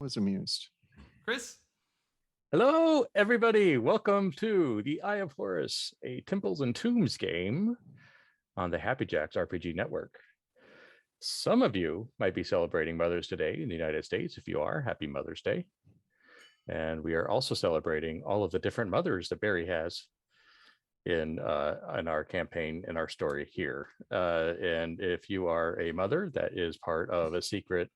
was amused. Chris? Hello, everybody. Welcome to the Eye of Horus, a Temples and Tombs game on the Happy Jacks RPG Network. Some of you might be celebrating Mother's Day in the United States. If you are, happy Mother's Day. And we are also celebrating all of the different mothers that Barry has in our campaign, in our story here. And if you are a mother that is part of a secret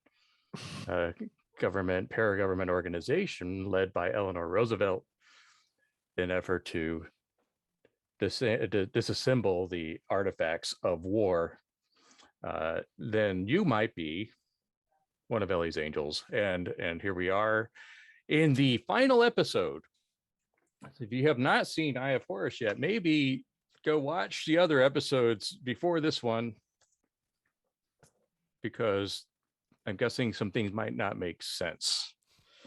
paragovernment organization led by Eleanor Roosevelt in an effort to disassemble the artifacts of war, then you might be one of Ellie's angels. And here we are in the final episode. So if you have not seen Eye of Horus yet, maybe go watch the other episodes before this one, because I'm guessing some things might not make sense.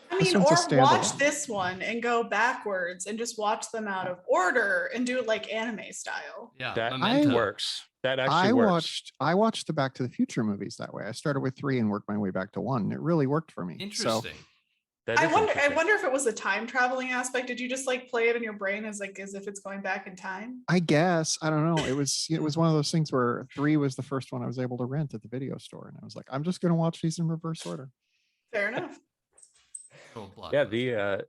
I mean, or watch this one and go backwards and just watch them out of order and do it like anime style. Yeah, that works. That actually works. I watched the Back to the Future movies that way. I started with 3 and worked my way back to 1. And it really worked for me. Interesting. I wonder if it was a time traveling aspect. Did you just like play it in your brain as if it's going back in time? I guess. I don't know. It was one of those things where 3 was the first one I was able to rent at the video store. And I was like, I'm just going to watch these in reverse order. Fair enough. Yeah,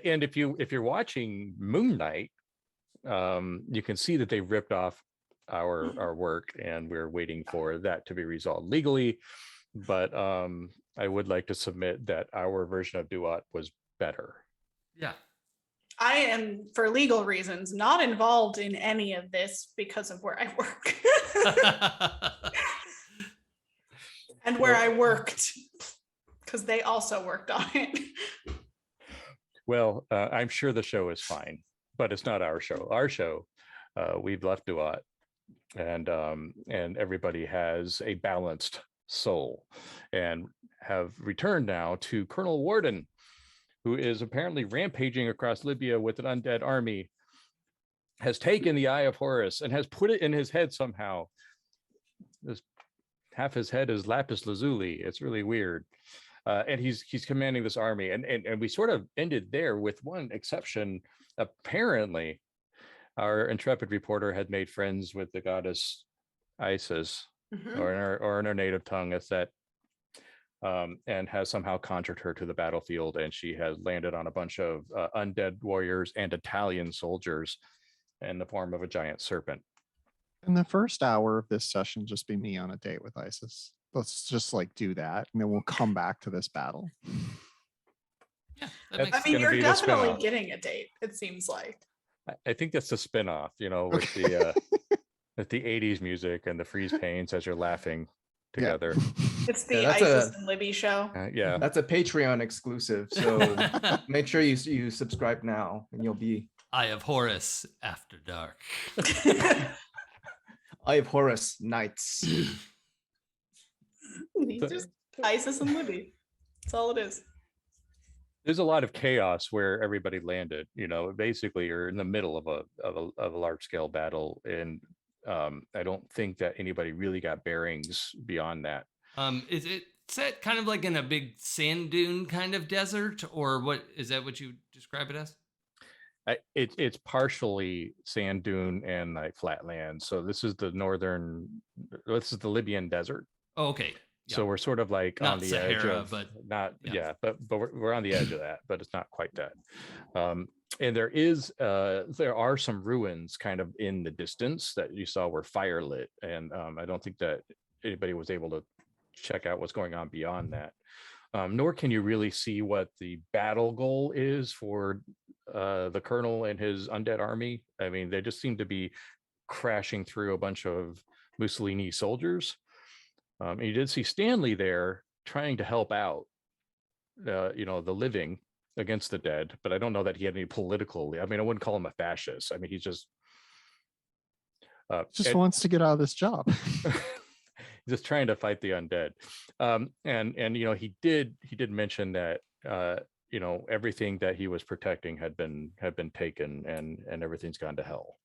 and if you're watching Moon Knight, you can see that they ripped off our work, and we're waiting for that to be resolved legally. But I would like to submit that our version of Duat was better. Yeah. I am, for legal reasons, not involved in any of this because of where I work. And where I worked, because they also worked on it. Well, I'm sure the show is fine, but it's not our show. Our show, we've left Duat, and everybody has a balanced soul, and have returned now to Colonel Warden, who is apparently rampaging across Libya with an undead army, has taken the Eye of Horus and has put it in his head somehow. Half his head is lapis lazuli. It's really weird. And he's commanding this army, and we sort of ended there with one exception. Apparently, our intrepid reporter had made friends with the goddess Isis, or in our native tongue, as that, and has somehow conjured her to the battlefield, and she has landed on a bunch of undead warriors and Italian soldiers in the form of a giant serpent. In the first hour of this session, just be me on a date with Isis. Let's just do that, and then we'll come back to this battle. Yeah, I mean, you're definitely getting a date, it seems like. I think that's the spinoff, with the with the 80s music and the freeze paints as you're laughing together. Yeah. It's the Isis and Libby show. Yeah, that's a Patreon exclusive. So make sure you subscribe now, and you'll be Eye of Horus After Dark. Eye of Horus Nights. Just Isis and Libby. That's all it is. There's a lot of chaos where everybody landed. Basically, you're in the middle of a large scale battle, and I don't think that anybody really got bearings beyond that. Is it set kind of like in a big sand dune kind of desert, or what is that? What you describe it as? It's partially sand dune and flat land. So this is the Libyan desert. Oh, okay. Yeah. So we're sort of not on the Sahara, edge of, but not, yeah, but we're on the edge of that, but it's not quite that. And there are some ruins kind of in the distance that you saw were firelit. And I don't think that anybody was able to check out what's going on beyond that. Nor can you really see what the battle goal is for the colonel and his undead army. I mean, they just seem to be crashing through a bunch of Mussolini soldiers. And you did see Stanley there trying to help out, the living against the dead, but I don't know that he had any political. I mean, I wouldn't call him a fascist. I mean, he just wants to get out of this job. Just trying to fight the undead. And he did mention that everything that he was protecting had been taken, and everything's gone to hell.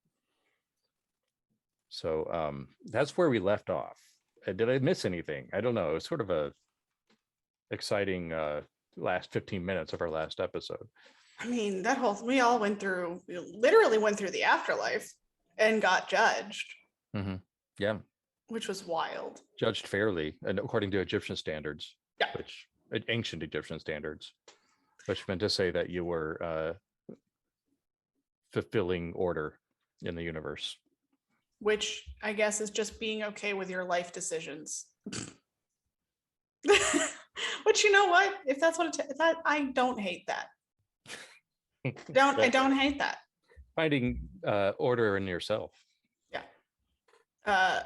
So that's where we left off. Did I miss anything? I don't know. It was sort of a exciting last 15 minutes of our last episode. I mean, we literally went through the afterlife and got judged. Mm-hmm. Yeah. Which was wild. Judged fairly, and according to Egyptian standards, yeah. Which ancient Egyptian standards, which meant to say that you were fulfilling order in the universe. Which I guess is just being okay with your life decisions. Which, you know what? If that's what I don't hate that. I don't hate that. Finding order in yourself. Yeah.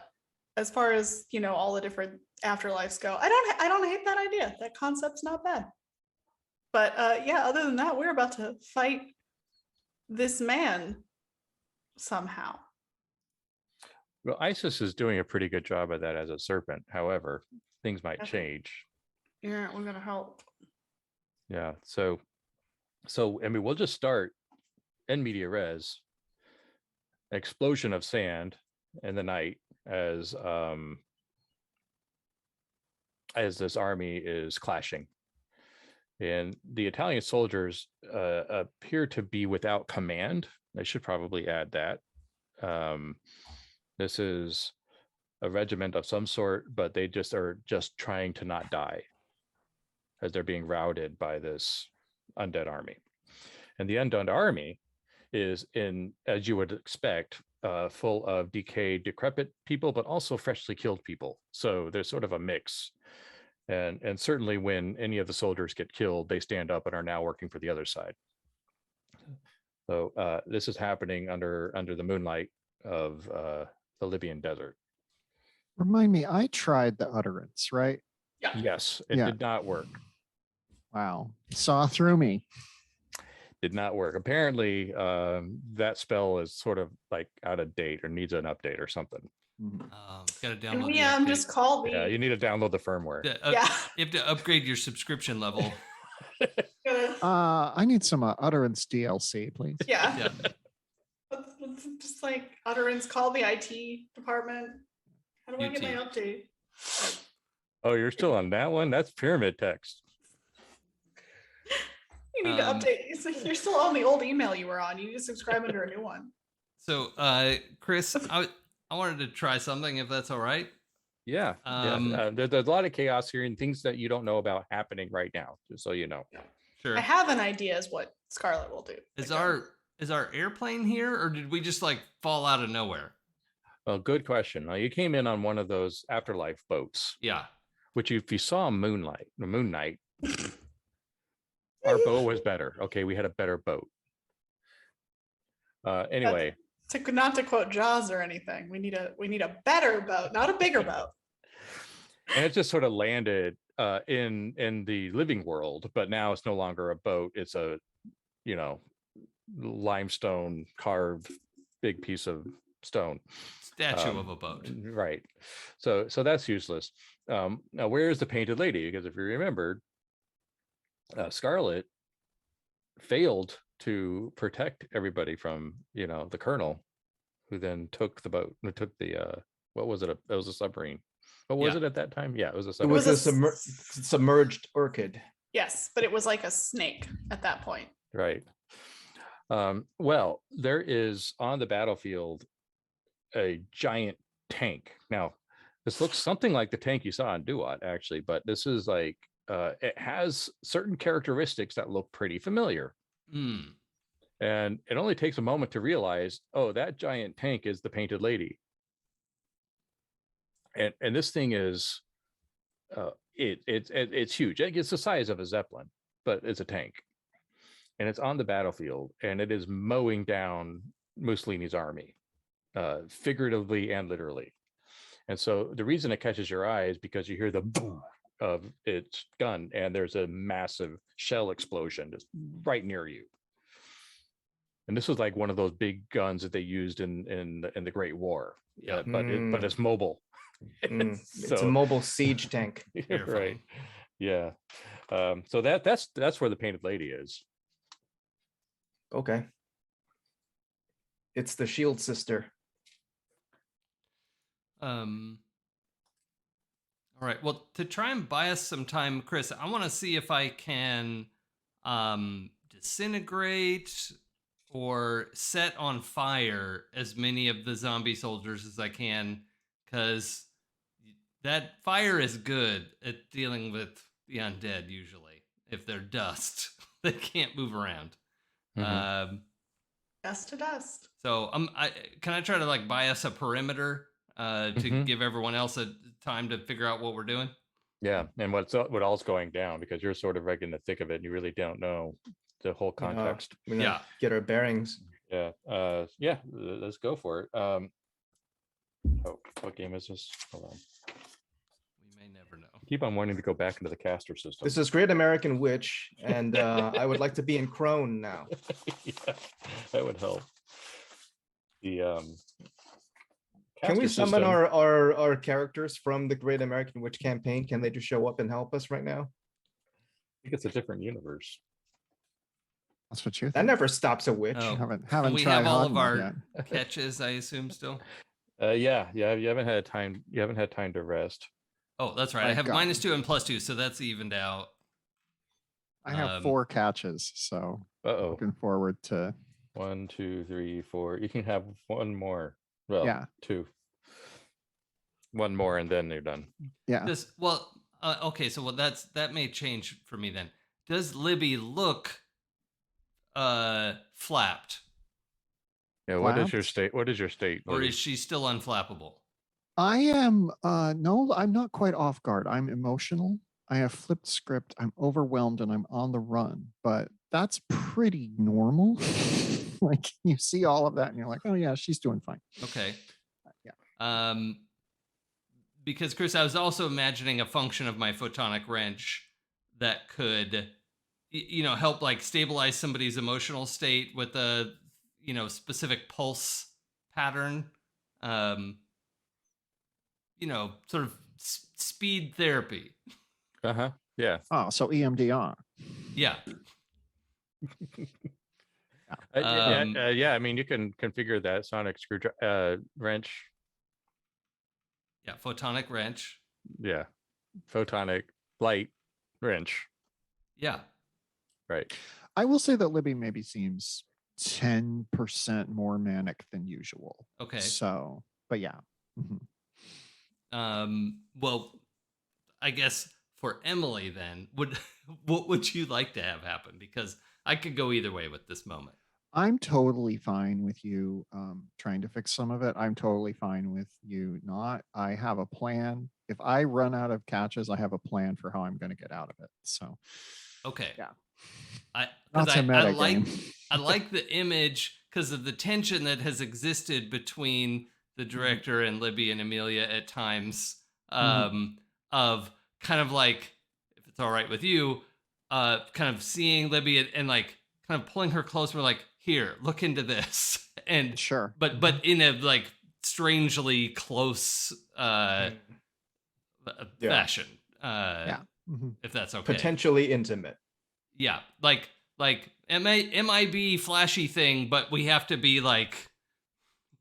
As far as, all the different afterlives go, I don't hate that idea. That concept's not bad. But yeah, other than that, we're about to fight this man somehow. Well, Isis is doing a pretty good job of that as a serpent. However, things might change. Yeah, we're gonna help. Yeah. So I mean, we'll just start in media res. Explosion of sand in the night as this army is clashing, and the Italian soldiers appear to be without command. I should probably add that. This is a regiment of some sort, but they are just trying to not die as they're being routed by this undead army. And the undead army is as you would expect, full of decayed, decrepit people, but also freshly killed people. So there's sort of a mix. And certainly when any of the soldiers get killed, they stand up and are now working for the other side. So this is happening under the moonlight of the Libyan desert. Remind me, I tried the utterance, right? Yeah. Yes, it did not work. Wow. Saw through me. Did not work. Apparently, that spell is sort of like out of date or needs an update or something. Gotta download. Can we just call me? Yeah, you need to download the firmware. You have to upgrade your subscription level. I need some utterance DLC, please. Yeah. Just like utterance, call the IT department. How do I get my update? Oh, you're still on that one? That's pyramid text. You need to update. You're still on the old email you were on. You need to subscribe under a new one. So, Chris, I wanted to try something, if that's all right. Yeah. There's a lot of chaos here and things that you don't know about happening right now, just so you know. Yeah. Sure. I have an idea as what Scarlet will do. Is our airplane here, or did we just like fall out of nowhere? Well, good question. Now, you came in on one of those afterlife boats. Yeah. Which, if you saw moon night, our boat was better. Okay, we had a better boat. Anyway, not to quote Jaws or anything, we need a better boat, not a bigger boat. And it just sort of landed in the living world, but now it's no longer a boat. It's a limestone carved big piece of stone. Statue of a boat. Right. So that's useless. Now, where is the painted lady? Because if you remembered, Scarlet failed to protect everybody from the colonel, who then took the boat, who took the what was it? It was a submarine. What was it at that time? Yeah, it was a submarine. It was a submerged orchid. Yes, but it was like a snake at that point. Right. Well, there is on the battlefield a giant tank. Now, this looks something like the tank you saw on Duat, actually, but this is like it has certain characteristics that look pretty familiar. And it only takes a moment to realize, oh, that giant tank is the painted lady. And this thing is it's huge. It's the size of a Zeppelin, but it's a tank. And it's on the battlefield, and it is mowing down Mussolini's army, figuratively and literally. And so the reason it catches your eye is because you hear the boom of its gun, and there's a massive shell explosion just right near you. And this was like one of those big guns that they used in the Great War. Yeah, but it's mobile. It's a mobile siege tank. Right. Yeah. So that's where the painted lady is. Okay. It's the shield sister. All All right. Well, to try and buy us some time, Chris, I want to see if I can disintegrate or set on fire as many of the zombie soldiers as I can, because that fire is good at dealing with the undead usually. If they're dust, they can't move around. Dust to dust. So can I try to like buy us a perimeter to give everyone else a time to figure out what we're doing? Yeah, and what all's going down, because you're sort of right in the thick of it and you really don't know the whole context. Yeah, get our bearings. Yeah, let's go for it. What game is this? Hold on. We may never know. Keep on wanting to go back into the caster system. This is Great American Witch, and I would like to be in Crone now. Yeah, that would help. The can we summon our characters from the Great American Witch campaign? Can they just show up and help us right now? I think it's a different universe. That's what you think. That never stops a witch. Oh. Haven't we tried have all of our yet. catches, I assume, still. Yeah. You haven't had time. You haven't had time to rest. Oh, that's right. I have -2 and +2, so that's evened out. I have 4 catches, so looking forward to 1, 2, 3, 4. You can have one more. Well, yeah, 2. One more, and then you're done. Yeah. Okay. So that may change for me then. Does Libby look flapped? Yeah. What is your state? Or is she still unflappable? I am no, I'm not quite off guard. I'm emotional. I have flipped script. I'm overwhelmed and I'm on the run, but that's pretty normal. Like you see all of that and you're like, oh yeah, she's doing fine. Okay. Yeah. Because Chris, I was also imagining a function of my photonic wrench that could, help like stabilize somebody's emotional state with a, specific pulse pattern. Sort of speed therapy. Yeah. Oh, so EMDR. Yeah. Yeah. I mean, you can configure that sonic screw wrench. Yeah, photonic wrench. Yeah, photonic light wrench. Yeah. Right. I will say that Libby maybe seems 10% more manic than usual. Okay. So, but yeah. Well, I guess for Emily then, what would you like to have happen? Because I could go either way with this moment. I'm totally fine with you trying to fix some of it. I'm totally fine with you not. I have a plan. If I run out of catches, I have a plan for how I'm going to get out of it. So, okay. Yeah. I I like the image because of the tension that has existed between the director and Libby and Amelia at times of kind of like, if it's all right with you, kind of seeing Libby and like kind of pulling her close. We're like, here, look into this. And sure. But in a like strangely close fashion. If that's okay. Potentially intimate. Yeah. Like MIB flashy thing, but we have to be like,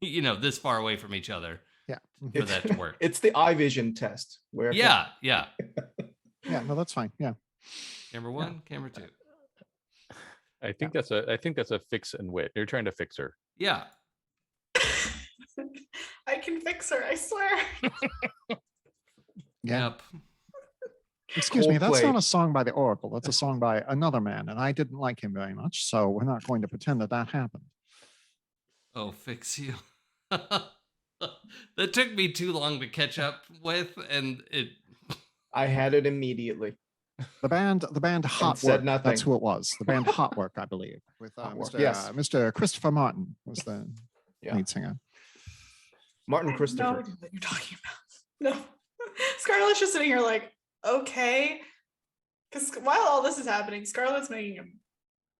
this far away from each other. Yeah. For that to work. It's the eye vision test. Where yeah. Yeah, no, that's fine. Yeah. Camera 1, camera 2. I think that's a fix and wit. You're trying to fix her. Yeah. I can fix her, I swear. Yeah. Yep. Excuse me, that's not a song by the Oracle. That's a song by another man, and I didn't like him very much, so we're not going to pretend that happened. Oh, fix you. That took me too long to catch up with, and I had it immediately. The band Hot Work. That's who it was. The band Hot Work, I believe, with Mr. Christopher Martin was the lead singer. Martin Christopher. No idea what you're talking about. No, Scarlett's just sitting here like, okay, because while all this is happening, Scarlett's making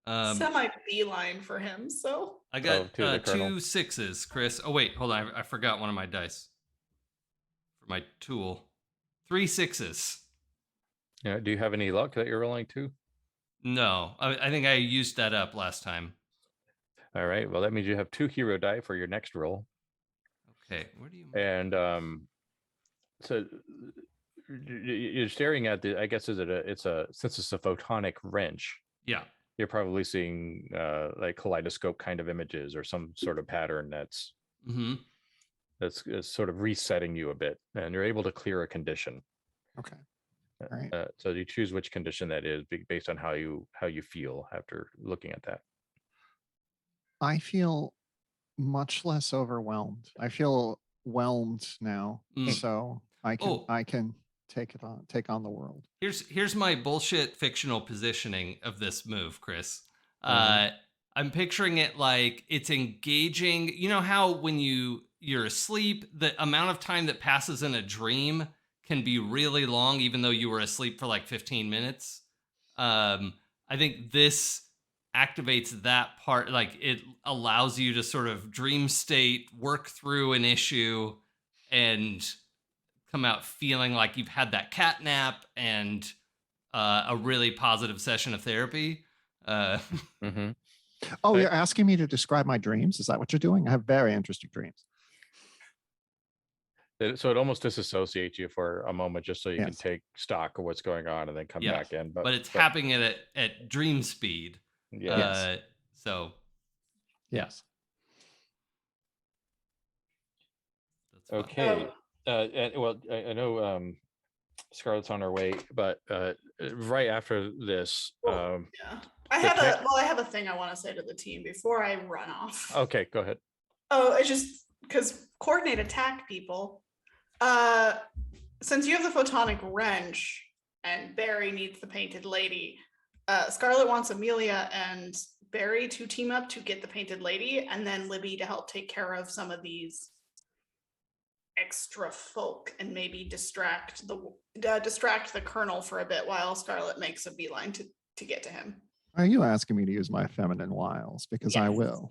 a semi beeline for him. So I got 2 6s, Chris. Oh wait, hold on. I forgot one of my dice for my tool. 3 6s. Yeah. Do you have any luck that you're rolling 2? No, I think I used that up last time. All right. Well, that means you have 2 hero die for your next roll. Okay. Where do you? And so you're staring at the, I guess, since it's a photonic wrench. Yeah. You're probably seeing like kaleidoscope kind of images or some sort of pattern that's sort of resetting you a bit, and you're able to clear a condition. Okay. All right. So you choose which condition that is based on how you feel after looking at that. I feel much less overwhelmed. I feel whelmed now, so I can take on the world. Here's my bullshit fictional positioning of this move, Chris. I'm picturing it like it's engaging. You know how when you're asleep, the amount of time that passes in a dream can be really long, even though you were asleep for like 15 minutes. I think this activates that part. Like it allows you to sort of dream state, work through an issue, and come out feeling like you've had that cat nap and a really positive session of therapy. Oh, you're asking me to describe my dreams? Is that what you're doing? I have very interesting dreams. So it almost disassociates you for a moment, just so you can take stock of what's going on and then come back in. But it's happening at dream speed. Yes. So. Yes. Okay. Well, I know Scarlett's on her way, but right after this, I have a thing I want to say to the team before I run off. Okay, go ahead. Oh, it's just because coordinate attack people. Since you have the photonic wrench and Barry needs the painted lady, Scarlett wants Amelia and Barry to team up to get the painted lady, and then Libby to help take care of some of these extra folk and maybe distract the colonel for a bit while Scarlett makes a beeline to get to him. Are you asking me to use my feminine wiles? Because I will.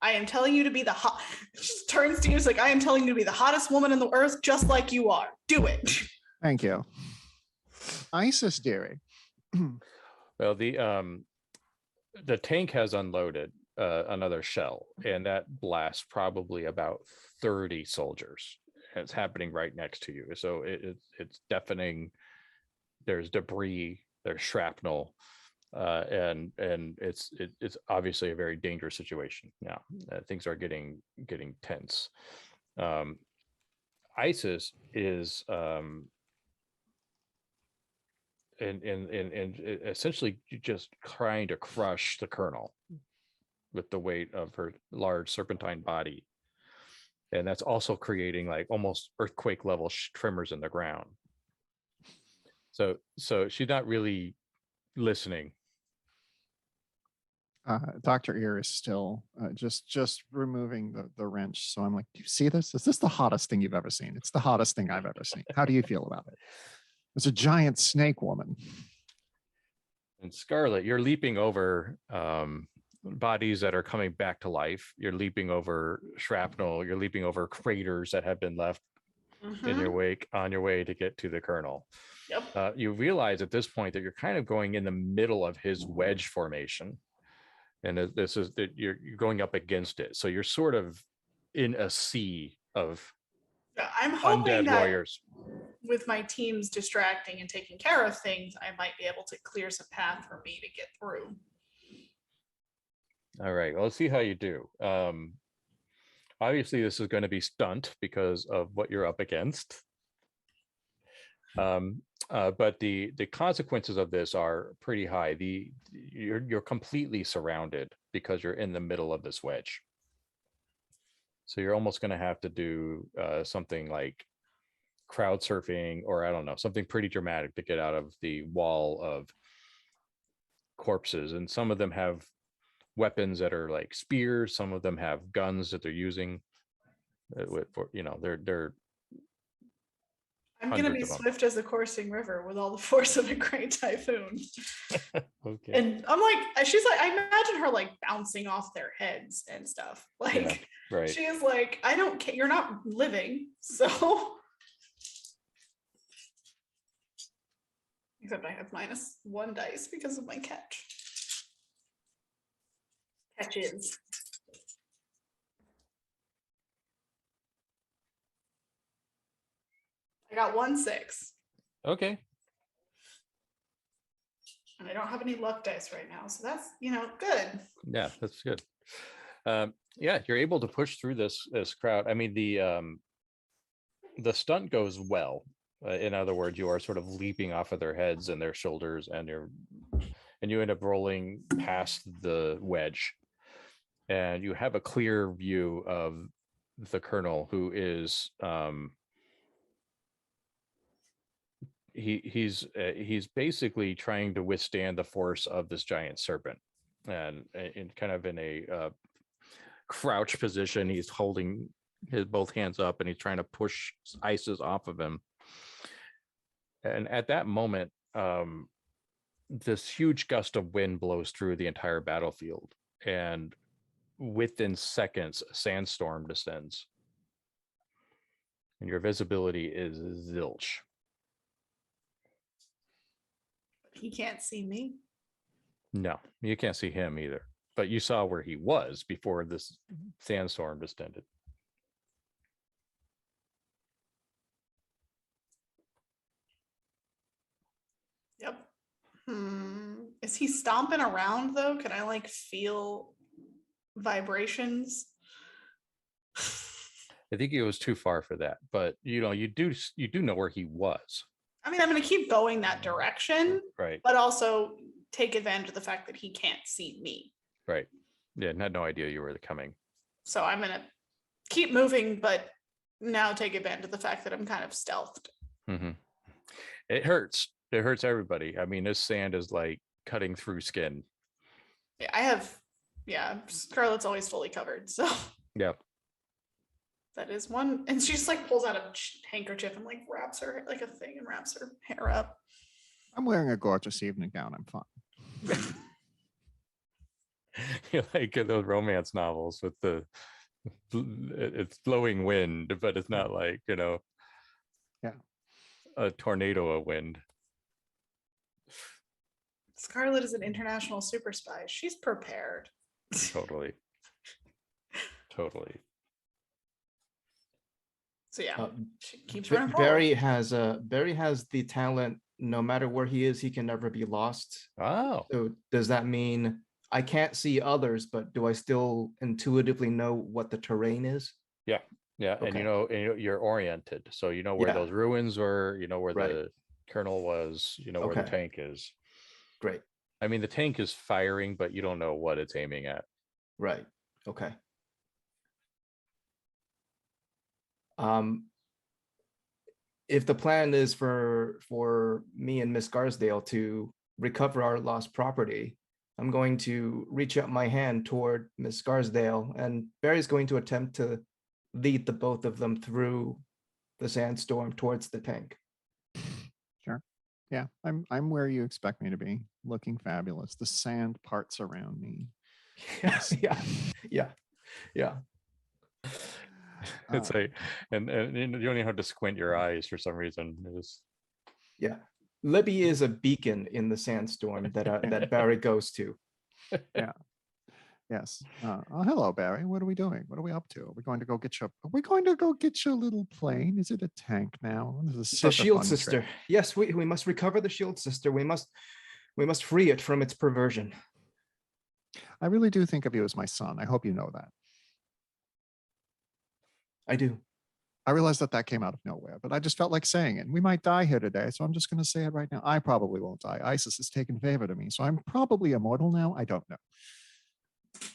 I am telling you to be the hot. She turns to you, like, I am telling you to be the hottest woman in the earth, just like you are. Do it. Thank you, Isis, dearie. Well, the tank has unloaded another shell, and that blasts probably about 30 soldiers. And it's happening right next to you, so it's deafening. There's debris. There's shrapnel. And it's obviously a very dangerous situation now. Things are getting tense. Isis is and essentially just trying to crush the colonel with the weight of her large serpentine body, and that's also creating like almost earthquake level tremors in the ground. So she's not really listening. Dr. Ear is still just removing the wrench. So I'm like, do you see this? Is this the hottest thing you've ever seen? It's the hottest thing I've ever seen. How do you feel about it? It's a giant snake woman. And Scarlett, you're leaping over bodies that are coming back to life. You're leaping over shrapnel. You're leaping over craters that have been left in your wake on your way to get to the colonel. Yep. You realize at this point that you're kind of going in the middle of his wedge formation. And this is that you're going up against it, so you're sort of in a sea of I'm hoping undead that warriors. With my teams distracting and taking care of things, I might be able to clear some path for me to get through. All right, well, let's see how you do. Obviously, this is going to be stunt because of what you're up against. But the consequences of this are pretty high. You're completely surrounded because you're in the middle of this wedge. So you're almost going to have to do something like crowd surfing, or I don't know, something pretty dramatic to get out of the wall of corpses. And some of them have weapons that are like spears. Some of them have guns that they're using. They're I'm going to be swift as the coursing river with all the force of a great typhoon. Okay. And I'm like, she's like, I imagine her like bouncing off their heads and stuff. Like, yeah, right. She is like, I don't care. You're not living. So. Except I have -1 dice because of my catch. Catches. I got 1 6. Okay. And I don't have any luck dice right now, so that's good. Yeah, that's good. Yeah, you're able to push through this crowd. I mean, the stunt goes well. In other words, you are sort of leaping off of their heads and their shoulders, and you end up rolling past the wedge, and you have a clear view of the colonel, who is he's basically trying to withstand the force of this giant serpent, and in kind of in a crouch position. He's holding his both hands up, and he's trying to push ices off of him. And at that moment, this huge gust of wind blows through the entire battlefield, and within seconds, a sandstorm descends, and your visibility is zilch. He can't see me. No, you can't see him either, but you saw where he was before this sandstorm descended. Yep. Is he stomping around though? Can I like feel vibrations? I think he was too far for that, but you do know where he was. I mean, I'm going to keep going that direction, right? But also take advantage of the fact that he can't see me. Right. Yeah, had no idea you were coming. So I'm going to keep moving, but now take advantage of the fact that I'm kind of stealthed. Mm-hmm. It hurts. It hurts everybody. I mean, this sand is like cutting through skin. Yeah, Scarlett's always fully covered. So yeah. That is one. And she just like pulls out a handkerchief and like wraps her like a thing and wraps her hair up. I'm wearing a gorgeous evening gown. I'm fine. You like those romance novels with it's blowing wind, but it's not like, a tornado of wind. Scarlett is an international super spy. She's prepared. Totally. So yeah, she keeps running forward. Barry has the talent. No matter where he is, he can never be lost. Oh. So does that mean I can't see others, but do I still intuitively know what the terrain is? Yeah. Okay. And you're oriented, so you know where those ruins were. You know where the colonel was. You know where the tank is. Great. I mean, the tank is firing, but you don't know what it's aiming at. Right. Okay. If the plan is for me and Miss Garsdale to recover our lost property, I'm going to reach out my hand toward Miss Garsdale, and Barry's going to attempt to lead the both of them through the sandstorm towards the tank. Sure. Yeah, I'm where you expect me to be, looking fabulous. The sand parts around me. Yeah. It's like, and you only have to squint your eyes for some reason. Yeah, Libby is a beacon in the sandstorm that Barry goes to. Yeah. Yes. Hello, Barry. What are we doing? What are we up to? Are we going to go get your little plane? Is it a tank now? This is the Shield Sister. Trip. Yes, we must recover the Shield Sister. We must free it from its perversion. I really do think of you as my son. I hope you know that. I do. I realize that came out of nowhere, but I just felt like saying it. We might die here today, so I'm just going to say it right now. I probably won't die. Isis has taken favor to me, so I'm probably immortal now. I don't know.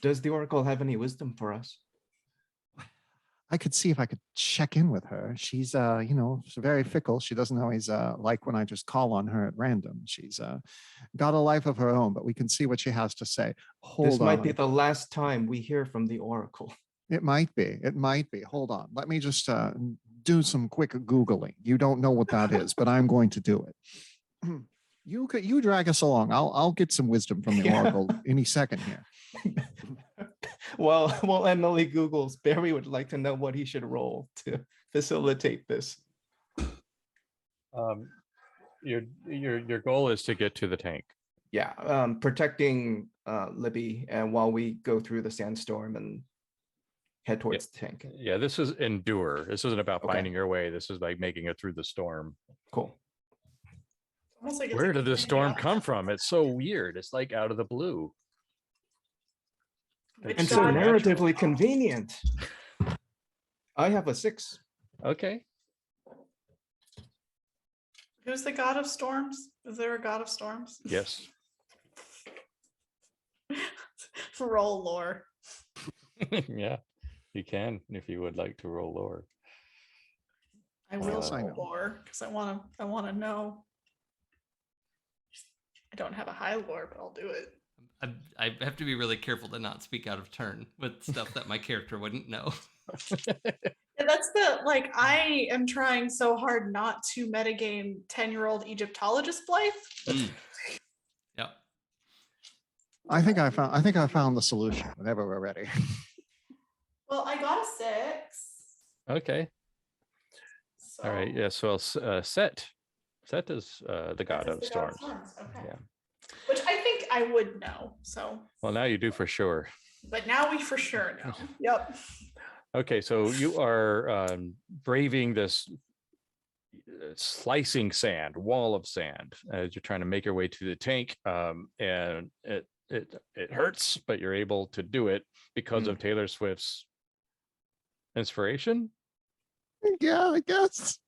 Does the Oracle have any wisdom for us? I could see if I could check in with her. She's, she's very fickle. She doesn't always like when I just call on her at random. She's got a life of her own, but we can see what she has to say. This might be the last time we hear from the Oracle. It might be. Hold on. Let me just do some quick Googling. You don't know what that is, but I'm going to do it. You drag us along. I'll get some wisdom from the Oracle any second here. Well, while Emily Googles, Barry would like to know what he should roll to facilitate this. Your goal is to get to the tank. Yeah, protecting Libby, and while we go through the sandstorm and head towards the tank. Yeah, this is endure. This isn't about Okay. finding your way. This is like making it through the storm. Cool. Almost like it's Where a did this candy storm on come that. from? It's so weird. It's like out of the blue. Which And so god- narratively convenient. I have a 6. Okay. Who's the god of storms? Is there a god of storms? Yes. Roll lore. Yeah, you can if you would like to roll lore. I will Yes, I roll know. lore because I want to know. I don't have a high lore, but I'll do it. I have to be really careful to not speak out of turn with stuff that my character wouldn't know. Yeah, that's the like. I am trying so hard not to metagame 10-year-old Egyptologist Blythe. Mm. Yep. I think I found the solution whenever we're ready. Well, I got a 6. Okay. So All right. Yeah. So Set is the god of the storms. Okay. Yeah. Which I think I would know. So, Well, now you do for sure. but now we for sure know. Yep. Okay. So you are braving this slicing sand, wall of sand, as you're trying to make your way to the tank, and it hurts, but you're able to do it because of Taylor Swift's inspiration. Yeah, I guess.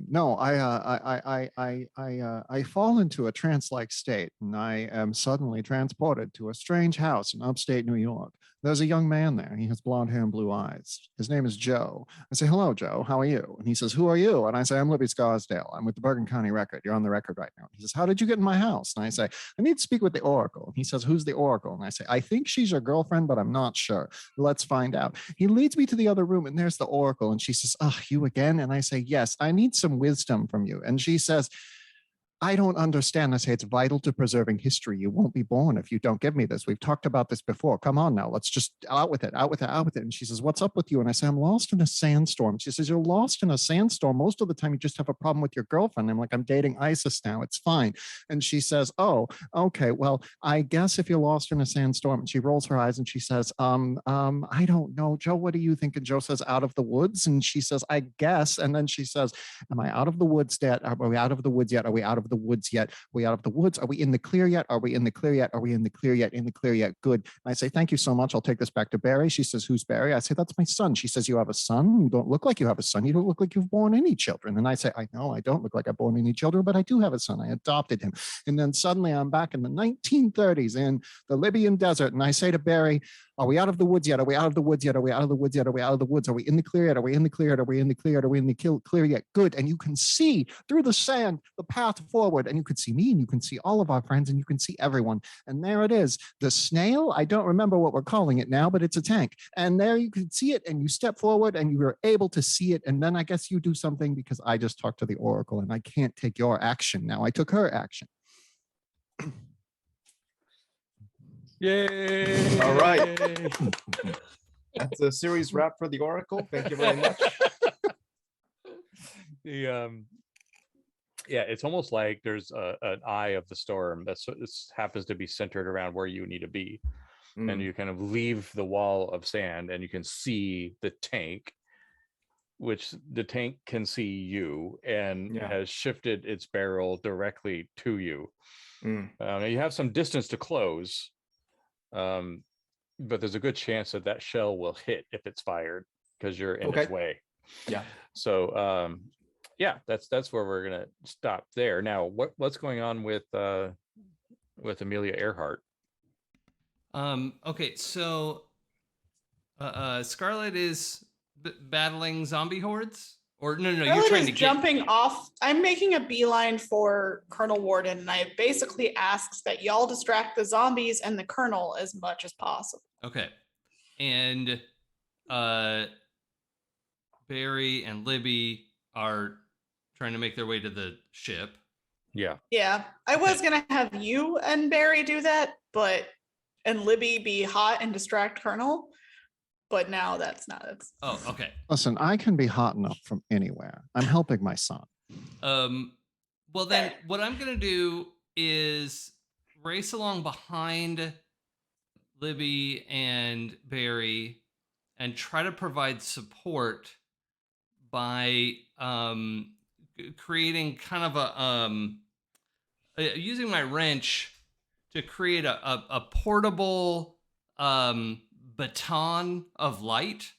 No, I fall into a trance-like state, and I am suddenly transported to a strange house in upstate New York. There's a young man there. He has blonde hair and blue eyes. His name is Joe. I say, "Hello, Joe. How are you?" And he says, "Who are you?" And I say, "I'm Libby Scarsdale. I'm with the Bergen County Record. You're on the record right now." He says, "How did you get in my house?" And I say, "I need to speak with the Oracle." And he says, "Who's the Oracle?" And I say, "I think she's your girlfriend, but I'm not sure. Let's find out." He leads me to the other room, and there's the Oracle. And she says, "Oh, you again?" And I say, "Yes, I need some wisdom from you." And she says, "I don't understand." I say, "It's vital to preserving history. You won't be born if you don't give me this. We've talked about this before. Come on now. Let's just out with it, out with it, out with it." And she says, "What's up with you?" And I say, "I'm lost in a sandstorm." She says, "You're lost in a sandstorm. Most of the time you just have a problem with your girlfriend." I'm like, "I'm dating ISIS now. It's fine." And she says, "Oh, okay. Well, I guess if you're lost in a sandstorm." And she rolls her eyes and she says, I don't know, Joe, what do you think?" And Joe says, "Out of the woods." And she says, "I guess." And then she says, "Am I out of the woods yet? Are we out of the woods yet? Are we out of the woods yet? Are we out of the woods? Are we in the clear yet? Are we in the clear yet? Are we in the clear yet? In the clear yet? Good." And I say, "Thank you so much. I'll take this back to Barry." She says, "Who's Barry?" I say, "That's my son." She says, "You have a son? You don't look like you have a son. You don't look like you've born any children." And I say, "I know I don't look like I've born any children, but I do have a son. I adopted him." And then suddenly I'm back in the 1930s in the Libyan desert. And I say to Barry, "Are we out of the woods yet? Are we out of the woods yet? Are we out of the woods yet? Are we out of the woods? Are we in the clear yet? Are we in the clear yet? Are we in the clear yet? Are we in the clear yet?" Good. And you can see through the sand the path forward, and you can see me, and you can see all of our friends, and you can see everyone. And there it is, the snail. I don't remember what we're calling it now, but it's a tank. And there you can see it, and you step forward, and you were able to see it. And then I guess you do something, because I just talked to the Oracle, and I can't take your action now. I took her action. Yay! All right. That's a series wrap for the Oracle. Thank you very much. Yeah, it's almost like there's an eye of the storm this happens to be centered around where you need to be. And you kind of leave the wall of sand and you can see the tank, which the tank can see you and has shifted its barrel directly to you. Now you have some distance to close, but there's a good chance that shell will hit if it's fired because you're in its way. Yeah. So yeah, that's where we're gonna stop there. Now, what's going on with Amelia Earhart? Okay, so Scarlet is battling zombie hordes, or no, Scarlet you're trying to jumping off. I'm making a beeline for Colonel Warden, and I basically asked that y'all distract the zombies and the Colonel as much as possible. Okay, and Barry and Libby are trying to make their way to the ship. Yeah, I was gonna have you and Barry do that, and Libby be hot and distract Colonel, but now that's not it. Oh, okay. Listen, I can be hot enough from anywhere. I'm helping my son. Well then, what I'm gonna do is race along behind Libby and Barry and try to provide support by creating kind of using my wrench to create a portable baton of light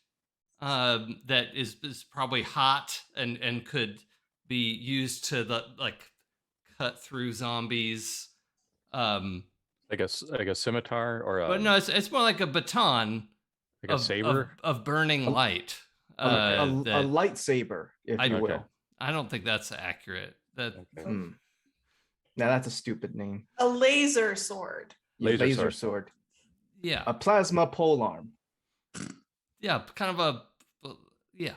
that is probably hot and could be used to cut through zombies. Like a scimitar or but no, it's more like a baton, like a saber of burning light. A lightsaber, if you will. I don't think that's accurate. That Now that's a stupid name. A laser sword. Laser sword. Yeah. A plasma polearm. Yeah, kind of yeah,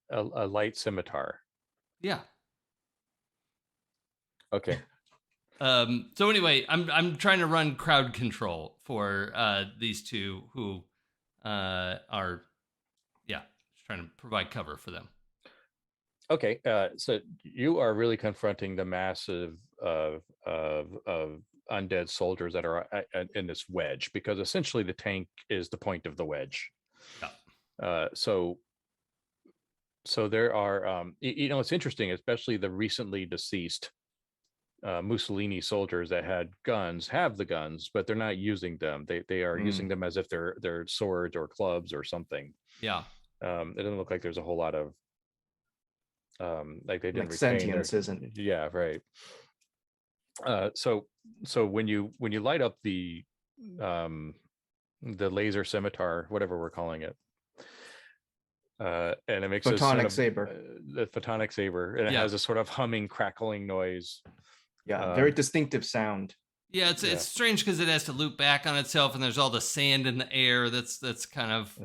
a light scimitar. Yeah. Okay. So anyway, I'm trying to run crowd control for these two who are just trying to provide cover for them. Okay, so you are really confronting the massive of undead soldiers that are in this wedge, because essentially the tank is the point of the wedge. Yeah. So there are it's interesting, especially the recently deceased Mussolini soldiers that had guns have the guns, but they're not using them. They are using them as if they're swords or clubs or something. Yeah. It doesn't look like there's a whole lot of like they didn't Like sentience their, isn't. Yeah, right. So when you light up the laser scimitar, whatever we're calling it, and it makes photonic saber, the photonic saber, and it has a sort of humming, crackling noise. Yeah, very distinctive sound. Yeah, it's strange because it has to loop back on itself, and there's all the sand in the air. That's kind of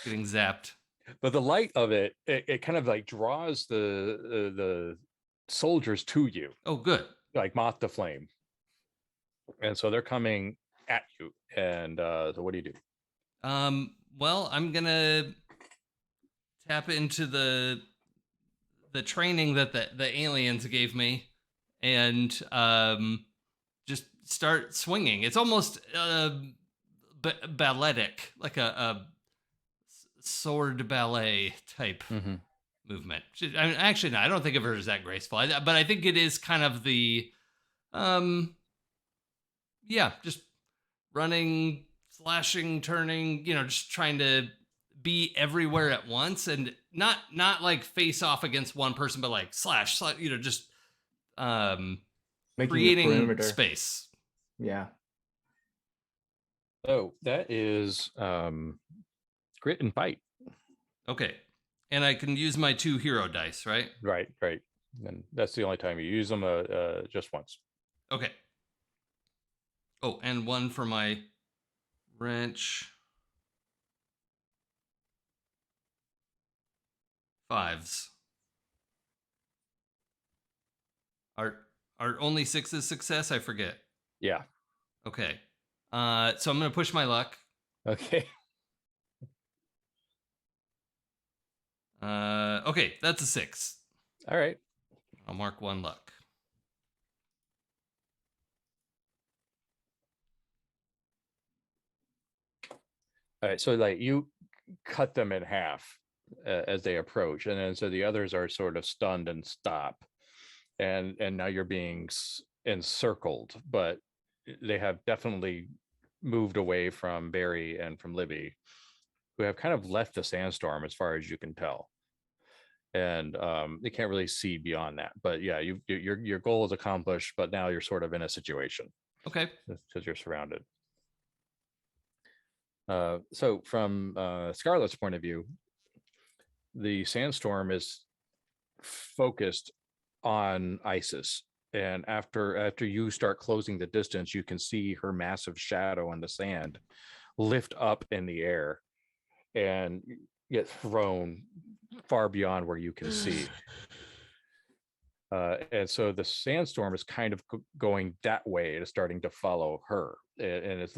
getting zapped. But the light of it kind of like draws the soldiers to you. Oh, good. Like moth to flame. And so they're coming at you. And so what do you do? Well, I'm gonna tap into the training that the aliens gave me, and just start swinging. It's almost balletic, like a sword ballet type movement. I mean, actually, no, I don't think of her as that graceful, but I think it is kind of the just running, slashing, turning, just trying to be everywhere at once, and not like face off against one person, but like slash, just creating space. Yeah. Oh, that is grit and fight. Okay. And I can use my 2 hero dice, right? Right. And that's the only time you use them, just once. Okay. Oh, and 1 for my wrench. 5s. Are only 6s success? I forget. Yeah. Okay. So I'm going to push my luck. Okay. Okay, that's a 6. All right. I'll mark 1 luck. All right, so like you cut them in half as they approach, and then so the others are sort of stunned and stop, and now you're being encircled, but they have definitely moved away from Barry and from Libby, who have kind of left the sandstorm as far as you can tell, and they can't really see beyond that. But yeah, your goal is accomplished, but now you're sort of in a situation. Okay. Because you're surrounded. So from Scarlett's point of view, the sandstorm is focused on Isis, and after you start closing the distance, you can see her massive shadow in the sand lift up in the air and get thrown far beyond where you can see. And so the sandstorm is kind of going that way. It is starting to follow her, and it's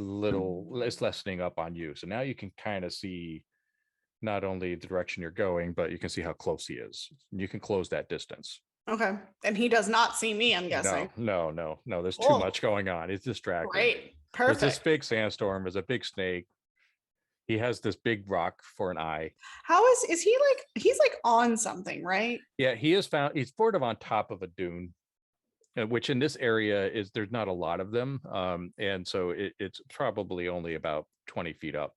lessening up on you. So now you can kind of see not only the direction you're going, but you can see how close he is. You can close that distance. Okay. And he does not see me, I'm guessing. No. There's too much going on. He's distracted. Great. Perfect. There's this big sandstorm. There's a big snake. He has this big rock for an eye. How is he like, he's like on something, right? Yeah, he's sort of on top of a dune, which in this area there's not a lot of them. And so it's probably only about 20 feet up,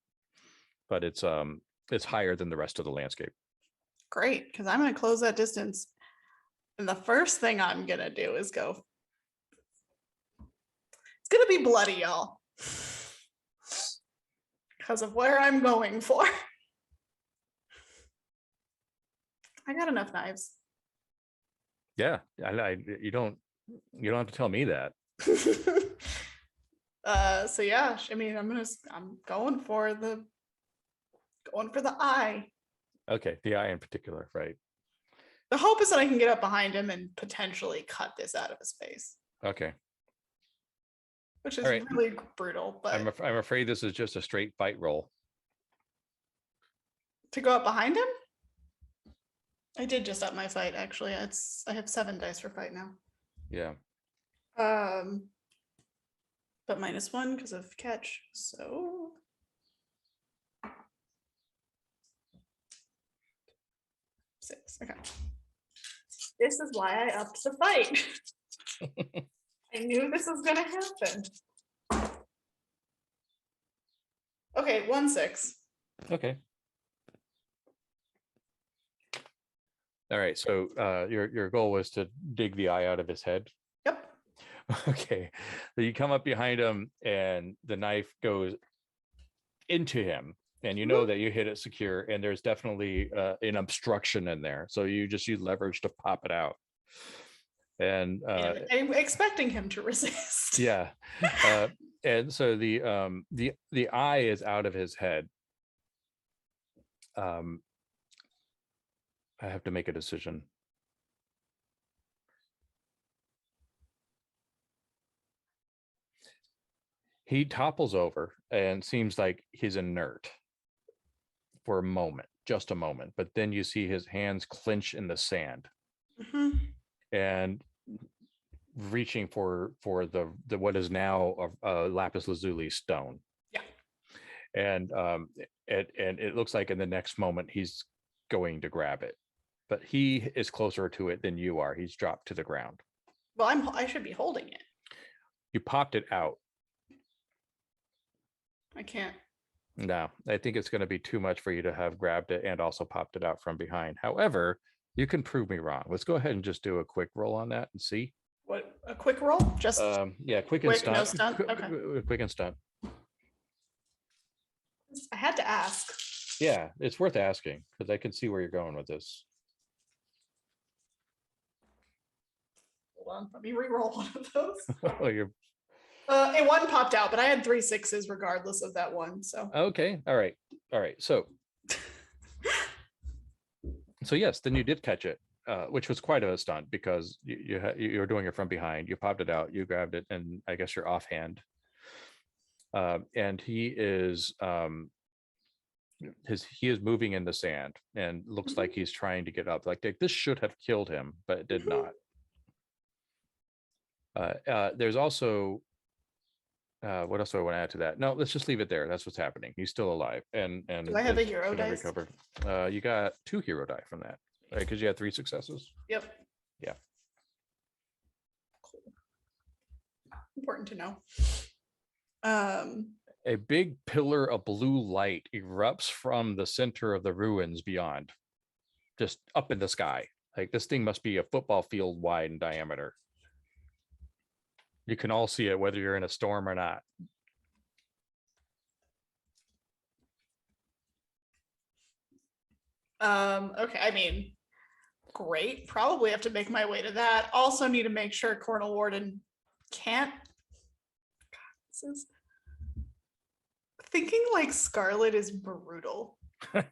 but it's higher than the rest of the landscape. Great, because I'm going to close that distance. And the first thing I'm going to do is go. It's going to be bloody, y'all. Because of where I'm going for. I got enough knives. Yeah, you don't have to tell me that. So yeah, I mean, I'm going for the eye. Okay, the eye in particular, right? The hope is that I can get up behind him and potentially cut this out of his face. Okay. Which is really brutal, but I'm afraid this is just a straight fight roll. To go up behind him? I did just up my fight, actually. I have 7 dice for fight now. Yeah. But -1 because of catch, so 6. Okay. This is why I upped the fight. I knew this was gonna happen. Okay, 1-6. Okay. All right. So your goal was to dig the eye out of his head. Yep. Okay. So you come up behind him and the knife goes into him, and you know that you hit it secure, and there's definitely an obstruction in there. So you just use leverage to pop it out. And I'm expecting him to resist. Yeah. And so the eye is out of his head. I have to make a decision. He topples over and seems like he's inert for a moment, just a moment. But then you see his hands clench in the sand. Mm-hmm. And reaching for the what is now a lapis lazuli stone. Yeah. And it looks like in the next moment he's going to grab it, but he is closer to it than you are. He's dropped to the ground. Well, I should be holding it. You popped it out. I can't. No, I think it's going to be too much for you to have grabbed it and also popped it out from behind. However, you can prove me wrong. Let's go ahead and just do a quick roll on that and see. What, a quick roll? Just yeah, quick and stunt. No stunt. Okay. Quick and stunt. I had to ask. Yeah, it's worth asking because I can see where you're going with this. Hold on, let me re-roll one of those. Oh, you're. A 1 popped out, but I had 3 6s regardless of that one. So Okay, all right. So, so yes, then you did catch it, which was quite a stunt because you were doing it from behind. You popped it out, you grabbed it, and I guess you're offhand. And he is moving in the sand and looks like he's trying to get up. Like this should have killed him, but it did not. There's also what else do I want to add to that? No, let's just leave it there. That's what's happening. He's still alive. And do I have a hero dice? Recovered. You got 2 hero die from that, right? Because you had 3 successes. Yep. Yeah. Cool. Important to know. A big pillar of blue light erupts from the center of the ruins beyond, just up in the sky. Like this thing must be a football field wide in diameter. You can all see it, whether you're in a storm or not. Okay, I mean, great. Probably have to make my way to that. Also need to make sure Cornel Warden can't. God, this is thinking like Scarlet is brutal. I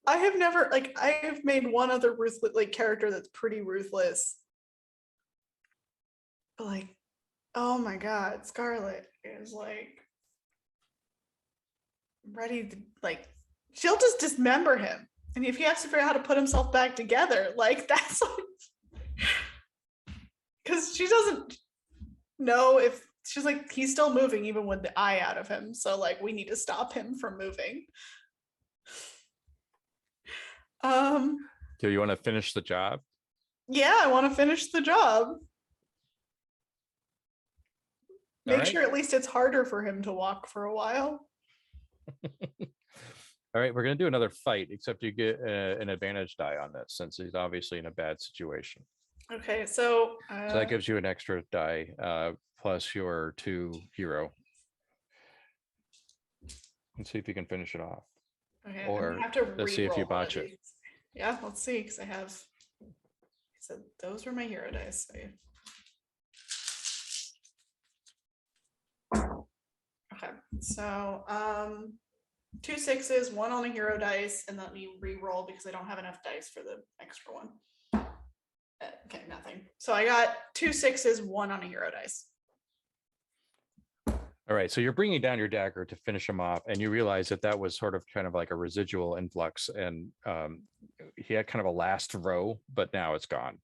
have never I have made one other ruthless character that's pretty ruthless. But oh my god, Scarlet is ready to she'll just dismember him. And if he has to figure out how to put himself back together, like that's because she doesn't know if she's like, he's still moving even with the eye out of him. So like we need to stop him from moving. Do you want to finish the job? Yeah, I want to finish the job. Make sure at least it's harder for him to walk for a while. All right, we're going to do another fight, except you get an advantage die on this since he's obviously in a bad situation. Okay, so that gives you an extra die plus your 2 hero. And see if you can finish it off. Okay, or have to let's see if you botch it. Yeah, let's see, because I said those were my hero dice. Okay, so 2 6s, 1 on a hero dice, and let me re-roll because I don't have enough dice for the extra one. Okay, nothing. So I got 2 6s, 1 on a hero dice. All right, so you're bringing down your dagger to finish him off, and you realize that was sort of kind of like a residual influx, and he had kind of a last row, but now it's gone.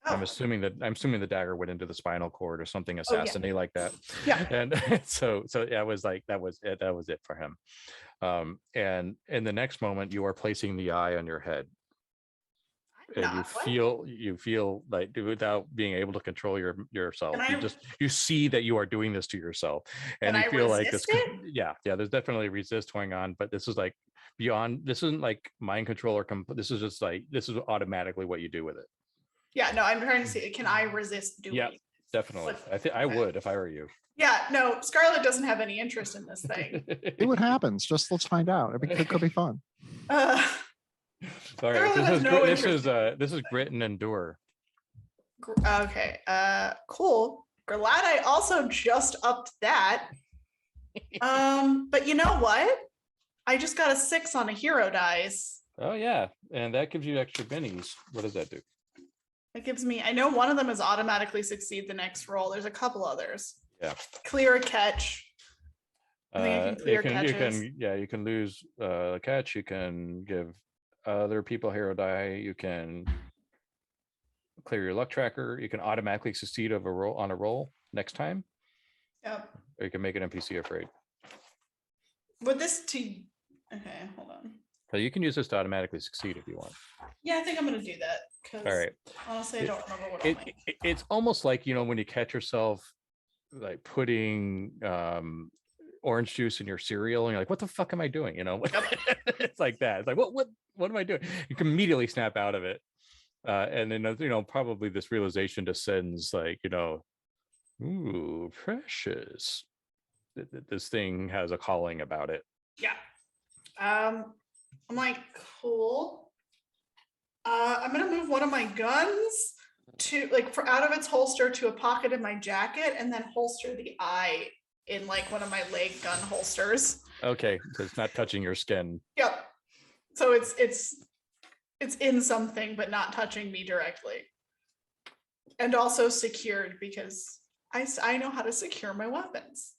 Oh. I'm assuming the dagger went into the spinal cord or something assassinate like that. Yeah. And so yeah, it was like that was it for him. And in the next moment, you are placing the eye on your head. And you feel like without being able to control yourself, you see that you are doing this to yourself, and you feel like this. Yeah, there's definitely resist going on, but this is like beyond. This isn't like mind control or this is just like this is automatically what you do with it. Yeah, no, I'm trying to see. Can I resist doing? Yeah, definitely. I think I would if I were you. Yeah, no, Scarlett doesn't have any interest in this thing. See what happens. Just let's find out. It could be fun. All right, this is grit and endure. Okay, cool. Glad I also just upped that. But you know what? I just got a 6 on a hero dice. Oh yeah, and that gives you extra bennies. What does that do? It gives me, I know one of them is automatically succeed the next roll. There's a couple others. Yeah. Clear a catch. You can lose a catch. You can give other people hero die. You can clear your luck tracker. You can automatically succeed on a roll next time. Yep. Or you can make an NPC afraid. With this okay, hold on. So you can use this to automatically succeed if you want. Yeah, I think I'm going to do that. All right. Honestly, I don't remember what it's almost like, when you catch yourself like putting orange juice in your cereal and you're like, what the fuck am I doing? It's like that. It's like, what am I doing? You can immediately snap out of it. And then, probably this realization descends like, ooh, precious. This thing has a calling about it. Yeah. I'm like, cool. I'm gonna move one of my guns to out of its holster to a pocket in my jacket, and then holster the eye in like one of my leg gun holsters. Okay, so it's not touching your skin. Yep. So it's in something, but not touching me directly, and also secured because I know how to secure my weapons.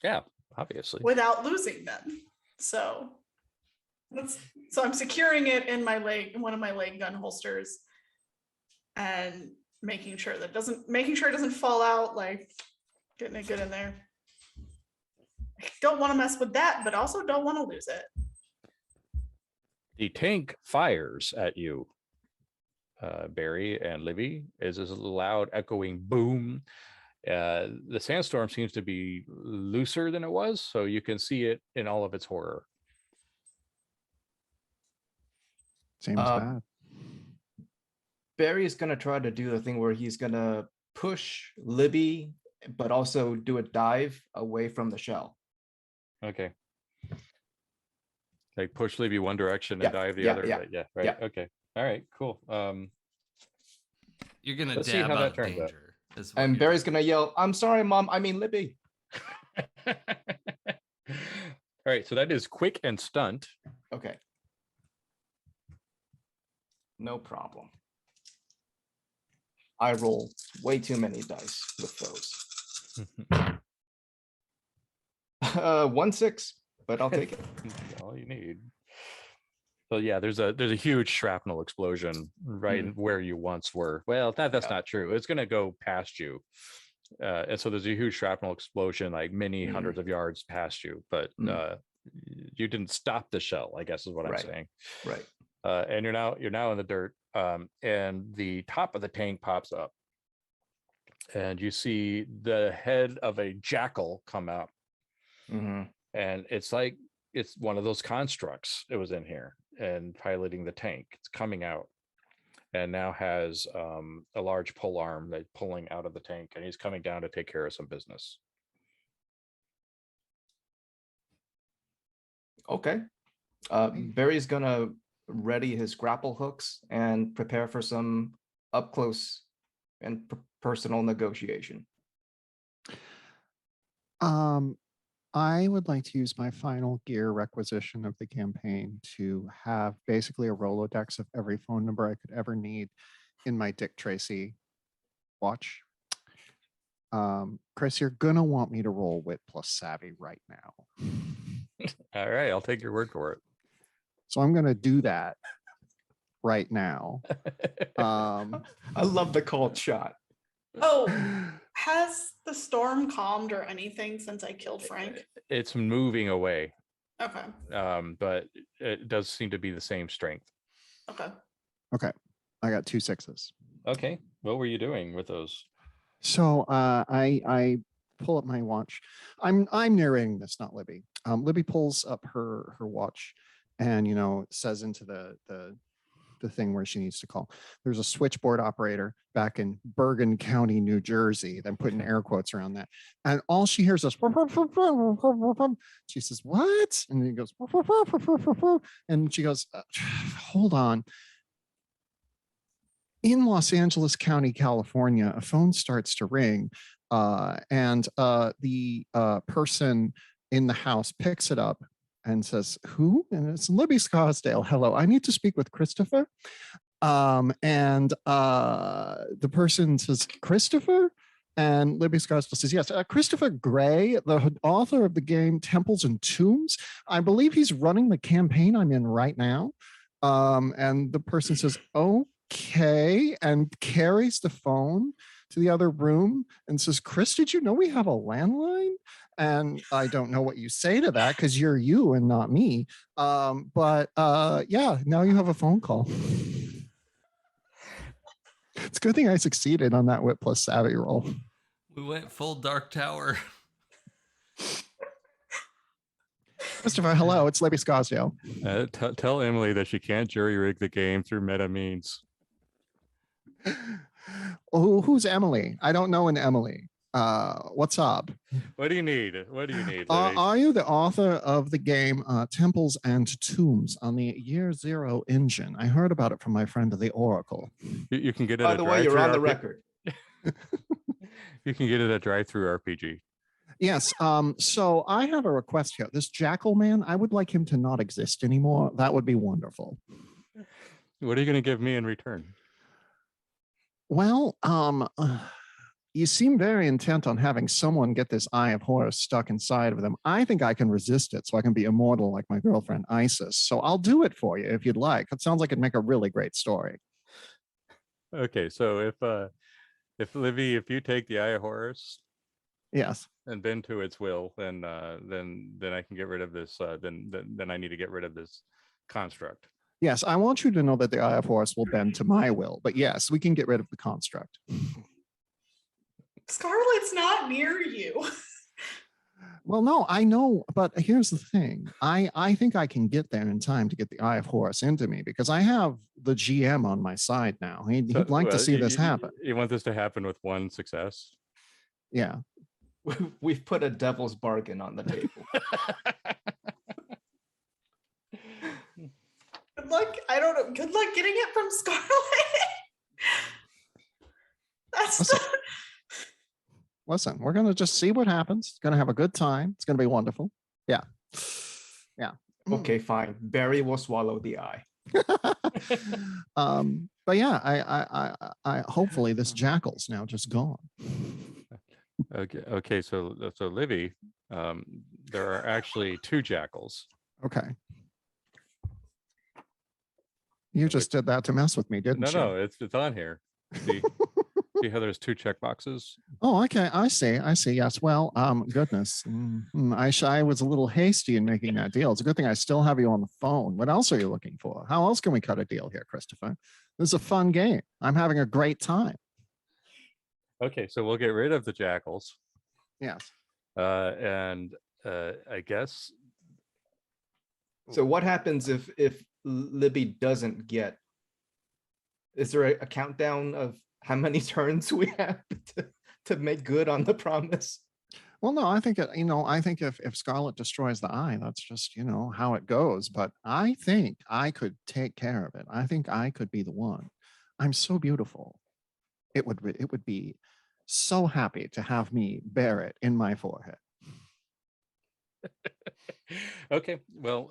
Yeah, obviously. Without losing them. So I'm securing it in one of my leg gun holsters, and making sure it doesn't fall out, like getting it good in there. I don't want to mess with that, but also don't want to lose it. The tank fires at you, Barry and Libby. Is this a loud echoing boom? The sandstorm seems to be looser than it was, so you can see it in all of its horror. Seems bad. Barry's gonna try to do the thing where he's gonna push Libby, but also do a dive away from the shell. Okay. Like push Libby one direction and dive the other. Yeah. Yeah. Right. Yeah. Okay. All right. Cool. You're gonna dab out danger. And Barry's gonna yell, "I'm sorry, Mom. I mean Libby." All right. So that is quick and stunt. Okay. No problem. I roll way too many dice with those. 1 6, but I'll take it. All you need. So yeah, there's a huge shrapnel explosion right where you once were. Well, that's not true. It's going to go past you. And so there's a huge shrapnel explosion, like many hundreds of yards past you, but you didn't stop the shell, I guess is what I'm saying. Right. And you're now in the dirt, and the top of the tank pops up, and you see the head of a jackal come out, and it's like it's one of those constructs that was in here and piloting the tank. It's coming out, and now has a large pull arm that's pulling out of the tank, and he's coming down to take care of some business. Okay. Barry's gonna ready his grapple hooks and prepare for some up close and personal negotiation. I would like to use my final gear requisition of the campaign to have basically a Rolodex of every phone number I could ever need in my Dick Tracy watch. Chris, you're gonna want me to roll wit plus savvy right now. All right, I'll take your word for it. So I'm gonna do that right now. I love the cold shot. Oh, has the storm calmed or anything since I killed Frank? It's moving away. Okay. But it does seem to be the same strength. Okay. Okay. I got 2 6s. Okay. What were you doing with those? So I pull up my watch. I'm narrating this, not Libby. Libby pulls up her watch and says into the thing where she needs to call. There's a switchboard operator back in Bergen County, New Jersey. Then putting air quotes around that. And all she hears is, she says, what? And he goes, and she goes, hold on. In Los Angeles County, California, a phone starts to ring, and the person in the house picks it up and says, who? And it's Libby Scarsdale. Hello, I need to speak with Christopher. And the person says, Christopher? And Libby Scarsdale says, yes, Christopher Gray, the author of the game Temples and Tombs. I believe he's running the campaign I'm in right now. And the person says, okay, and carries the phone to the other room and says, Chris, did you know we have a landline? And I don't know what you say to that because you're you and not me. But yeah, now you have a phone call. It's a good thing I succeeded on that wit plus savvy roll. We went full Dark Tower. Christopher, hello, it's Libby Scarsdale. Tell Emily that she can't jury rig the game through meta means. Oh, who's Emily? I don't know an Emily. What's up? What do you need? What do you need? Are you the author of the game Temples and Tombs on the Year Zero engine? I heard about it from my friend the Oracle. You can get it. By the way, you're on the record. You can get it at Drive-Thru RPG. Yes. So I have a request here. This Jackal man, I would like him to not exist anymore. That would be wonderful. What are you going to give me in return? Well, you seem very intent on having someone get this Eye of Horus stuck inside of them. I think I can resist it so I can be immortal like my girlfriend Isis. So I'll do it for you if you'd like. It sounds like it'd make a really great story. Okay, so if Livy, if you take the Eye of Horus, yes, and bend to its will, then I can get rid of this. Then I need to get rid of this construct. Yes, I want you to know that the Eye of Horus will bend to my will. But yes, we can get rid of the construct. Scarlet's not near you. Well, no, I know, but here's the thing. I think I can get there in time to get the Eye of Horus into me because I have the GM on my side now. He'd like to see this happen. You want this to happen with one success? Yeah. We've put a devil's bargain on the table. Good luck. I don't know. Good luck getting it from Scarlet. Listen, we're going to just see what happens. It's going to have a good time. It's going to be wonderful. Yeah. Yeah. Okay, fine. Barry will swallow the eye. But yeah, I hopefully this jackal's now just gone. Okay. So Livy, there are actually 2 jackals. Okay. You just did that to mess with me, didn't you? No, it's on here. See, see how there's 2 checkboxes? Oh, okay. I see. Yes. Well, goodness. I was a little hasty in making that deal. It's a good thing I still have you on the phone. What else are you looking for? How else can we cut a deal here, Christopher? This is a fun game. I'm having a great time. Okay, so we'll get rid of the jackals. Yes. And I guess. So what happens if Libby doesn't get? Is there a countdown of how many turns we have to make good on the promise? Well, no, I think I think if Scarlet destroys the eye, that's just how it goes. But I think I could take care of it. I think I could be the one. I'm so beautiful. It would be so happy to have me bear it in my forehead. Okay, well,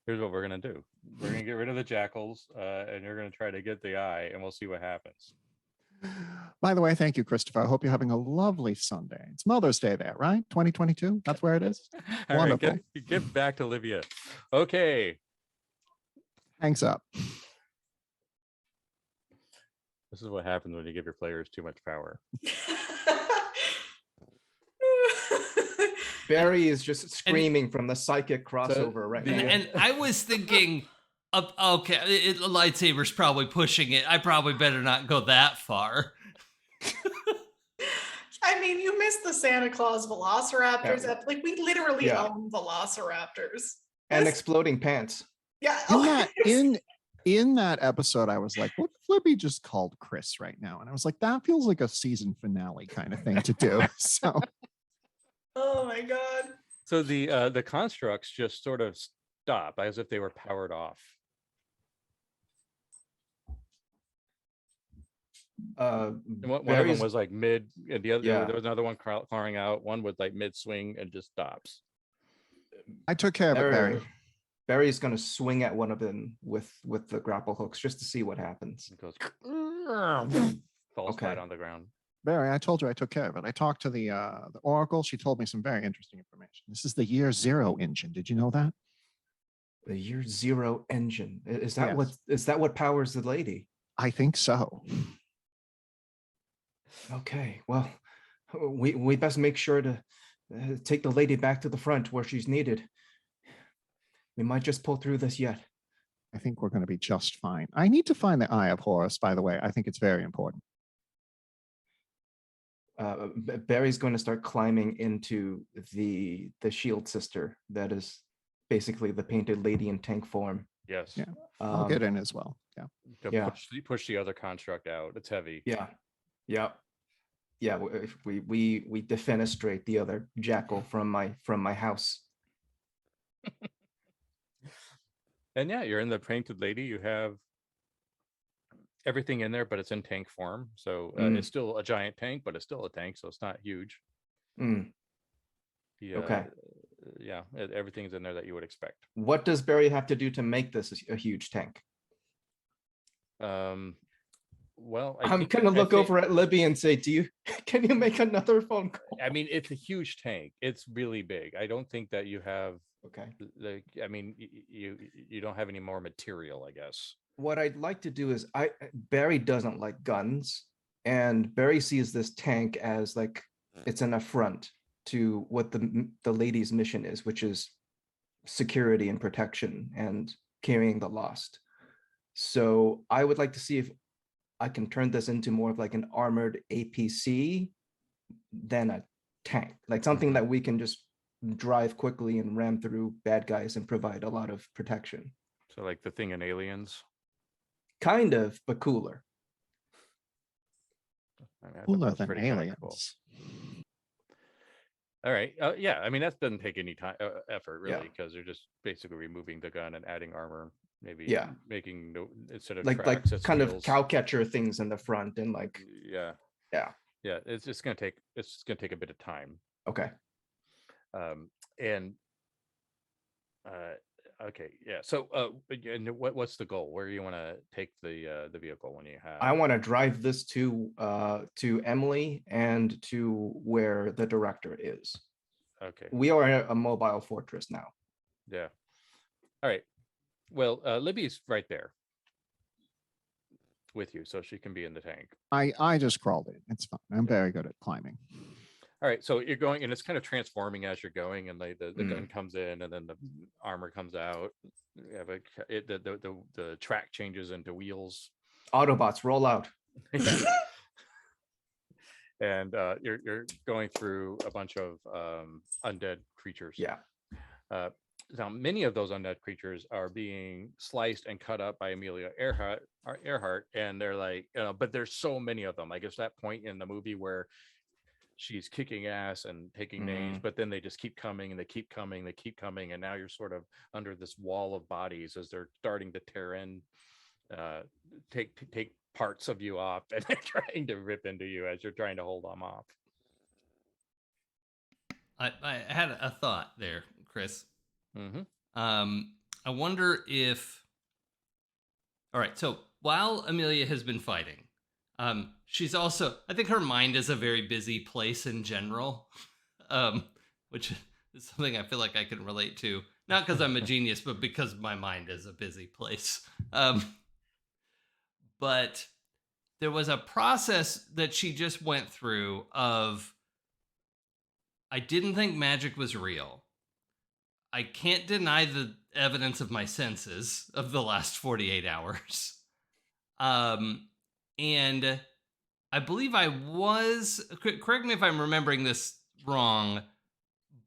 here's what we're gonna do. We're gonna get rid of the jackals, and you're gonna try to get the eye, and we'll see what happens. By the way, thank you, Christopher. I hope you're having a lovely Sunday. It's Mother's Day there, right? 2022. That's where it is. Wonderful. Right, get back to Olivia. Okay. Hangs up. This is what happens when you give your players too much power. Barry is just screaming from the psychic crossover right now. And I was thinking, okay, lightsaber's probably pushing it. I probably better not go that far. I mean, you missed the Santa Claus Velociraptors. Yeah. Like, we literally own Velociraptors. And exploding pants. Yeah. In that episode, I was like, what if Libby just called Chris right now? And I was like, that feels like a season finale kind of thing to do. So. Oh my God. So the constructs just sort of stop as if they were powered off. One of them was like mid, and the other there was another one clawing out. One was like mid swing and just stops. I took care of it, Barry. Barry's going to swing at one of them with the grapple hooks just to see what happens. It goes, falls flat on the ground. Barry, I told you I took care of it. I talked to the Oracle. She told me some very interesting information. This is the Year Zero engine. Did you know that? The Year Zero engine. Is that what powers the lady? I think so. Okay. Well, we best make sure to take the lady back to the front where she's needed. We might just pull through this yet. I think we're going to be just fine. I need to find the Eye of Horus, by the way. I think it's very important. Barry's going to start climbing into the shield sister that is basically the painted lady in tank form. Yes. Yeah. I'll get in as well. Yeah. Push the other construct out. It's heavy. Yeah. We defenestrate the other jackal from my house. And yeah, you're in the painted lady. You have everything in there, but it's in tank form. So it's still a giant tank, but it's still a tank, so it's not huge. Okay. Yeah, everything's in there that you would expect. What does Barry have to do to make this a huge tank? Well, I'm gonna look over at Libby and say, can you make another phone call? I mean, it's a huge tank. It's really big. I don't think that you have you don't have any more material, I guess. What I'd like to do is Barry doesn't like guns, and Barry sees this tank as like it's an affront to what the lady's mission is, which is security and protection and carrying the lost. So I would like to see if I can turn this into more of like an armored APC than a tank, like something that we can just drive quickly and ram through bad guys and provide a lot of protection. So like the thing in Aliens? Kind of, but cooler. Cooler than Aliens. Cool. All right. Yeah, I mean, that doesn't take any time effort really, because you're just basically removing the gun and adding armor. Maybe making instead of like kind of cow catcher things in the front and like it's just gonna take a bit of time. Okay. Okay, yeah. So and what's the goal? Where do you want to take the vehicle when you have? I want to drive this to Emily and to where the director is. Okay. We are a mobile fortress now. Yeah. All right. Well, Libby's right there with you, so she can be in the tank. I just crawled in. It's fine. I'm very good at climbing. All right, so you're going, and it's kind of transforming as you're going, and like the gun comes in, and then the armor comes out. You have the track changes into wheels. Autobots roll out. And you're going through a bunch of undead creatures. Yeah. Now, many of those undead creatures are being sliced and cut up by Amelia Earhart, and they're like, but there's so many of them. Like, it's that point in the movie where she's kicking ass and taking names, but then they just keep coming and they keep coming, and now you're sort of under this wall of bodies as they're starting to tear in, take parts of you off, and they're trying to rip into you as you're trying to hold them off. I had a thought there, Chris. Mm-hmm. I wonder if. All right, so while Amelia has been fighting, she's also, I think her mind is a very busy place in general, which is something I feel like I can relate to. Not because I'm a genius, but because my mind is a busy place. But there was a process that she just went through of, I didn't think magic was real. I can't deny the evidence of my senses of the last 48 hours. And I believe I was, correct me if I'm remembering this wrong,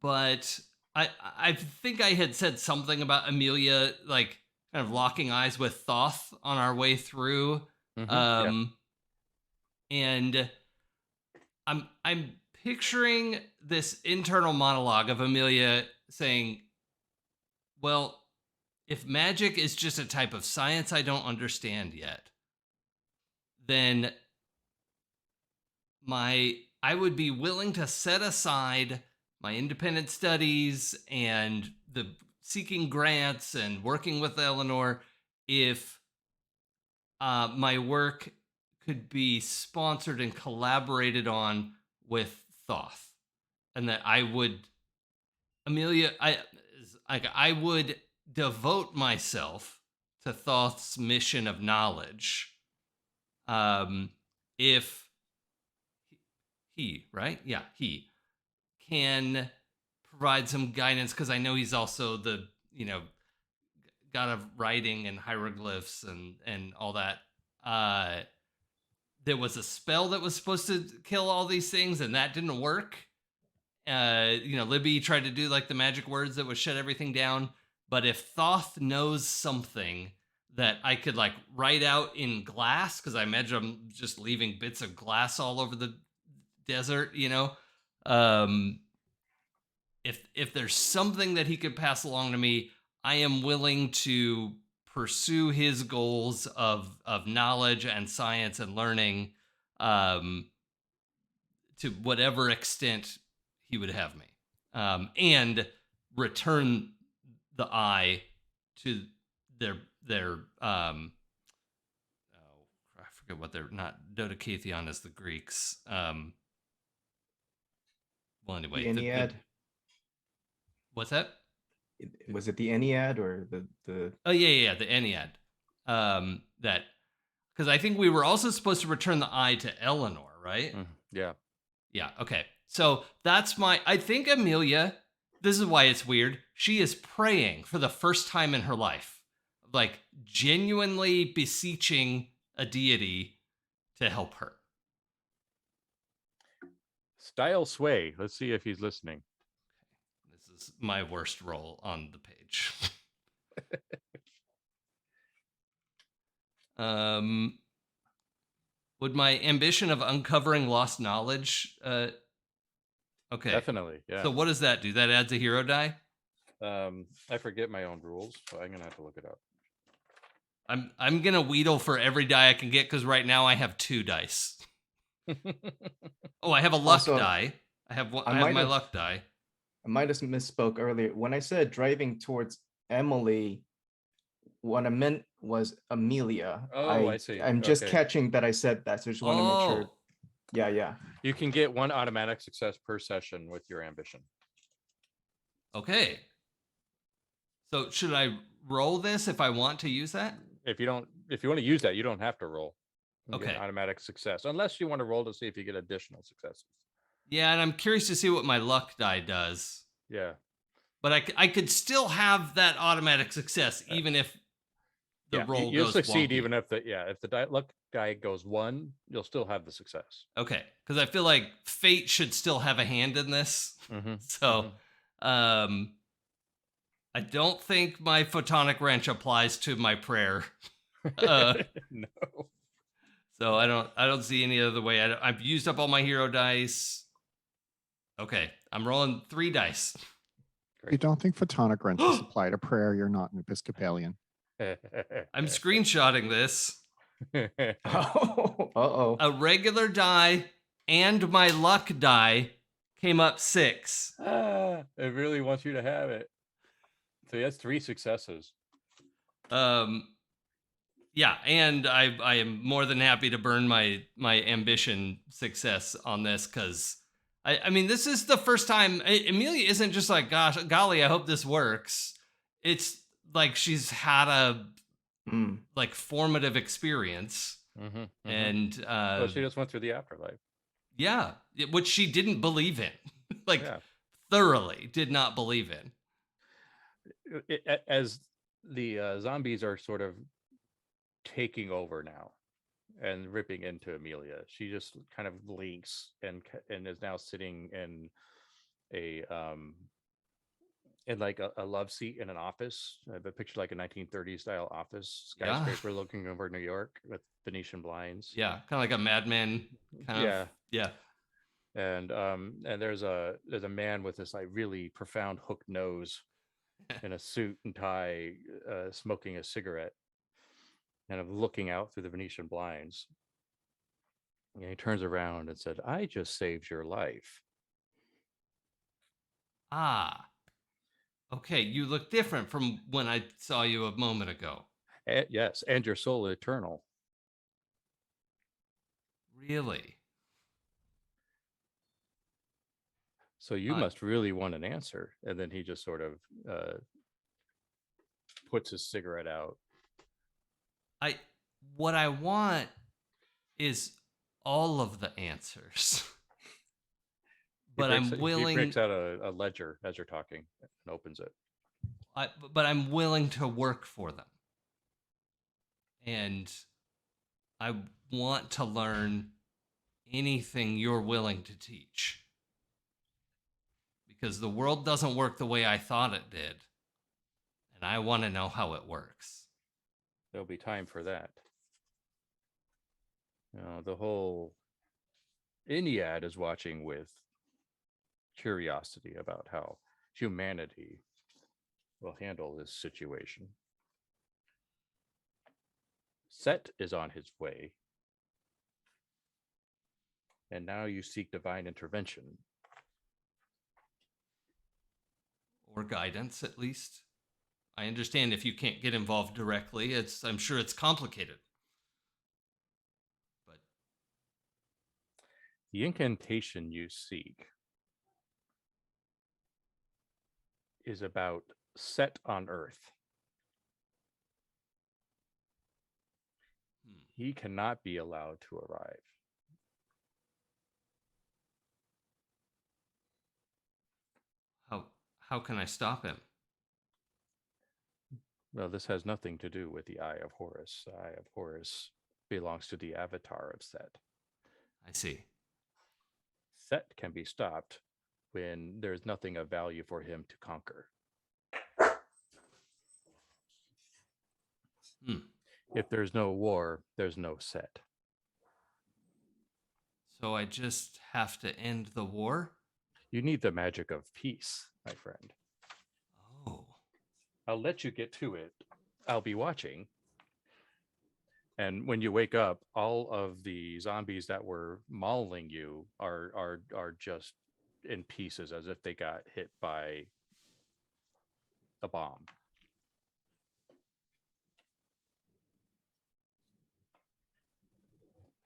but I think I had said something about Amelia, like, kind of locking eyes with Thoth on our way through. And I'm picturing this internal monologue of Amelia saying, well, if magic is just a type of science I don't understand yet, then I would be willing to set aside my independent studies and the seeking grants and working with Eleanor if my work could be sponsored and collaborated on with Thoth, and that I would, Amelia, I would devote myself to Thoth's mission of knowledge. If he can provide some guidance, because I know he's also the, god of writing and hieroglyphs and all that. There was a spell that was supposed to kill all these things, and that didn't work. Libby tried to do like the magic words that would shut everything down. But if Thoth knows something that I could like write out in glass, because I imagine I'm just leaving bits of glass all over the desert, if there's something that he could pass along to me, I am willing to pursue his goals of knowledge and science and learning to whatever extent he would have me, and return the eye to their I forget what they're, not Dodecatheon as the Greeks. Well, anyway, the Ennead. What's that? Was it the Ennead or the? Oh yeah, the Ennead. That, because I think we were also supposed to return the eye to Eleanor, right? Yeah. Okay. So that's I think Amelia, this is why it's weird. She is praying for the first time in her life, like genuinely beseeching a deity to help her. Style sway. Let's see if he's listening. This is my worst roll on the page. Would my ambition of uncovering lost knowledge? Okay. Definitely. Yeah. So what does that do? That adds a hero die? I forget my own rules, so I'm gonna have to look it up. I'm gonna wheedle for every die I can get, because right now I have 2 dice. Oh, I have a luck die. I have my luck die. I might have misspoke earlier. When I said driving towards Emily, what I meant was Amelia. Oh, I see. I'm just catching that I said that, so I just want to make sure. Yeah. You can get 1 automatic success per session with your ambition. Okay. So should I roll this if I want to use that? If you want to use that, you don't have to roll. You get Okay. an automatic success, unless you want to roll to see if you get additional successes. Yeah, and I'm curious to see what my luck die does. Yeah. But I could still have that automatic success even if the roll you'll goes succeed wonky. even if the luck die goes 1, you'll still have the success. Okay, because I feel like fate should still have a hand in this. So, I don't think my photonic wrench applies to my prayer. No. So I don't see any other way. I've used up all my hero dice. Okay, I'm rolling 3 dice. You don't think photonic wrenches apply to prayer? You're not an Episcopalian. I'm screenshotting this. Uh-oh. A regular die and my luck die came up 6. It really wants you to have it. So that's 3 successes. Yeah, and I am more than happy to burn my ambition success on this because I mean this is the first time Amelia isn't just like golly I hope this works. It's like she's had a like formative experience and so she just went through the afterlife. Yeah, which she didn't believe in, like thoroughly did not believe in. As the zombies are sort of taking over now and ripping into Amelia, she just kind of blinks and is now sitting in a love seat in an office. I have a picture like a 1930s style office skyscraper looking over New York with Venetian blinds. Yeah, kind of like a Mad Men kind of. Yeah. And there's a man with this like really profound hooked nose in a suit and tie, smoking a cigarette, kind of looking out through the Venetian blinds. And he turns around and said, "I just saved your life." Ah, okay. You look different from when I saw you a moment ago. Yes, and your soul eternal. Really? So you must really want an answer. And then he just sort of puts his cigarette out. What I want is all of the answers. But I'm willing. He breaks out a ledger as you're talking and opens it. But I'm willing to work for them. And I want to learn anything you're willing to teach. Because the world doesn't work the way I thought it did. And I want to know how it works. There'll be time for that. The whole Ennead is watching with curiosity about how humanity will handle this situation. Set is on his way. And now you seek divine intervention. Or guidance, at least. I understand if you can't get involved directly, I'm sure it's complicated. But the incantation you seek is about Set on Earth. He cannot be allowed to arrive. How can I stop him? Well, this has nothing to do with the Eye of Horus. The Eye of Horus belongs to the avatar of Set. I see. Set can be stopped when there's nothing of value for him to conquer. If there's no war, there's no Set. So I just have to end the war? You need the magic of peace, my friend. Oh. I'll let you get to it. I'll be watching. And when you wake up, all of the zombies that were mauling you are just in pieces as if they got hit by a bomb.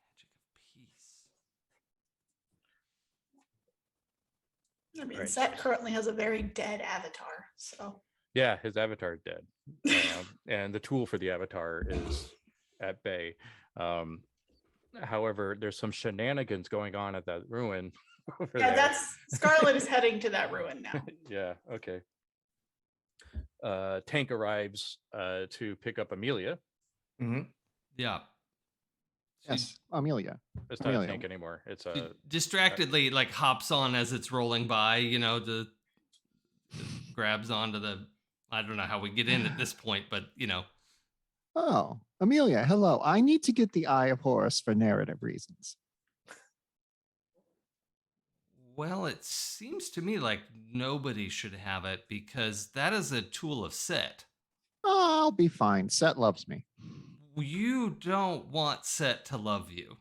Magic of peace. I mean, Set currently has a very dead avatar, so. Yeah, his avatar is dead, and the tool for the avatar is at bay. However, there's some shenanigans going on at that ruin. That's Scarlet is heading to that ruin now. Yeah. Okay. Tank arrives to pick up Amelia. Mm-hmm. Yeah. Yes, Amelia. It's not a tank anymore. It's a distractedly like hops on as it's rolling by. Grabs onto the. I don't know how we get in at this point, but Oh, Amelia, hello. I need to get the Eye of Horus for narrative reasons. Well, it seems to me like nobody should have it because that is a tool of Set. Oh, I'll be fine. Set loves me. You don't want Set to love you.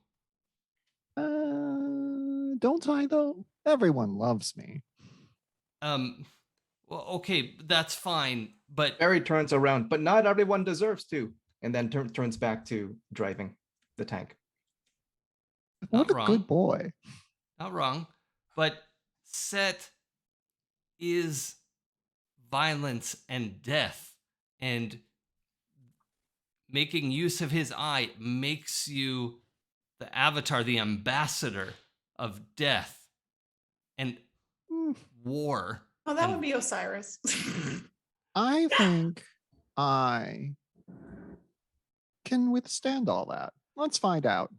Don't I though? Everyone loves me. Well, okay, that's fine, but Barry turns around, but not everyone deserves to, and then turns back to driving the tank. What a good boy. Not wrong, but Set is violence and death, and making use of his eye makes you the avatar, the ambassador of death and war. Oh, that would be Osiris. I think I can withstand all that. Let's find out.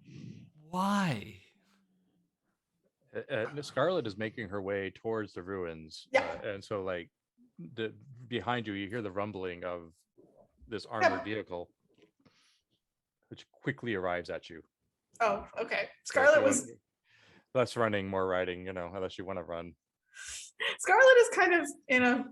Why? Scarlet is making her way towards the ruins. Yeah. And so like behind you hear the rumbling of this armored vehicle, which quickly arrives at you. Oh, okay. Scarlet was less running, more riding, unless you want to run. Scarlet is kind of in a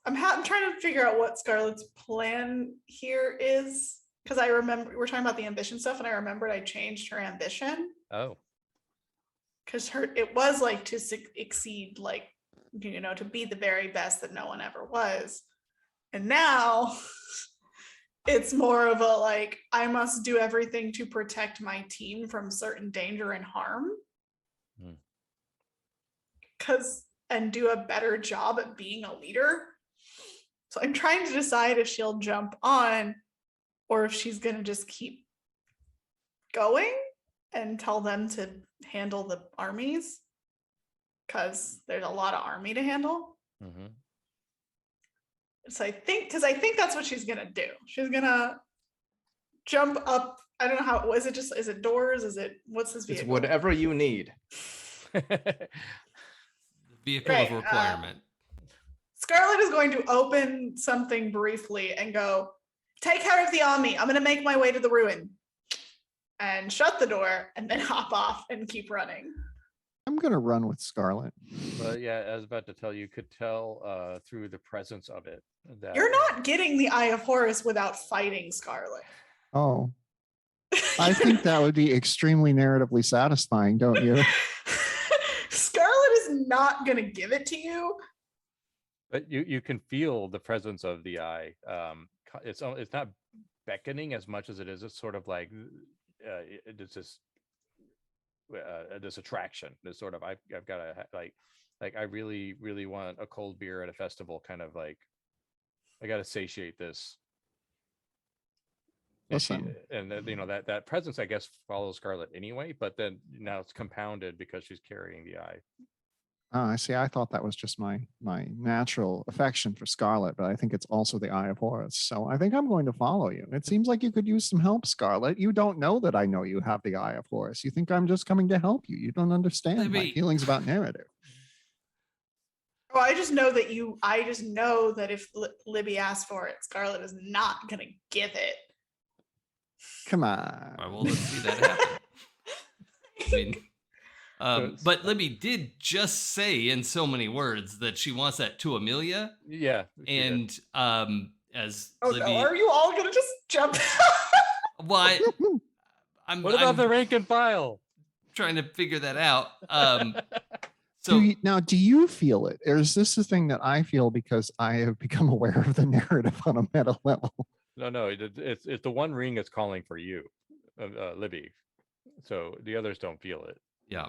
I'm trying to figure out what Scarlet's plan here is, because I remember we're talking about the ambition stuff, and I remembered I changed her ambition. Oh. Because it was like to exceed, like, to be the very best that no one ever was. And now it's more of a like, I must do everything to protect my team from certain danger and harm. And do a better job at being a leader. So I'm trying to decide if she'll jump on or if she's going to just keep going and tell them to handle the armies, because there's a lot of army to handle. Mm-hmm. So I think that's what she's going to do. She's going to jump up. I don't know how, is it doors? What's this vehicle? It's whatever you need. Vehicle of requirement. Scarlet is going to open something briefly and go, take care of the army. I'm going to make my way to the ruin. And shut the door and then hop off and keep running. I'm going to run with Scarlet. But yeah, I was about to tell you, could tell through the presence of it. That you're not getting the Eye of Horus without fighting Scarlet. Oh. I think that would be extremely narratively satisfying, don't you? Scarlet is not going to give it to you. But you can feel the presence of the eye. It's not beckoning as much as it is. It's sort of like it's this attraction. This sort of I've got to like I really want a cold beer at a festival. Kind of like I got to satiate this. Listen. And that presence, I guess, follows Scarlet anyway. But then now it's compounded because she's carrying the eye. I see. I thought that was just my natural affection for Scarlet, but I think it's also the Eye of Horus. So I think I'm going to follow you. It seems like you could use some help, Scarlet. You don't know that I know you have the Eye of Horus. You think I'm just coming to help you. You don't understand my feelings about narrative. Oh, I just know that if Libby asks for it, Scarlet is not going to give it. Come on. All right, well, let's see that happen. I mean, but Libby did just say in so many words that she wants that to Amelia. Yeah. And as Libby, no, are you all gonna just jump? What about the rank and file? Trying to figure that out. Do you feel it? Or is this a thing that I feel because I have become aware of the narrative on a meta level? No, it's the one ring that's calling for you, Libby. So the others don't feel it. Yeah.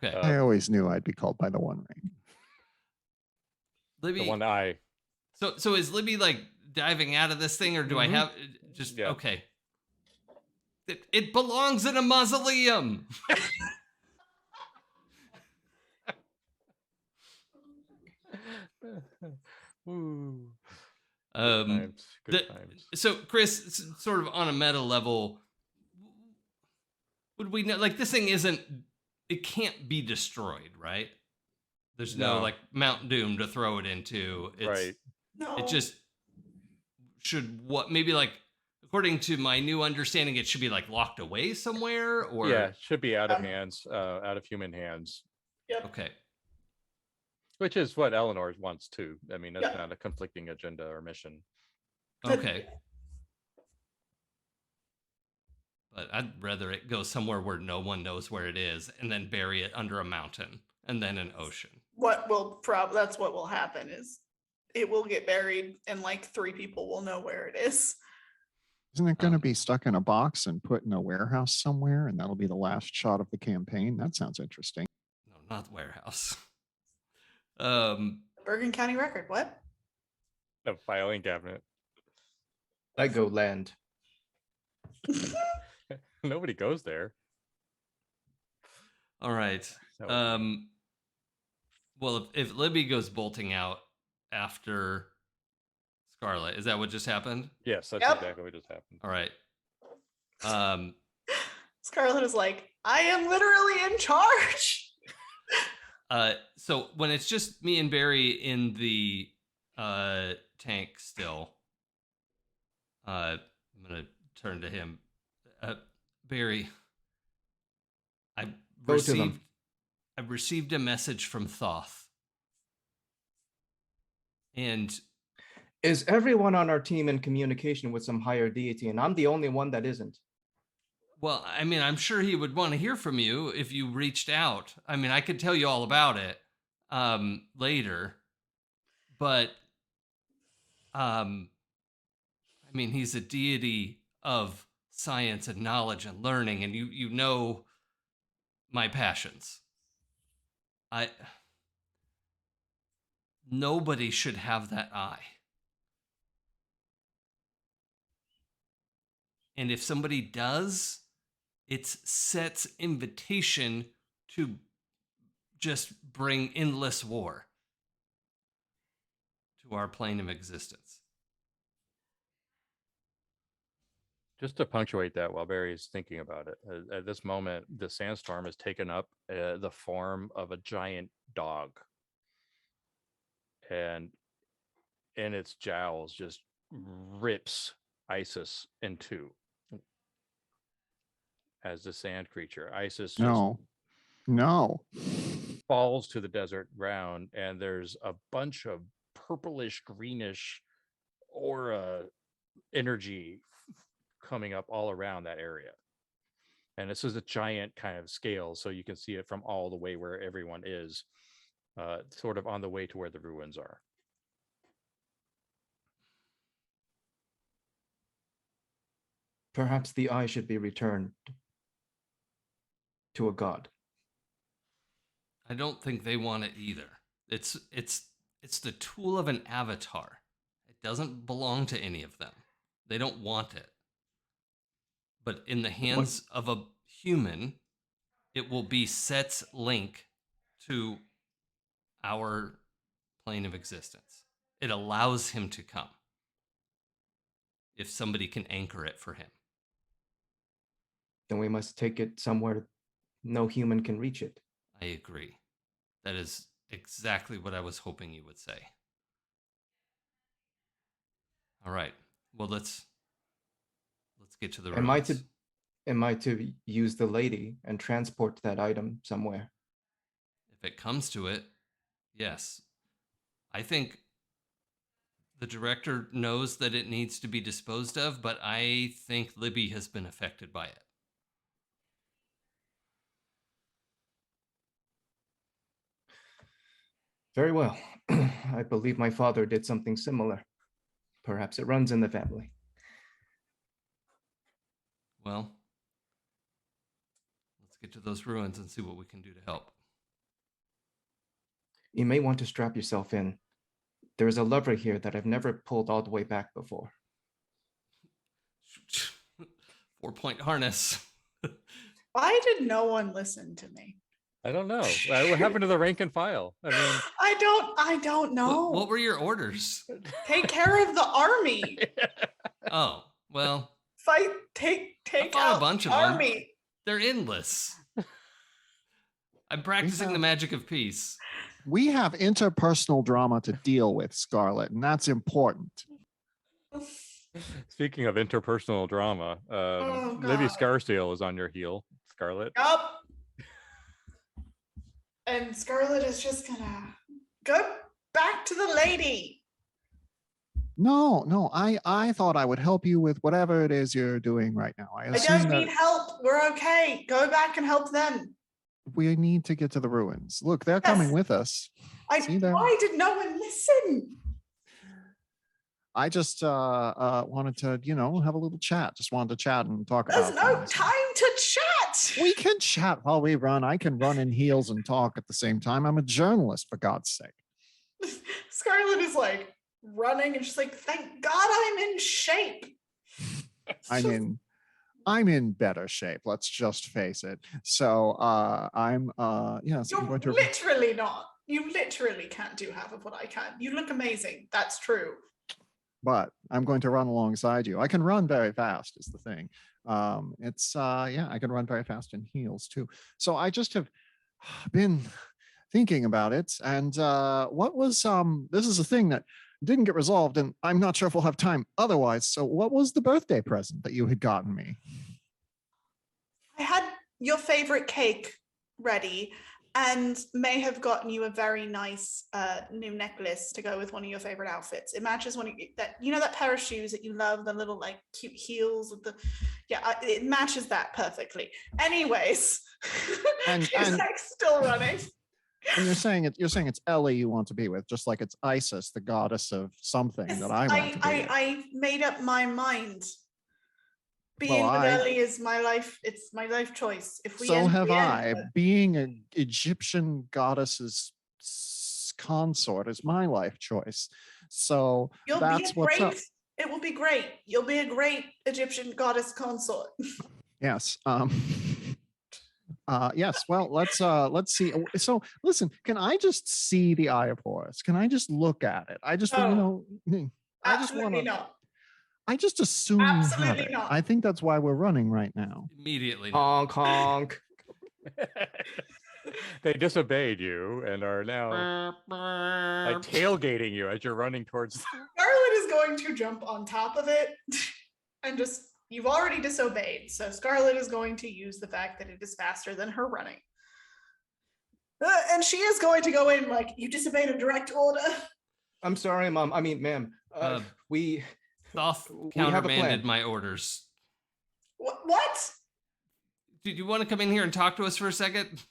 Okay. I always knew I'd be called by the one ring. Libby, the one eye. So is Libby like diving out of this thing, or do I have just okay? It belongs in a mausoleum. Ooh. Good times. Good times. So, Chris, sort of on a meta level, would we know? Like, this thing it can't be destroyed, right? There's no like Mount Doom to throw it into. Right. No. It just should maybe like, according to my new understanding, it should be like locked away somewhere, or it should be out of hands, out of human hands. Yep. Okay. Which is what Eleanor wants too. I mean, that's not a conflicting agenda or mission. Okay. But I'd rather it go somewhere where no one knows where it is, and then bury it under a mountain and then an ocean. That's what will happen is it will get buried and like 3 people will know where it is. Isn't it going to be stuck in a box and put in a warehouse somewhere, and that'll be the last shot of the campaign? That sounds interesting. No, not the warehouse. Bergen County Record. What? A filing cabinet. I go land. Nobody goes there. All right. Well, if Libby goes bolting out after Scarlet, is that what just happened? Yes, that's exactly what just happened. All right. Scarlet is like, I am literally in charge. So when it's just me and Barry in the tank still, I'm gonna turn to him. Barry, I received a message from Thoth. And is everyone on our team in communication with some higher deity? And I'm the only one that isn't. Well, I mean, I'm sure he would want to hear from you if you reached out. I mean, I could tell you all about it later, but I mean, he's a deity of science and knowledge and learning, and you know my passions. Nobody should have that eye. And if somebody does, it's Set's invitation to just bring endless war to our plane of existence. Just to punctuate that while Barry's thinking about it, at this moment, the sandstorm has taken up the form of a giant dog. And in its jowls just rips Isis in two as the sand creature. Isis No. falls to the desert ground, and there's a bunch of purplish, greenish aura energy coming up all around that area. And this is a giant kind of scale, so you can see it from all the way where everyone is, sort of on the way to where the ruins are. Perhaps the eye should be returned to a god. I don't think they want it either. It's the tool of an avatar. It doesn't belong to any of them. They don't want it. But in the hands of a human, it will be Set's link to our plane of existence. It allows him to come if somebody can anchor it for him. Then we must take it somewhere no human can reach it. I agree. That is exactly what I was hoping you would say. All right. Well, let's get to the ruins. Am I to use the lady and transport that item somewhere? If it comes to it, yes. I think the director knows that it needs to be disposed of, but I think Libby has been affected by it. Very well. I believe my father did something similar. Perhaps it runs in the family. Well, let's get to those ruins and see what we can do to help. You may want to strap yourself in. there's a lever here that I've never pulled all the way back before. 4-point harness. Why did no one listen to me? I don't know. What happened to the rank and file? I mean, I don't know. What were your orders? Take care of the army. Oh, well. Take out out a bunch of army. them. They're endless. I'm practicing the magic of peace. We have interpersonal drama to deal with, Scarlet, and that's important. Speaking of interpersonal drama, Libby Scarsdale is on your heel, Scarlet. Yup. And Scarlet is just gonna go back to the lady. No, I thought I would help you with whatever it is you're doing right now. I don't need help. We're okay. Go back and help them. We need to get to the ruins. Look, they're coming with us. Why did no one listen? I just wanted to, have a little chat. Just wanted to chat and talk about. There's no time to chat. We can chat while we run. I can run in heels and talk at the same time. I'm a journalist, for God's sake. Scarlet is like running and she's like, thank God I'm in shape. I'm in better shape. Let's just face it. So I'm yes. You're literally not. You literally can't do half of what I can. You look amazing. That's true. But I'm going to run alongside you. I can run very fast is the thing. I can run very fast in heels too. So I just have been thinking about it. And what was this is a thing that didn't get resolved, and I'm not sure if we'll have time otherwise. So what was the birthday present that you had gotten me? I had your favorite cake ready and may have gotten you a very nice new necklace to go with one of your favorite outfits. It matches that pair of shoes that you love, the little like cute heels with it matches that perfectly. Anyways, and she's like still running. And you're saying it's Ellie you want to be with, just like it's Isis, the goddess of something that I want to be with. I made up my mind. Being with Ellie is my life. It's my life choice. Being an Egyptian goddess's consort is my life choice. So that's what's up. It will be great. You'll be a great Egyptian goddess consort. Yes. Yes. Well, let's see. So listen, can I just see the Eye of Horus? Can I just look at it? I just, I just want to. I just assume absolutely not. I think that's why we're running right now. Immediately. Honk, honk. They disobeyed you and are now like tailgating you as you're running towards. Scarlet is going to jump on top of it and just. You've already disobeyed, so Scarlet is going to use the fact that it is faster than her running. And she is going to go in like, you disobeyed a direct order. I'm sorry, Mom. I mean, ma'am. Thoth countermanded my orders. What? Do you want to come in here and talk to us for a second?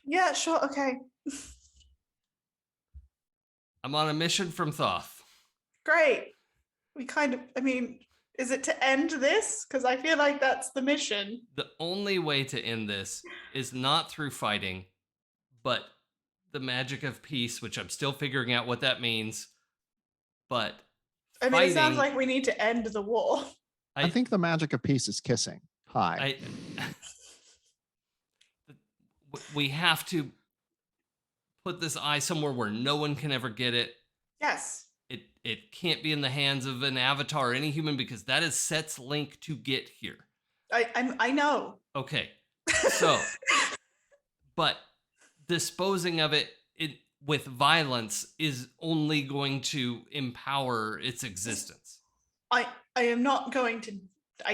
Yeah, sure. Okay. I'm on a mission from Thoth. Great. Is it to end this? Because I feel like that's the mission. The only way to end this is not through fighting, but the magic of peace, which I'm still figuring out what that means. But it sounds like we need to end the war. I think the magic of peace is kissing. We have to put this eye somewhere where no one can ever get it. Yes. It can't be in the hands of an avatar or any human because that is Set's link to get here. I know. Okay. So, but disposing of it with violence is only going to empower its existence. I am not going to.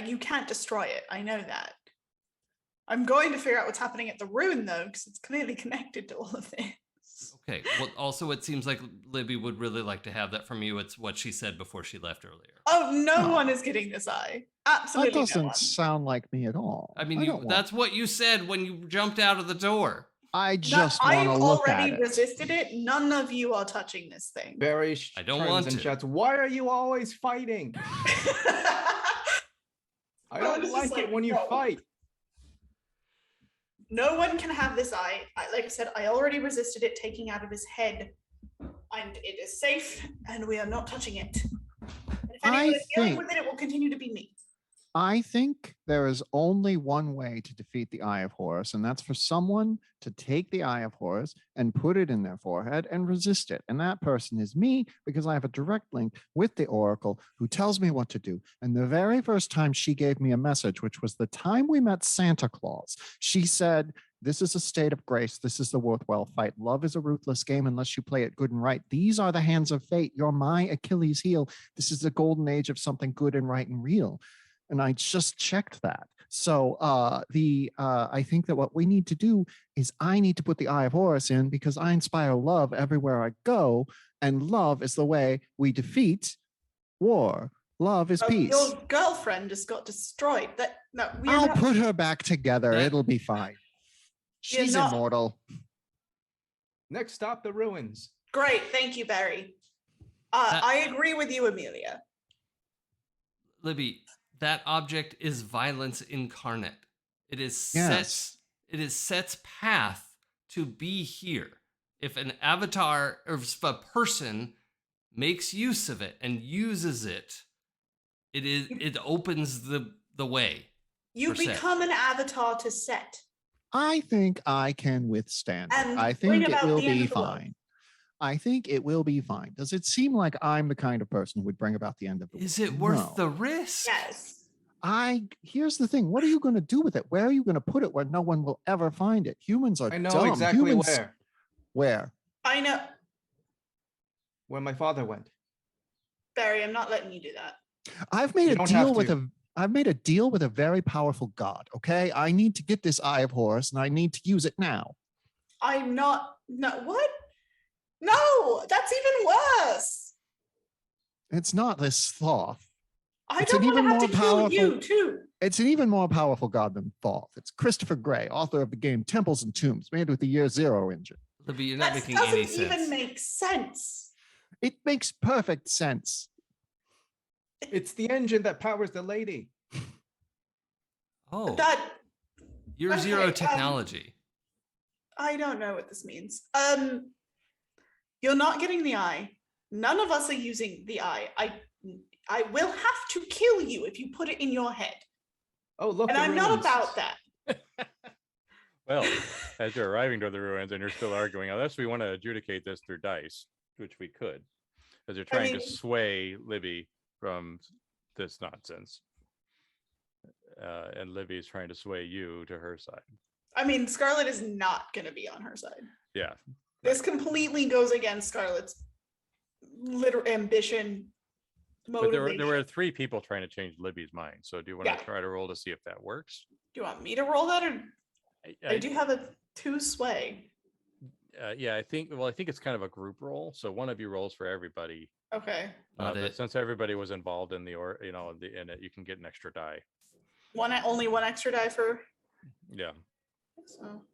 You can't destroy it. I know that. I'm going to figure out what's happening at the ruin though, because it's clearly connected to all of this. Okay. Well, also, it seems like Libby would really like to have that from you. It's what she said before she left earlier. Oh, no one is getting this eye. Absolutely. That doesn't sound like me at all. I mean, that's what you said when you jumped out of the door. I just want to look at it. I've already resisted it. None of you are touching this thing. I don't want to. Shots. Why are you always fighting? I don't like it when you fight. No one can have this eye. Like I said, I already resisted it taking out of his head and it is safe, and we are not touching it. And if I anyone is dealing think- with it, it will continue to be me. I think there is only one way to defeat the Eye of Horus, and that's for someone to take the Eye of Horus and put it in their forehead and resist it. And that person is me, because I have a direct link with the Oracle who tells me what to do. And the very first time she gave me a message, which was the time we met Santa Claus, she said, "This is a state of grace. This is the worthwhile fight. Love is a ruthless game unless you play it good and right. These are the hands of fate. You're my Achilles heel. This is the golden age of something good and right and real." And I just checked that. So I think that what we need to do is I need to put the Eye of Horus in, because I inspire love everywhere I go. And love is the way we defeat war. Love is peace. Your girlfriend just got destroyed. I'll put her back together. It'll be fine. She's immortal. Next stop, the ruins. Great. Thank you, Barry. I agree with you, Amelia. Libby, that object is violence incarnate. It is Set's path to be here. If an avatar or if a person makes use of it and uses it, it opens the way. You become an avatar to Set. I think I can withstand it. And I think it will the end be of the world. fine. I think it will be fine. Does it seem like I'm the kind of person who would bring about the end of the world? Is it worth No. the risk? Yes. Here's the thing. What are you going to do with it? Where are you going to put it where no one will ever find it? Humans are I know dumb. exactly Humans, where. Where? I know. Where my father went. Barry, I'm not letting you do that. I've made You a don't deal have with to. I've made a deal with a very powerful god. Okay, I need to get this Eye of Horus, and I need to use it now. I'm not. No, what? No, that's even worse. It's not this sloth. I It's don't an want to even have to more kill powerful- you too. It's an even more powerful god than Thoth. It's Christopher Gray, author of the game Temples and Tombs, made with the Year Zero engine. Libby, you're not That making doesn't any sense. even make sense. It makes perfect sense. It's the engine that powers the lady. Oh, That Year Zero technology. I don't know what this means. You're not getting the eye. None of us are using the eye. I will have to kill you if you put it in your head. Oh, look. And the I'm not ruins. about that. Well, as you're arriving to the ruins and you're still arguing, unless we want to adjudicate this through dice, which we could, as you're trying to sway Libby from this nonsense. And Libby is trying to sway you to her side. I mean, Scarlet is not going to be on her side. Yeah. This completely goes against Scarlet's literal ambition. But there were 3 people trying to change Libby's mind. So do you want to try to roll to see if that works? Do you want me to roll that, or I do have a 2 sway? Yeah, I think it's kind of a group roll. So one of you rolls for everybody. Okay. But since everybody was involved in in it, you can get an extra die. Only one extra die for. Yeah. So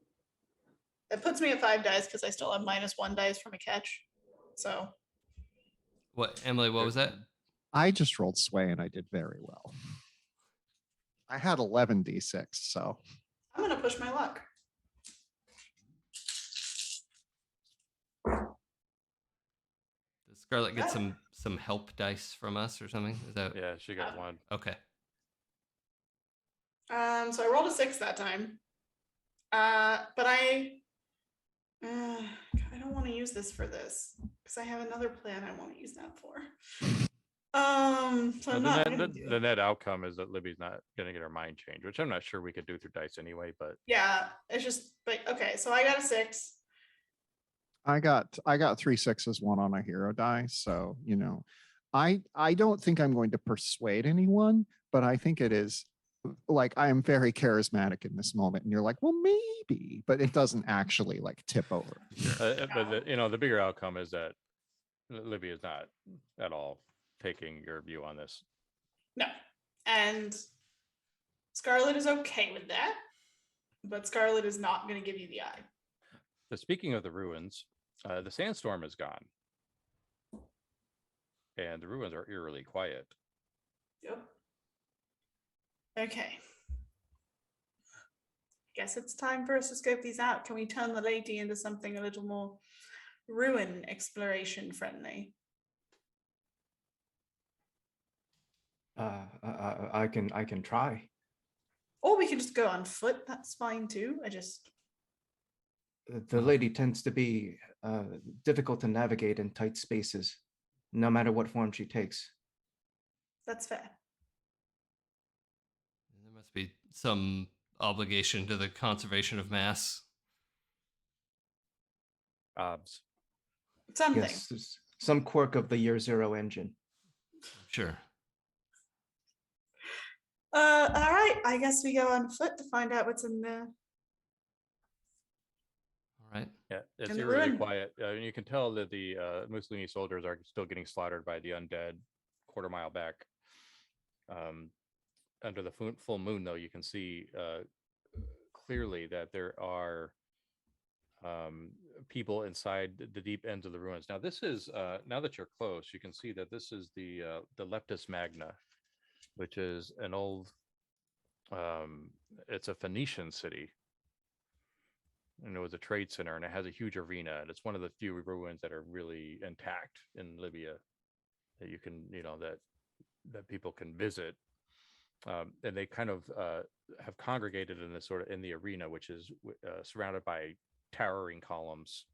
that puts me at 5 dice because I still have -1 dice from a catch. So. What, Emily? What was that? I just rolled sway and I did very well. I had 11 d6, so. I'm going to push my luck. Does Scarlet get some help dice from us or something? Is that? Yeah, she got 1. Okay. So I rolled a 6 that time. But I don't want to use this for this because I have another plan I want to use that for. So I'm not gonna do the net outcome is that Libby's not going to get her mind changed, which I'm not sure we could do through dice anyway. But yeah, it's just okay. So I got a 6. I got 3 6s, 1 on a hero die. So, I don't think I'm going to persuade anyone, but I think it is like I am very charismatic in this moment. And you're like, well, maybe, but it doesn't actually like tip over. But the bigger outcome is that Libby is not at all taking your view on this. No. And Scarlet is okay with that, but Scarlet is not going to give you the eye. So speaking of the ruins, the sandstorm is gone. And the ruins are eerily quiet. Yep. Okay. Guess it's time for us to scope these out. Can we turn the lady into something a little more ruin exploration friendly? I can try. Or we could just go on foot. That's fine too. The lady tends to be difficult to navigate in tight spaces, no matter what form she takes. That's fair. There must be some obligation to the conservation of mass. Something. Yes, there's some quirk of the year zero engine. Sure. All right. I guess we go on foot to find out what's in there. All right. Yeah, it's In the eerily ruin. quiet. You can tell that the Mussolini soldiers are still getting slaughtered by the undead quarter mile back. Under the full moon, though, you can see clearly that there are people inside the deep ends of the ruins. Now, this is now that you're close, you can see that this is the Leptis Magna, which is an old. It's a Phoenician city, and it was a trade center, and it has a huge arena, and it's one of the few ruins that are really intact in Libya that you can, that people can visit. And they kind of have congregated in this sort of in the arena, which is surrounded by towering columns,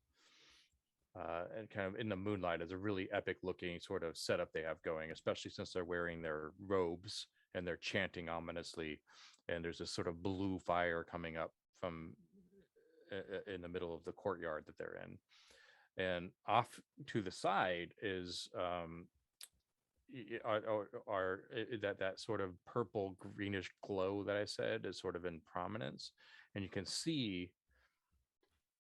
and kind of in the moonlight is a really epic looking sort of setup they have going, especially since they're wearing their robes and they're chanting ominously, and there's this sort of blue fire coming up from in the middle of the courtyard that they're in, and off to the side is that sort of purple greenish glow that I said is sort of in prominence, and you can see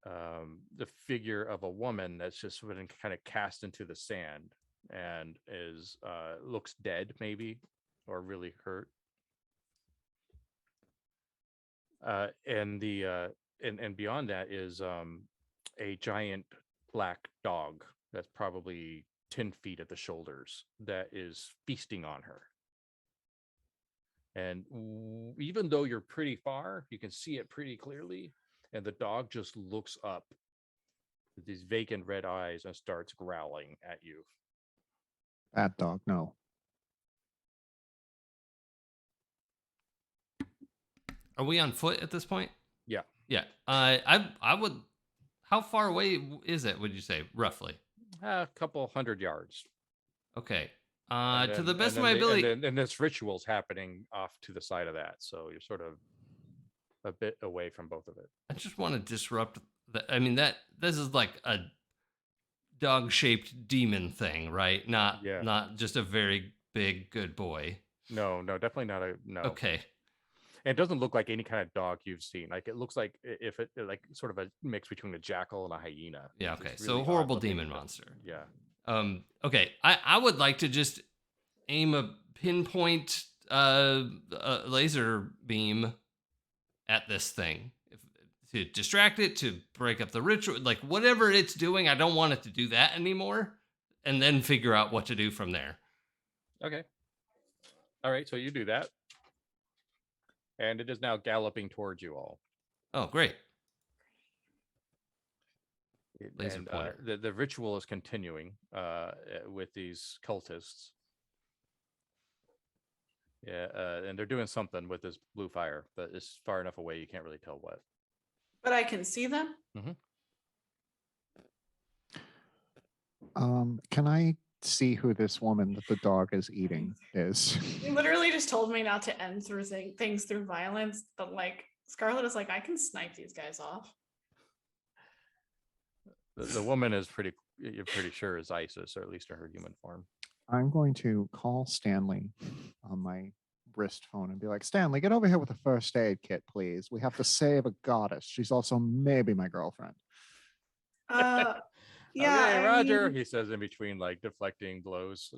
the figure of a woman that's just sort of kind of cast into the sand and is looks dead maybe or really hurt, and beyond that is a giant black dog that's probably 10 feet at the shoulders that is feasting on her. And even though you're pretty far, you can see it pretty clearly. And the dog just looks up with these vacant red eyes and starts growling at you. That dog, no. Are we on foot at this point? Yeah. Yeah. I would. How far away is it? Would you say roughly? A couple 100 yards. Okay. Then, to the best of my ability. And this ritual's happening off to the side of that, so you're sort of a bit away from both of it. I just want to disrupt. This is like a dog-shaped demon thing, right? Not just a very big good boy. No, definitely not no. Okay. And it doesn't look like any kind of dog you've seen. Like it looks like if it like sort of a mix between a jackal and a hyena. Yeah. Okay. Really so a horrible demon monster. Yeah. Okay. I would like to just aim a pinpoint laser beam at this thing to distract it, to break up the ritual, like whatever it's doing. I don't want it to do that anymore, and then figure out what to do from there. Okay. All right. So you do that. And it is now galloping towards you all. Oh, great. Laser pointer. The ritual is continuing with these cultists. Yeah, and they're doing something with this blue fire, but it's far enough away you can't really tell what. But I can see them? Mm-hmm. Can I see who this woman that the dog is eating is? You literally just told me not to end through things through violence, but like Scarlet is like, I can snipe these guys off. The woman is you're pretty sure is Isis, or at least in her human form. I'm going to call Stanley on my wrist phone and be like, Stanley, get over here with a first aid kit, please. We have to save a goddess. She's also maybe my girlfriend. Yeah, okay, Roger, he says in between, like deflecting blows,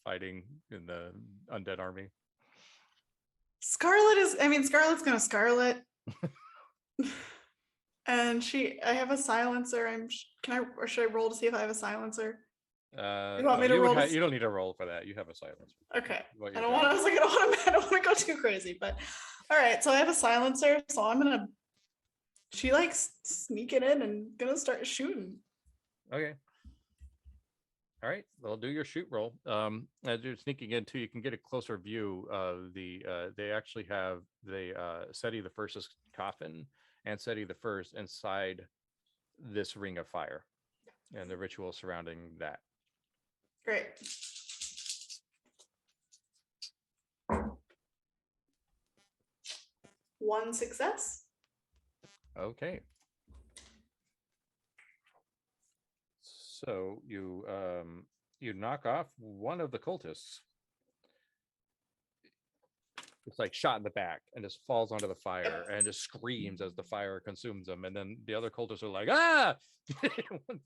fighting in the undead army. Scarlet's gonna Scarlet. And I have a silencer. Should I roll to see if I have a silencer? You want me to roll? You don't need to roll for that. You have a silencer. Okay. I don't want to go too crazy, but all right. So I have a silencer. So she likes sneaking in and gonna start shooting. Okay. All right, well, do your shoot roll. As you're sneaking in too, you can get a closer view of the. They actually have the Seti the First's coffin and Seti the First inside this ring of fire, and the ritual surrounding that. Great. One success. Okay. So you knock off one of the cultists. It's like shot in the back and just falls onto the fire and just screams as the fire consumes them. And then the other cultists are like, ah,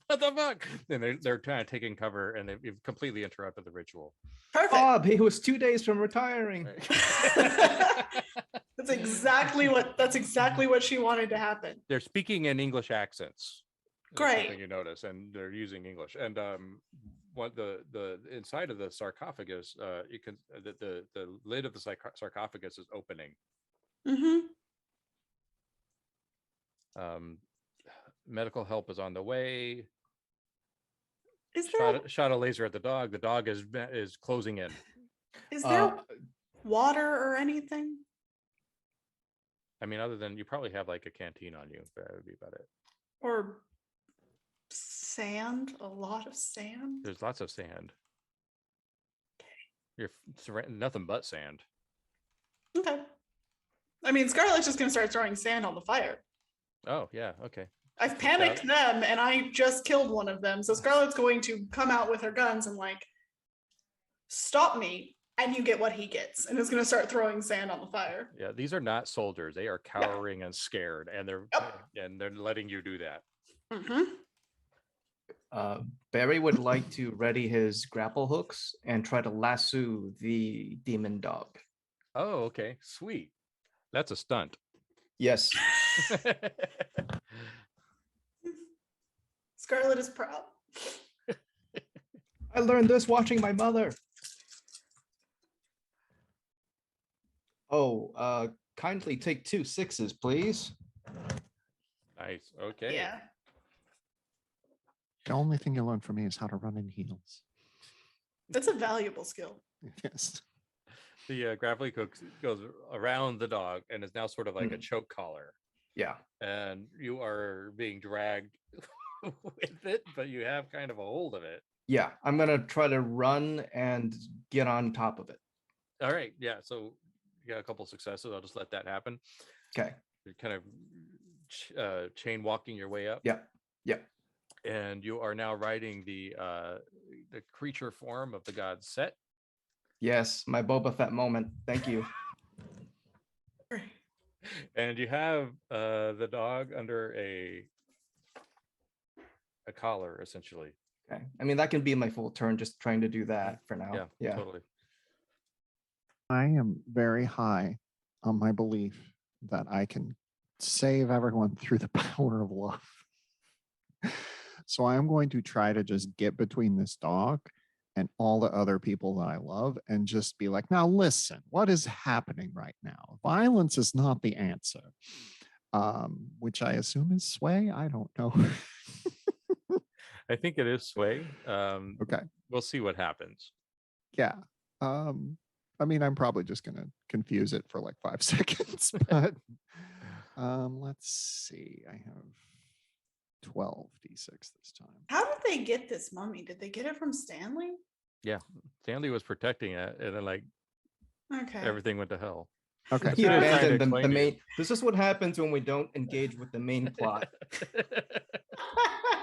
what the fuck? And they're kind of taking cover, and they've completely interrupted the ritual. Perfect. Bob, he was 2 days from retiring. That's exactly what she wanted to happen. They're speaking in English accents. Great. Something you notice, and they're using English. And what the inside of the sarcophagus, you can the lid of the sarcophagus is opening. Mm-hmm. Medical help is on the way. Is there Shot a laser at the dog. The dog is closing in. Is there water or anything? I mean, other than you probably have like a canteen on you. That would be about it. Or sand? A lot of sand? There's lots of sand. You're nothing but sand. Okay. I mean, Scarlett's just going to start throwing sand on the fire. Oh, yeah. Okay. I've panicked them, and I just killed one of them. So Scarlett's going to come out with her guns and like, stop me, and you get what he gets. And is going to start throwing sand on the fire. Yeah, these are not soldiers. They are cowering and scared, and they're letting you do that. Mm-hmm. Barry would like to ready his grapple hooks and try to lasso the demon dog. Oh, okay. Sweet. That's a stunt. Yes. Scarlett is proud. I learned this watching my mother. Oh, kindly take 2 6s, please. Nice. Okay. Yeah. The only thing you learn from me is how to run in heels. That's a valuable skill. Yes. The grappling hook goes around the dog and is now sort of like a choke collar. Yeah. And you are being dragged with it, but you have kind of a hold of it. Yeah, I'm going to try to run and get on top of it. All right. Yeah. So you got a couple successes. I'll just let that happen. Okay. You're kind of chain walking your way up. Yeah. Yeah. And you are now riding the creature form of the god Set. Yes, my Boba Fett moment. Thank you. And you have the dog under a collar, essentially. Okay. I mean, that can be my full turn, just trying to do that for now. Yeah, totally. I am very high on my belief that I can save everyone through the power of love. So I'm going to try to just get between this dog and all the other people that I love and just be like, now listen, what is happening right now? Violence is not the answer, which I assume is sway. I don't know. I think it is sway. Okay. We'll see what happens. Yeah. I mean, I'm probably just going to confuse it for like 5 seconds, but let's see. I have 12 d6 this time. How did they get this mummy? Did they get it from Stanley? Yeah, Stanley was protecting it, and then like everything went to hell. Okay. He abandoned the main. This is what happens when we don't engage with the main plot.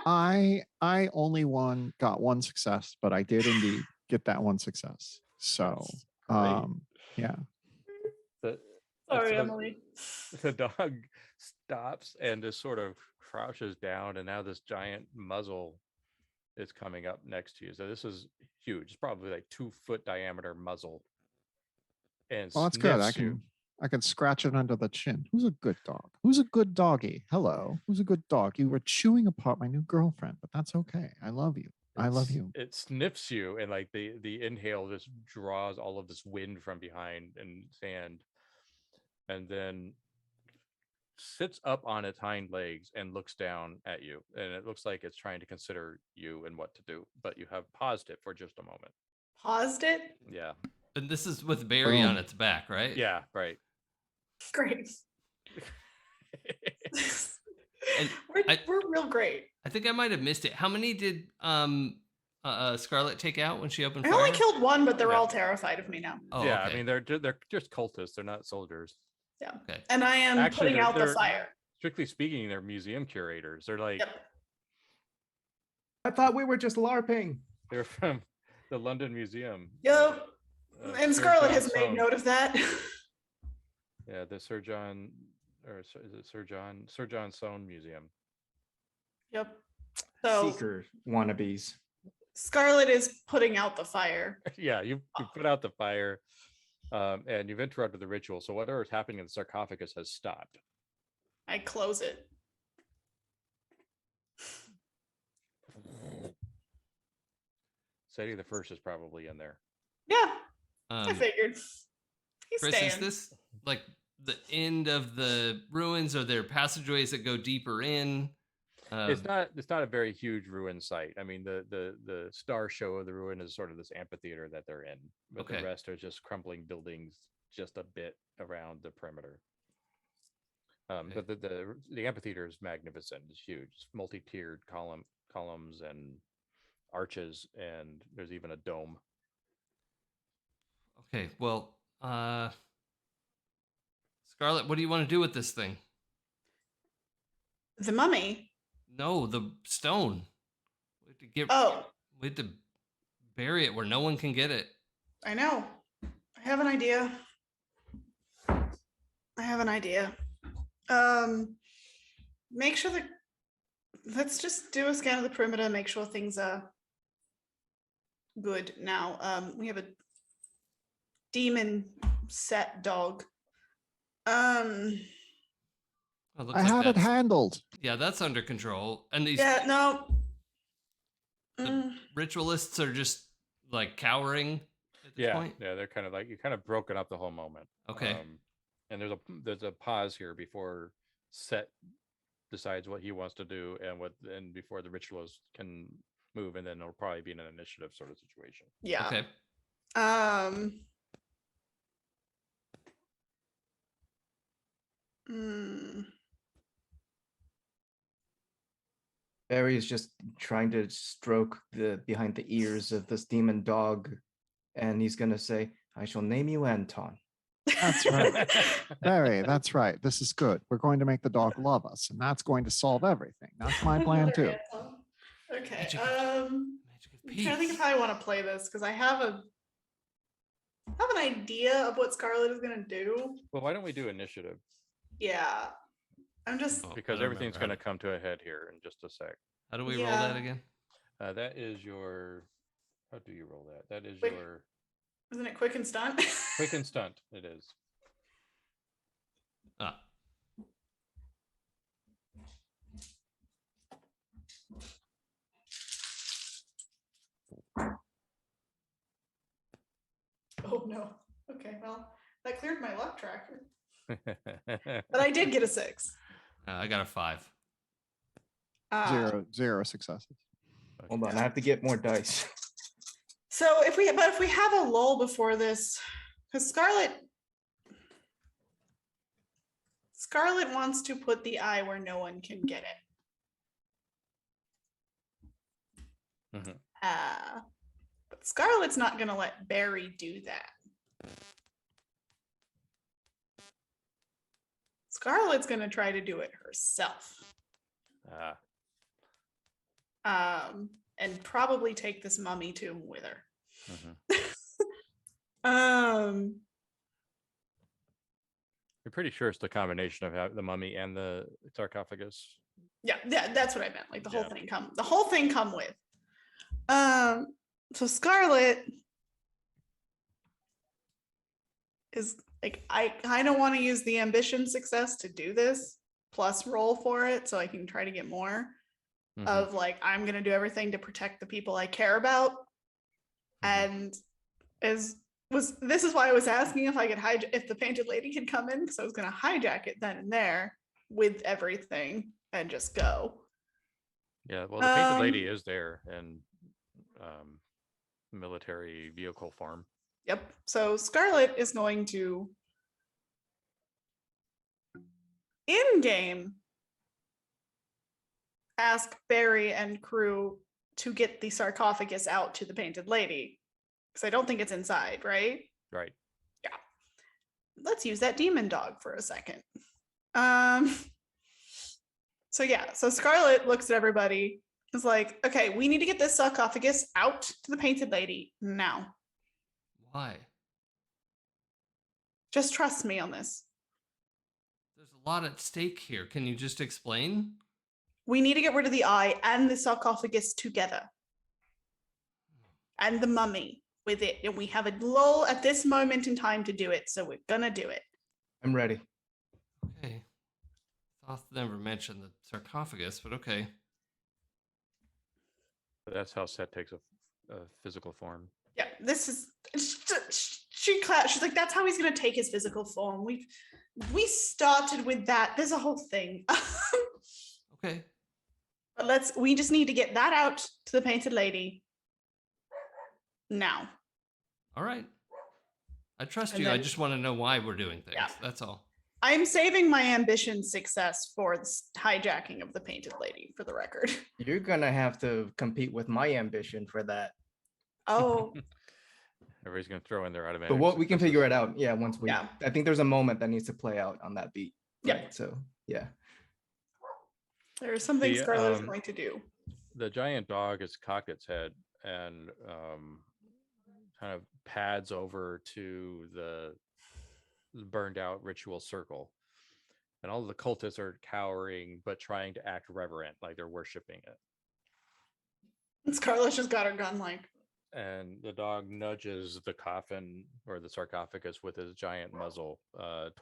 I only got one success, but I did indeed get that one success. So yeah. Sorry, Emily. The dog stops and just sort of crouches down, and now this giant muzzle is coming up next to you. So this is huge. It's probably like 2-foot diameter muzzle. And well, that's good. I can scratch it under the chin. Who's a good dog? Who's a good doggy? Hello. Who's a good dog? You were chewing apart my new girlfriend, but that's okay. I love you. I love you. It sniffs you, and like the inhale just draws all of this wind from behind and sand. And then sits up on its hind legs and looks down at you, and it looks like it's trying to consider you and what to do, but you have paused it for just a moment. Paused it? Yeah. And this is with Barry on its back, right? Yeah, right. Great. And we're real great. I think I might have missed it. How many did Scarlet take out when she opened fire? I only killed one, but they're all terrified of me now. Oh, yeah, okay. I mean they're just cultists. They're not soldiers. Yeah. Okay. And I am putting out the fire. Strictly speaking, they're museum curators. They're like, I thought we were just LARPing. They're from the London Museum. Yep. And Scarlet has made note of that. Yeah, the Sir John Soane Museum. Yep. So Seeker wannabes. Scarlet is putting out the fire. Yeah, you put out the fire, and you've interrupted the ritual. So whatever is happening in the sarcophagus has stopped. I close it. Seti I is probably in there. Yeah, I figured. He's Chris, staying. is this like the end of the ruins? Are there passageways that go deeper in? It's not a very huge ruin site. I mean, the star show of the ruin is sort of this amphitheater that they're in, but the rest are just crumbling buildings just a bit around the perimeter. But the amphitheater is magnificent. It's huge. It's multi-tiered columns and arches, and there's even a dome. Okay, well, Scarlet, what do you want to do with this thing? The mummy? No, the stone. We have to bury it where no one can get it. I know. I have an idea. Make sure let's just do a scan of the perimeter, make sure things are good now. We have a demon set dog. I have it handled. Yeah, that's under control. And these ritualists are just like cowering at this point? Yeah, they're kind of like, you kind of broken up the whole moment. Okay. And there's a pause here before Set decides what he wants to do and before the ritualists can move, and then it'll probably be an initiative sort of situation. Yeah. Okay. Barry is just trying to stroke behind the ears of this demon dog, and he's gonna say, "I shall name you Anton." That's right. Barry, that's right. This is good. We're going to make the dog love us, and that's going to solve everything. That's my plan too. Okay. I'm trying to think if I want to play this because I have an idea of what Scarlet is going to do. Well, why don't we do initiative? Yeah. I'm just... because everything's going to come to a head here in just a sec. How do we roll that again? That is your... How do you roll that? That is your... Isn't it quick and stunt? Quick and stunt, it is. Oh no. Okay, well, that cleared my luck tracker. But I did get a 6. I got a 5. 0 successes. Hold on, I have to get more dice. So if we have a lull before this, because Scarlet wants to put the eye where no one can get it. Mm-hmm. But Scarlet's not going to let Barry do that. Scarlet's going to try to do it herself. And probably take this mummy tomb with her. Mm-hmm. You're pretty sure it's the combination of the mummy and the sarcophagus. Yeah, that's what I meant. Like the whole thing come with. So Scarlet is like, I don't want to use the ambition success to do this, plus roll for it so I can try to get more. Mm-hmm. Of like, I'm gonna do everything to protect the people I care about. Mm-hmm. And this is why I was asking if I could if the painted lady could come in, because I was gonna hijack it then and there, with everything and just go. Yeah, well, the painted lady is there in military vehicle form. Yep. So Scarlet is going to, in game, ask Barry and crew to get the sarcophagus out to the painted lady, because I don't think it's inside, right? Right. Yeah. Let's use that demon dog for a second. So yeah, so Scarlet looks at everybody, is like, okay, we need to get this sarcophagus out to the painted lady now. Why? Just trust me on this. There's a lot at stake here. Can you just explain? We need to get rid of the eye and the sarcophagus together. And the mummy with it. And we have a lull at this moment in time to do it. So we're gonna do it. I'm ready. Okay. Thoth never mentioned the sarcophagus, but okay. That's how Set takes a physical form. Yeah, this is she's like, that's how he's gonna take his physical form. We started with that. There's a whole thing. Okay. But we just need to get that out to the painted lady now. All right. I trust you. I just want to know why we're doing things. Yeah. That's all. I'm saving my ambition success for the hijacking of the painted lady, for the record. You're gonna have to compete with my ambition for that. Oh. Everybody's gonna throw in their automatic. But we can figure it out. Yeah, once we. Yeah. I think there's a moment that needs to play out on that beat. Yeah. Right? So yeah. There is something Scarlet is going to do. The giant dog is cocked its head and kind of pads over to the burned out ritual circle, and all of the cultists are cowering but trying to act reverent, like they're worshiping it. And Scarlet's just got her gun, like. And the dog nudges the coffin or the sarcophagus with his giant muzzle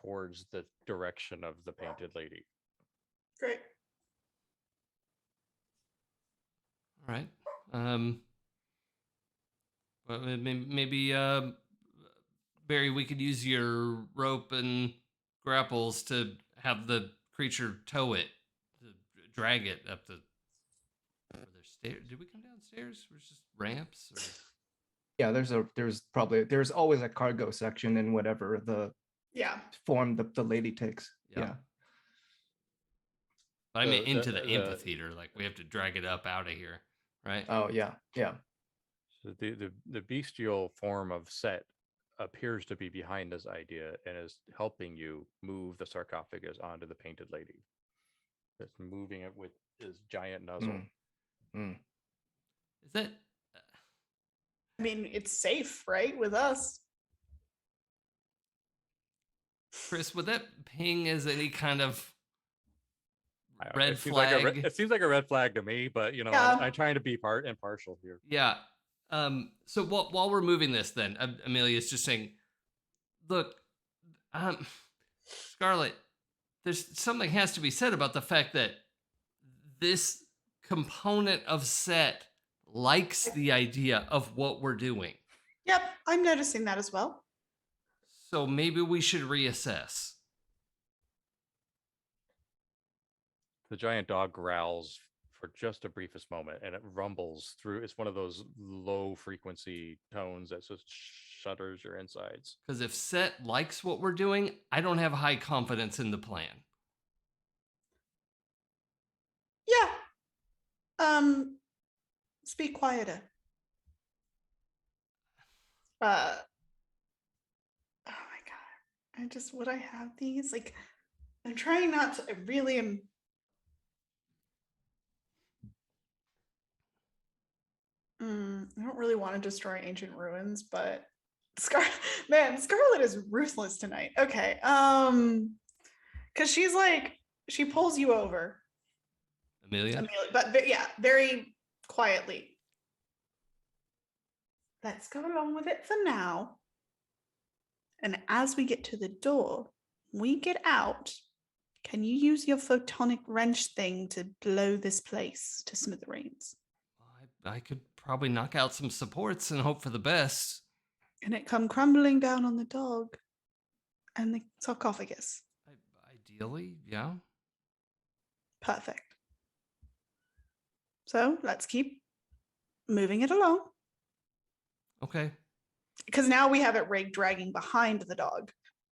towards the direction of the painted lady. Great. All right. But maybe Barry, we could use your rope and grapples to have the creature tow it, to drag it up the. Are there stairs? Did we come downstairs? Or just ramps? Or... Yeah, there's always a cargo section in whatever the form the lady takes. Yeah. I mean, into the amphitheater, like we have to drag it up out of here, right? Oh yeah. So the bestial form of Set appears to be behind this idea and is helping you move the sarcophagus onto the painted lady. It's moving it with his giant nozzle. Is that? I mean, it's safe, right, with us. Chris, would that ping as any kind of red flag? It seems like a red flag to me, but I'm trying to be impartial here. Yeah. So while we're moving this, then Amelia's just saying, "Look, Scarlet, there's something has to be said about the fact that this component of Set likes the idea of what we're doing." Yep, I'm noticing that as well. So maybe we should reassess. The giant dog growls for just the briefest moment, and it rumbles through. It's one of those low frequency tones that just shudders your insides. Because if Set likes what we're doing, I don't have high confidence in the plan. Yeah. Speak quieter. Oh my God. Would I have these? Like, I'm trying not to, I really am. I don't really want to destroy ancient ruins, but Scarlet is ruthless tonight. Okay. Because she's like, she pulls you over. Amelia, but yeah, very quietly. Let's go along with it for now. And as we get to the door, we get out. Can you use your photonic wrench thing to blow this place to smithereens? I could probably knock out some supports and hope for the best. And it come crumbling down on the dog and the sarcophagus. Ideally, yeah. Perfect. So let's keep moving it along. Okay. Because now we have it rigged dragging behind the dog.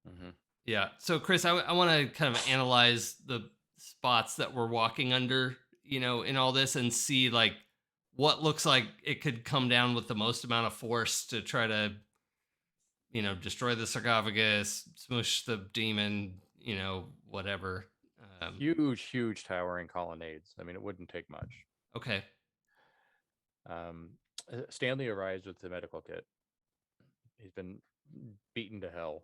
Mm-hmm. Yeah. So, Chris, I want to kind of analyze the spots that we're walking under, in all this and see like what looks like it could come down with the most amount of force to try to, destroy the sarcophagus, smush the demon, whatever. Huge towering colonnades. I mean, it wouldn't take much. Okay. Stanley arrives with the medical kit. He's been beaten to hell.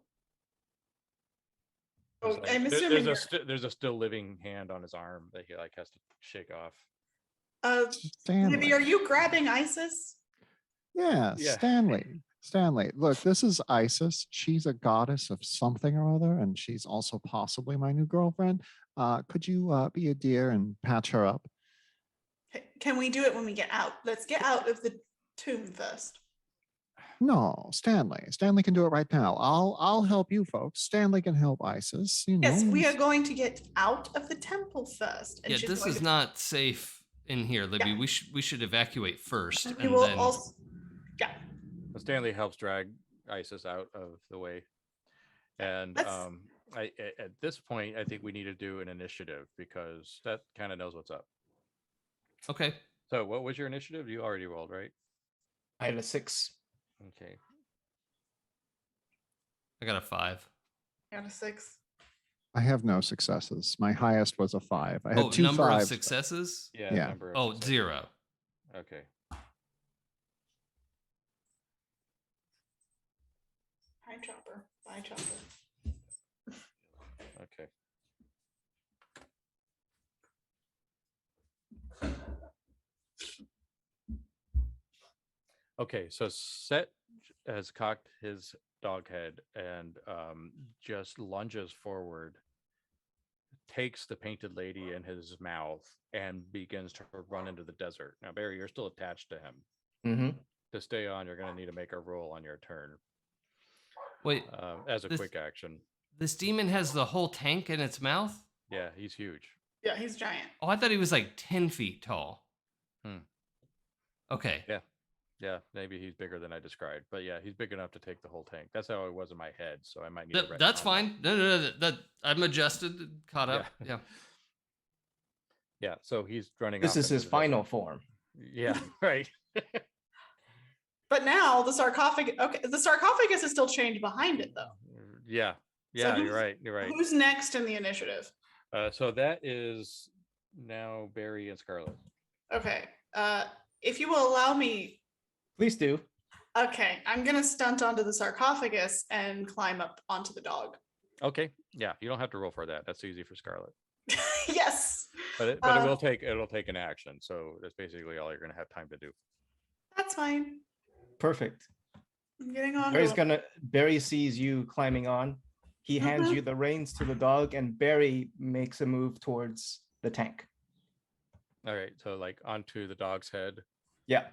Oh, I'm assuming there's a still living hand on his arm that he has to shake off. Libby, are you grabbing Isis? Yeah, Stanley. Look, this is Isis. She's a goddess of something or other, and she's also possibly my new girlfriend. Could you be a dear and patch her up? Can we do it when we get out? Let's get out of the tomb first. No, Stanley. Stanley can do it right now. I'll help you folks. Stanley can help Isis. Yes, we are going to get out of the temple first. And this is not safe in here, Libby. Yeah. We should evacuate first. And then... also... Yeah. Stanley helps drag Isis out of the way. And at this point, I think we need to do an initiative because that kind of knows what's up. Okay. So what was your initiative? You already rolled, right? I had a 6. Okay. I got a 5. I got a 6. I have no successes. My highest was a 5. I had 2 number 5s. Of successes? Yeah. Number of successes. 0. Okay. Bye, Chopper. Okay. Okay, so Set has cocked his dog head and just lunges forward, takes the painted lady in his mouth, and begins to run into the desert. Now, Barry, you're still attached to him. Mm-hmm. To stay on, you're going to need to make a roll on your turn. Wait, as a quick action. This demon has the whole tank in its mouth? Yeah, he's huge. Yeah, he's giant. Oh, I thought he was like 10 feet tall. Okay. Yeah, maybe he's bigger than I described, but yeah, he's big enough to take the whole tank. That's how it was in my head, so I might need to That's fine. No, I'm adjusted, caught up. Yeah. Yeah, so he's running. This is his final form. Yeah, right. But now the sarcophagus. Okay, the sarcophagus is still chained behind it, though. Yeah, So you're right. Who's next in the initiative? So that is now Barry and Scarlet. Okay. If you will allow me. Please do. Okay, I'm gonna stunt onto the sarcophagus and climb up onto the dog. Okay, yeah, you don't have to roll for that. That's easy for Scarlet. Yes. But it'll take an action. So that's basically all you're gonna have time to do. That's fine. Perfect. I'm getting on. Barry sees you climbing on. He hands you the reins to the dog, and Barry makes a move towards the tank. All right, so like onto the dog's head. Yeah.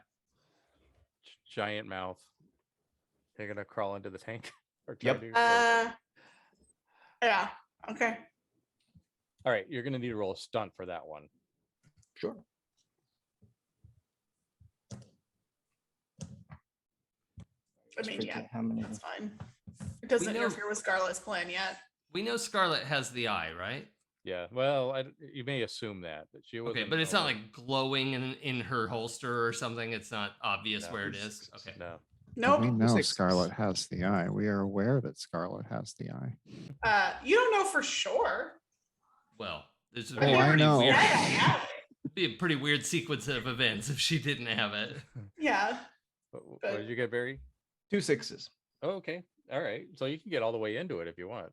Giant mouth. They're gonna crawl into the tank. Or yep. Yeah. Okay. All right, you're gonna need to roll a stunt for that one. Sure. I mean, yeah, that's fine. It doesn't interfere with Scarlet's plan yet. We know Scarlet has the eye, right? Yeah, well, you may assume that. But she okay, but it's not like glowing in her holster or something. It's not obvious where it is. Okay. No. Nope. We know Scarlet has the eye. We are aware that Scarlet has the eye. You don't know for sure. Well, this is I know. Weird. It'd be a pretty weird sequence of events if she didn't have it. Yeah. What did you get, Barry? 2 6s. Oh, okay. All right. So you can get all the way into it if you want.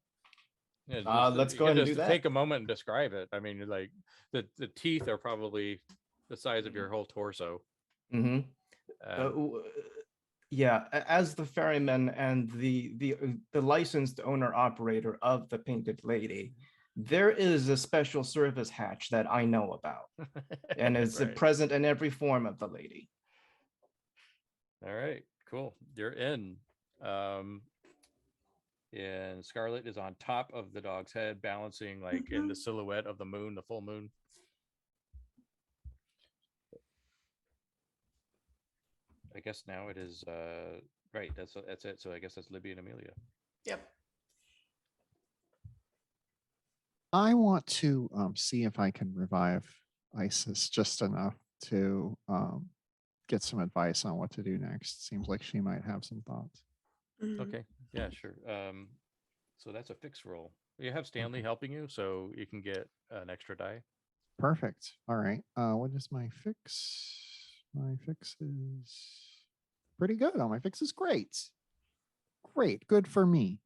Let's go ahead and do that. Take a moment and describe it. I mean, like the teeth are probably the size of your whole torso. Mm-hmm. Yeah, as the ferryman and the licensed owner operator of the Painted Lady, there is a special service hatch that I know about, and it's present in every form of the lady. All right, cool. You're in. And Scarlet is on top of the dog's head, balancing like in the silhouette of the moon, the full moon. I guess now it is right. That's it. So I guess that's Libby and Amelia. Yep. I want to see if I can revive Isis just enough to get some advice on what to do next. Seems like she might have some thoughts. Okay. Yeah, sure. So that's a fix roll. You have Stanley helping you, so you can get an extra die. Perfect. All right. What is my fix? My fix is pretty good. Oh, my fix is great. Great. Good for me.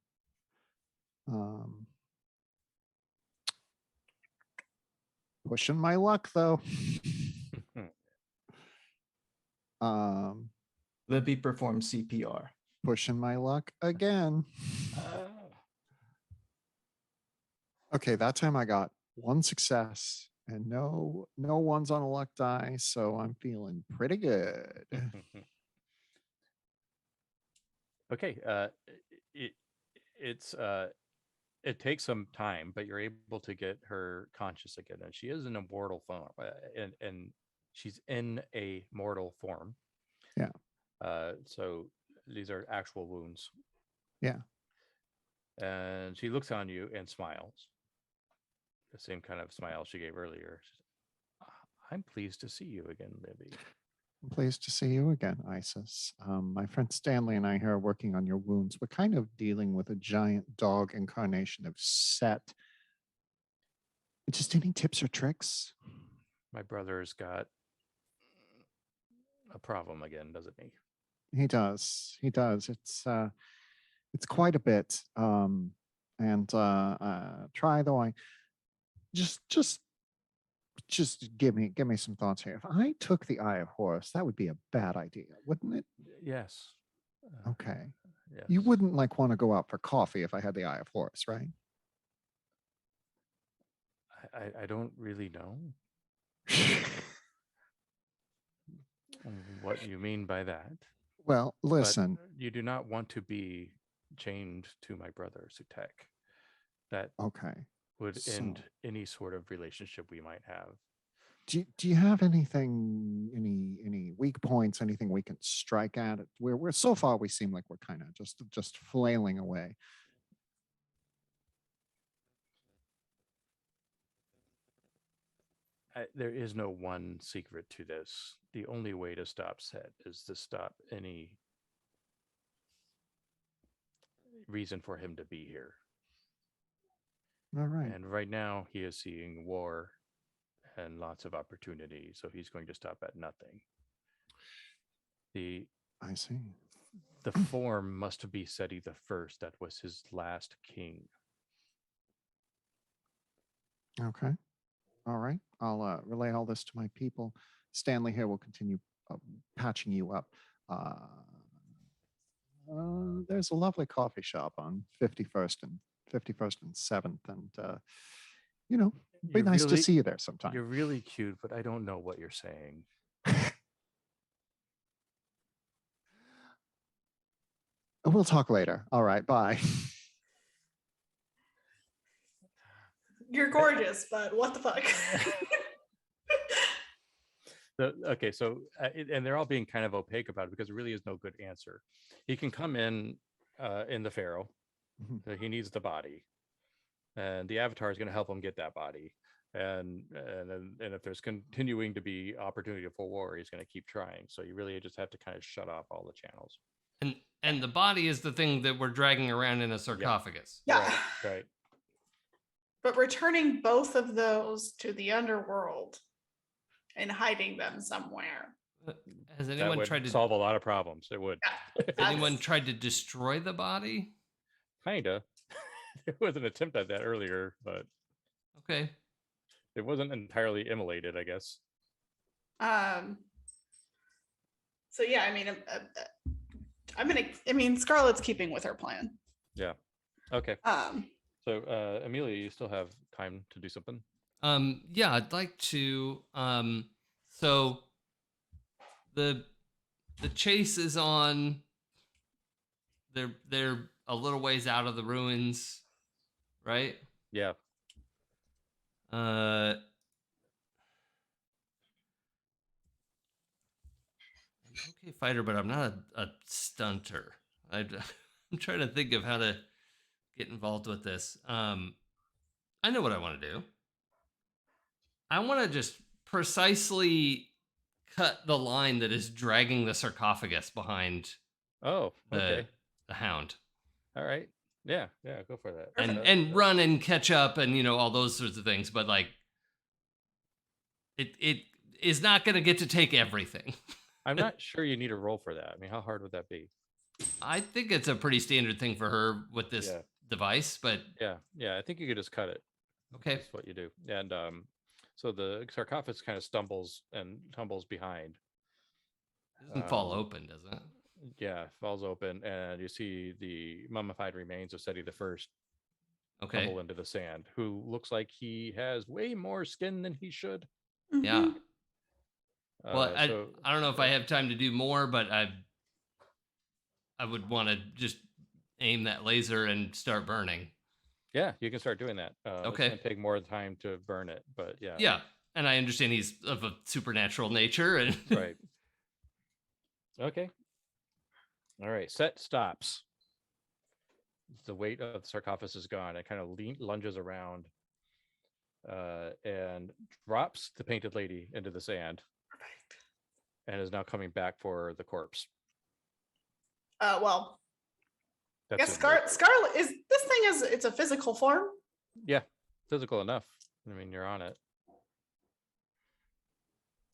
Pushing my luck though. Libby performs CPR. Pushing my luck again. Okay, that time I got one success and no ones on a luck die, so I'm feeling pretty good. Okay, it takes some time, but you're able to get her conscious again, and she is in a mortal form, and she's in a mortal form. Yeah. So these are actual wounds. Yeah. And she looks on you and smiles. The same kind of smile she gave earlier. I'm pleased to see you again, Libby. I'm pleased to see you again, Isis. My friend Stanley and I here are working on your wounds. We're kind of dealing with a giant dog incarnation of Set. Just any tips or tricks? My brother's got a problem again, doesn't he? He does. He does. It's quite a bit. Try though. I just give me some thoughts here. If I took the Eye of Horus, that would be a bad idea, wouldn't it? Yes. Okay. Yes. You wouldn't like want to go out for coffee if I had the Eye of Horus, right? I don't really know what you mean by that. Well, listen. But you do not want to be chained to my brother, Sutek. That would end any sort of relationship we might have. Do you have anything, any weak points, anything we can strike at? We're so far we seem like we're kind of just flailing away. There is no one secret to this. The only way to stop Set is to stop any reason for him to be here. All right. And right now he is seeing war and lots of opportunity, so he's going to stop at nothing. I see. The form must be Seti I. That was his last king. Okay. All right. I'll relay all this to my people. Stanley here will continue patching you up. There's a lovely coffee shop on 51st and 7th, and be nice to see you there sometime. You're really cute, but I don't know what you're saying. We'll talk later. All right. Bye. You're gorgeous, but what the fuck? And they're all being kind of opaque about it because there really is no good answer. He can come in the Pharaoh. So he needs the body, and the Avatar is going to help him get that body. And if there's continuing to be opportunity for war, he's going to keep trying. So you really just have to kind of shut off all the channels. And the body is the thing that we're dragging around in a sarcophagus. Yeah. Right. But returning both of those to the underworld and hiding them somewhere. Has anyone tried to solve a lot of problems? It would. Yeah, anyone tried to destroy the body? Kinda. There was an attempt at that earlier, but okay. It wasn't entirely immolated, I guess. So yeah, I mean, Scarlett's keeping with her plan. Yeah. Okay. So Amelia, you still have time to do something? Yeah, I'd like to. So the chase is on. They're a little ways out of the ruins, right? Yeah. okay fighter, but I'm not a stunter. I'm trying to think of how to get involved with this. I know what I want to do. I want to just precisely cut the line that is dragging the sarcophagus behind the hound. All right. Yeah, go for that. And run and catch up and all those sorts of things, but like it is not going to get to take everything. I'm not sure you need a roll for that. I mean, how hard would that be? I think it's a pretty standard thing for her with this device, but yeah, I think you could just cut it. Okay, that's what you do. And so the sarcophagus kind of stumbles and tumbles behind. It doesn't fall open, does it? Yeah, falls open, and you see the mummified remains of Seti I tumble into the sand, who looks like he has way more skin than he should. Yeah. Well, I don't know if I have time to do more, but I would want to just aim that laser and start burning. Yeah, you can start doing that. It's going to take more time to burn it, but yeah. Yeah, and I understand he's of a supernatural nature. And right. Okay. All right, Set stops. The weight of the sarcophagus is gone. It kind of lunges around and drops the painted lady into the sand. And is now coming back for the corpse. Well, I guess Scarlet is this thing it's a physical form. Yeah, physical enough. I mean, you're on it.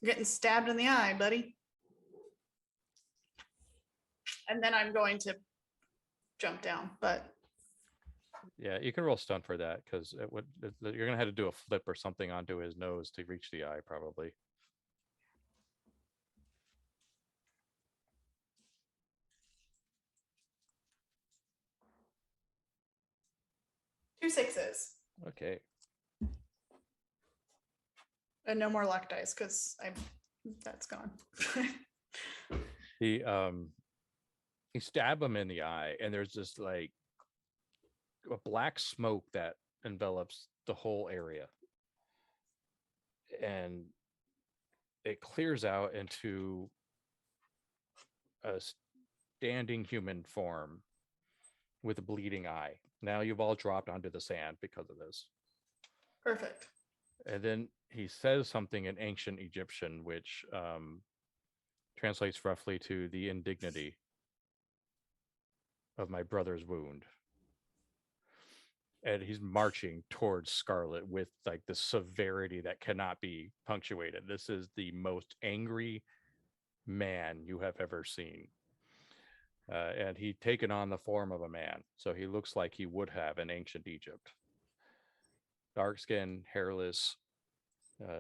You're getting stabbed in the eye, buddy. And then I'm going to jump down, but yeah, you can roll stun for that because you're gonna have to do a flip or something onto his nose to reach the eye, probably. Two 6s. Okay. And no more luck dice because that's gone. You stab him in the eye, and there's just like a black smoke that envelops the whole area, and it clears out into a standing human form with a bleeding eye. Now you've all dropped onto the sand because of this. Perfect. And then he says something in ancient Egyptian, which translates roughly to the indignity of my brother's wound. And he's marching towards Scarlet with like the severity that cannot be punctuated. This is the most angry man you have ever seen. And he'd taken on the form of a man. So he looks like he would have in ancient Egypt. Dark skin, hairless.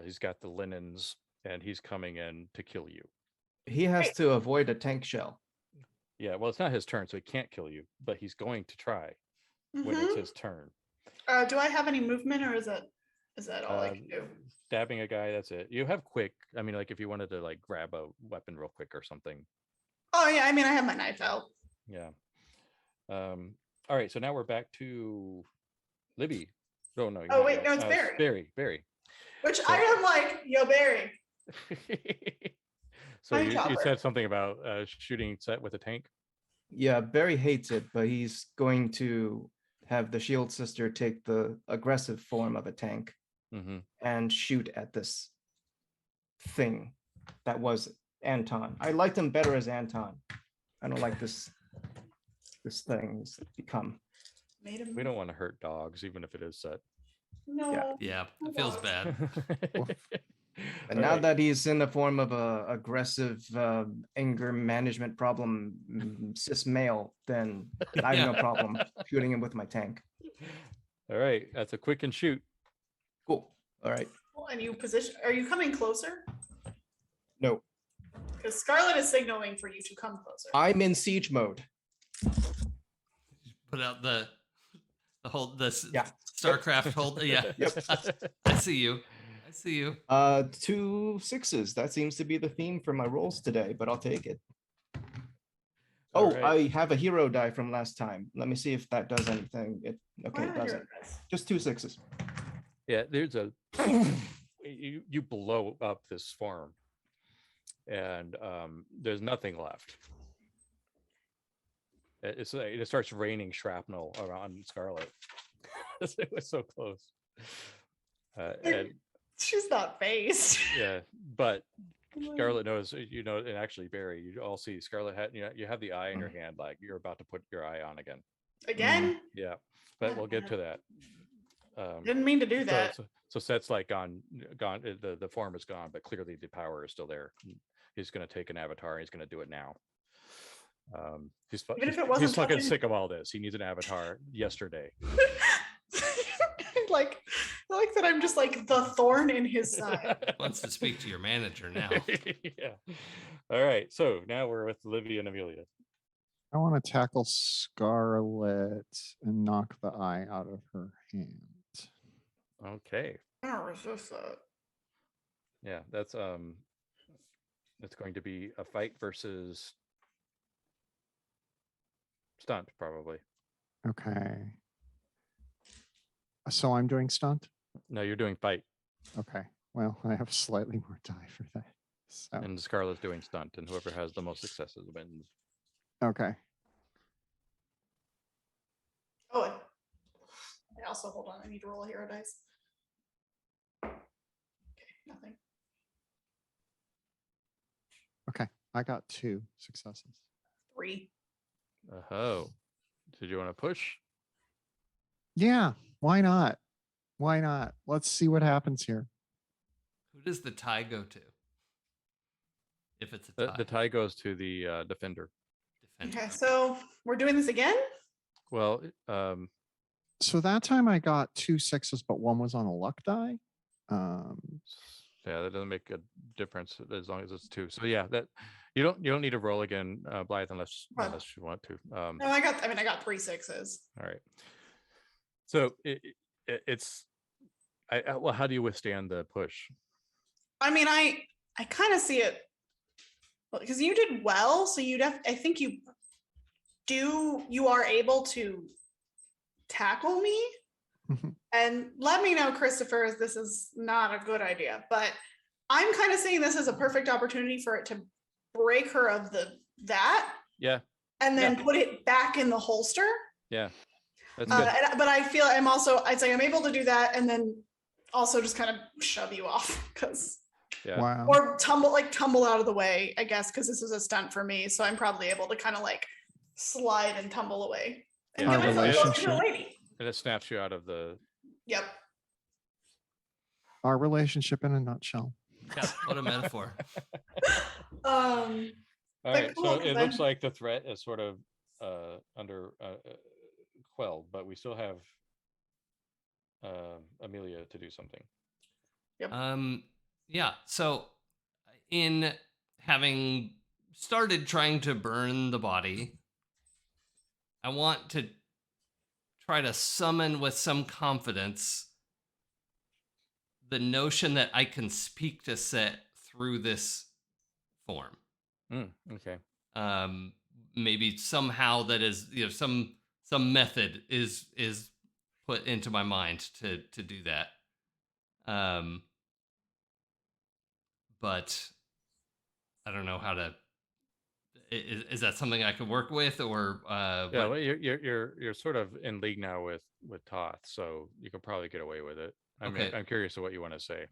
He's got the linens, and he's coming in to kill you. He has to avoid a tank shell. Yeah, well, it's not his turn, so he can't kill you, but he's going to try when it's his turn. Do I have any movement, or is that all I can do? Stabbing a guy, that's it. You have quick. I mean, like if you wanted to like grab a weapon real quick or something. Oh yeah, I mean I have my knife out. Yeah. All right, so now we're back to Libby. Oh no. Oh wait, no, it's Barry. Barry. Which I am like, yo, Barry. So you said something about shooting Set with a tank? Yeah, Barry hates it, but he's going to have the Shield Sister take the aggressive form of a tank and shoot at this thing that was Anton. I liked him better as Anton. I don't like this thing he's become. We don't want to hurt dogs, even if it is Set. No. Yeah, it feels bad. And now that he's in the form of a aggressive anger management problem cis male, then I have no problem shooting him with my tank. All right, that's a quick and shoot. Cool. All right. Well, and are you coming closer? No. Because Scarlet is signaling for you to come closer. I'm in siege mode. Put out the yeah. StarCraft hold. Yeah. Yep. I see you. 2 6s. That seems to be the theme for my rolls today, but I'll take it. Oh, right. I have a hero die from last time. Let me see if that does anything. It doesn't. Just 2 6s. Yeah, there's a you blow up this form, and there's nothing left. It starts raining shrapnel around Scarlet. It was so close. And she's not phased. yeah, but Scarlet knows, and actually Barry, you all see Scarlet had, you have the eye in your hand, like you're about to put your eye on again. Again? Yeah, but we'll get to that. Didn't mean to do that. So Set's like gone. The form is gone, but clearly the power is still there. He's going to take an avatar. He's going to do it now. He's fucking sick of all this. He needs an avatar yesterday. like that I'm just like the thorn in his side. Wants to speak to your manager now. Yeah. All right. So now we're with Libby and Amelia. I want to tackle Scarlet and knock the eye out of her hand. Okay. I don't resist that. Yeah, that's going to be a fight versus stunt, probably. Okay. So I'm doing stunt? No, you're doing fight. Okay. Well, I have slightly more die for that. So. And Scarlet's doing stunt, and whoever has the most successes wins. Okay. Oh, I also, hold on, I need to roll a hero dice. Okay, nothing. Okay, I got 2 successes. 3. Oh, did you want to push? Yeah, why not? Why not? Let's see what happens here. Who does the tie go to? If it's a tie. The tie goes to the defender. Okay, so we're doing this again? Well, so that time I got 2 6s, but 1 was on a luck die. Yeah, that doesn't make a difference as long as it's 2. So yeah, that you don't need to roll again, Blythe, unless you want to. No, I got 3 6s. All right. So it's well, how do you withstand the push? I mean, I kind of see it because you did well, so I think you are able to tackle me. And let me know, Christopher, if this is not a good idea, but I'm kind of seeing this as a perfect opportunity for it to break her of that. Yeah. And then put it back in the holster. Yeah. That's good. But I feel I'd say I'm able to do that and then also just kind of shove you off because wow. Or tumble out of the way, I guess, because this is a stunt for me. So I'm probably able to kind of like slide and tumble away. And Our relationship. And it snaps you out of the. Yep. Our relationship in a nutshell. Yeah, what a metaphor. All right, cool, so it looks like the threat is sort of under quelled, but we still have Amelia to do something. Yep. Yeah. So, in having started trying to burn the body, I want to try to summon with some confidence the notion that I can speak to Set through this form. Okay. Maybe somehow that is, some method is put into my mind to do that. But I don't know how to. Is that something I could work with, or? Yeah, well, you're sort of in league now with Toth, so you can probably get away with it. I'm curious to what you want to say.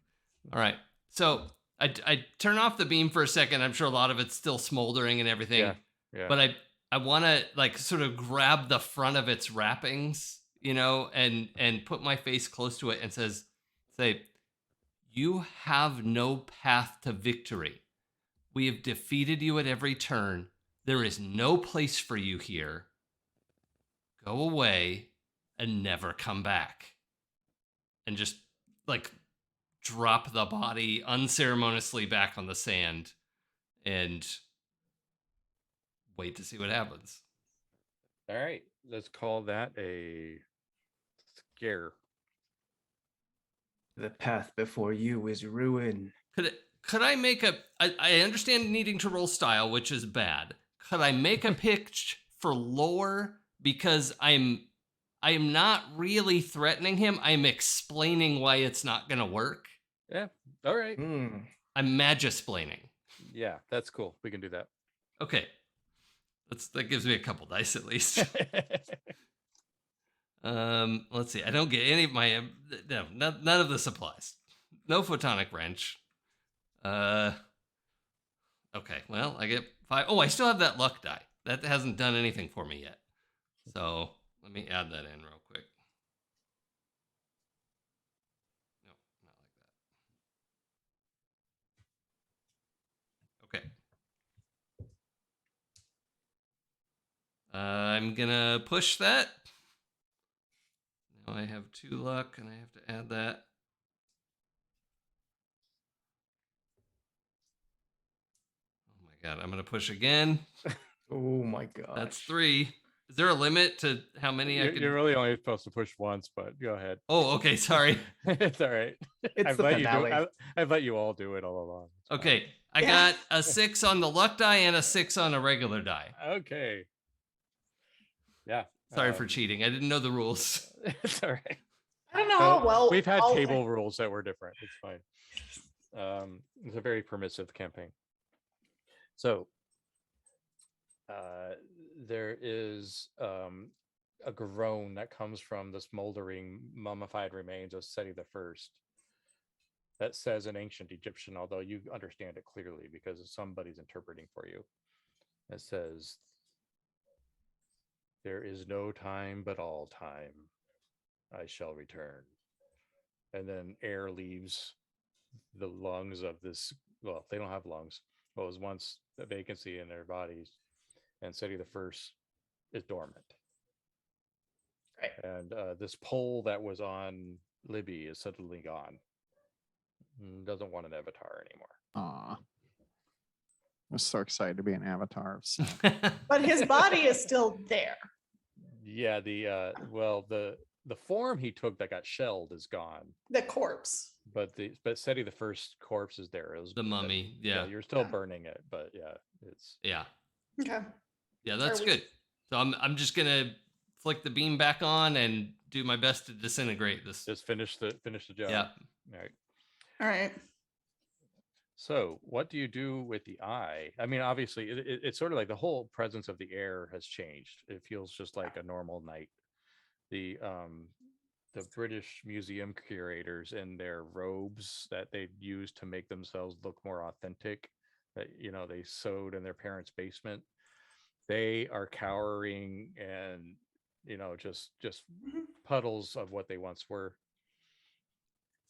All right, so I turn off the beam for a second. I'm sure a lot of it's still smoldering and everything. Yeah. But I want to like sort of grab the front of its wrappings, and put my face close to it and say, "You have no path to victory. We have defeated you at every turn. There is no place for you here. Go away and never come back." And just like drop the body unceremoniously back on the sand and wait to see what happens. All right, let's call that a scare. The path before you is ruin. Could I make I understand needing to roll style, which is bad. Could I make a pitch for lore? Because I am not really threatening him. I'm explaining why it's not going to work. Yeah. All right. I'm magisplaining. Yeah, that's cool. We can do that. Okay. That gives me a couple dice at least. Let's see. I don't get any of my none of the supplies. No photonic wrench. Okay. Well, I get 5. Oh, I still have that luck die. That hasn't done anything for me yet. So let me add that in real quick. No, not like that. Okay. I'm gonna push that. Now I have 2 luck, and I have to add that. Oh my god! I'm gonna push again. Oh my god. That's 3. Is there a limit to how many I can? You're really only supposed to push once, but go ahead. Oh, okay. Sorry. It's all right. It's the finale. I've let you all do it all along. Okay. I got a 6 on the luck die and a 6 on a regular die. Okay. Yeah. Sorry for cheating. I didn't know the rules. It's all right. I don't know how well we've had table rules that were different. It's fine. It's a very permissive campaign. So there is a groan that comes from the smoldering mummified remains of Seti I that says in ancient Egyptian, although you understand it clearly because somebody's interpreting for you. It says, "There is no time but all time. I shall return." And then air leaves the lungs of this. Well, they don't have lungs. What was once a vacancy in their bodies, and Seti I is dormant. Right. And this pole that was on Libby is suddenly gone. Doesn't want an avatar anymore. Aw. I'm so excited to be an avatar of Seth. But his body is still there. Yeah, the form he took that got shelled is gone. The corpse. But Seti I corpse is there. It was the mummy. Yeah. You're still burning it, but it's Okay. Yeah, that's good. So I'm just gonna flick the beam back on and do my best to disintegrate this. Just finish the job. Yeah. All right. So what do you do with the eye? I mean, obviously it's sort of like the whole presence of the air has changed. It feels just like a normal night. The British Museum curators in their robes that they used to make themselves look more authentic, that they sewed in their parents' basement, they are cowering and just puddles of what they once were.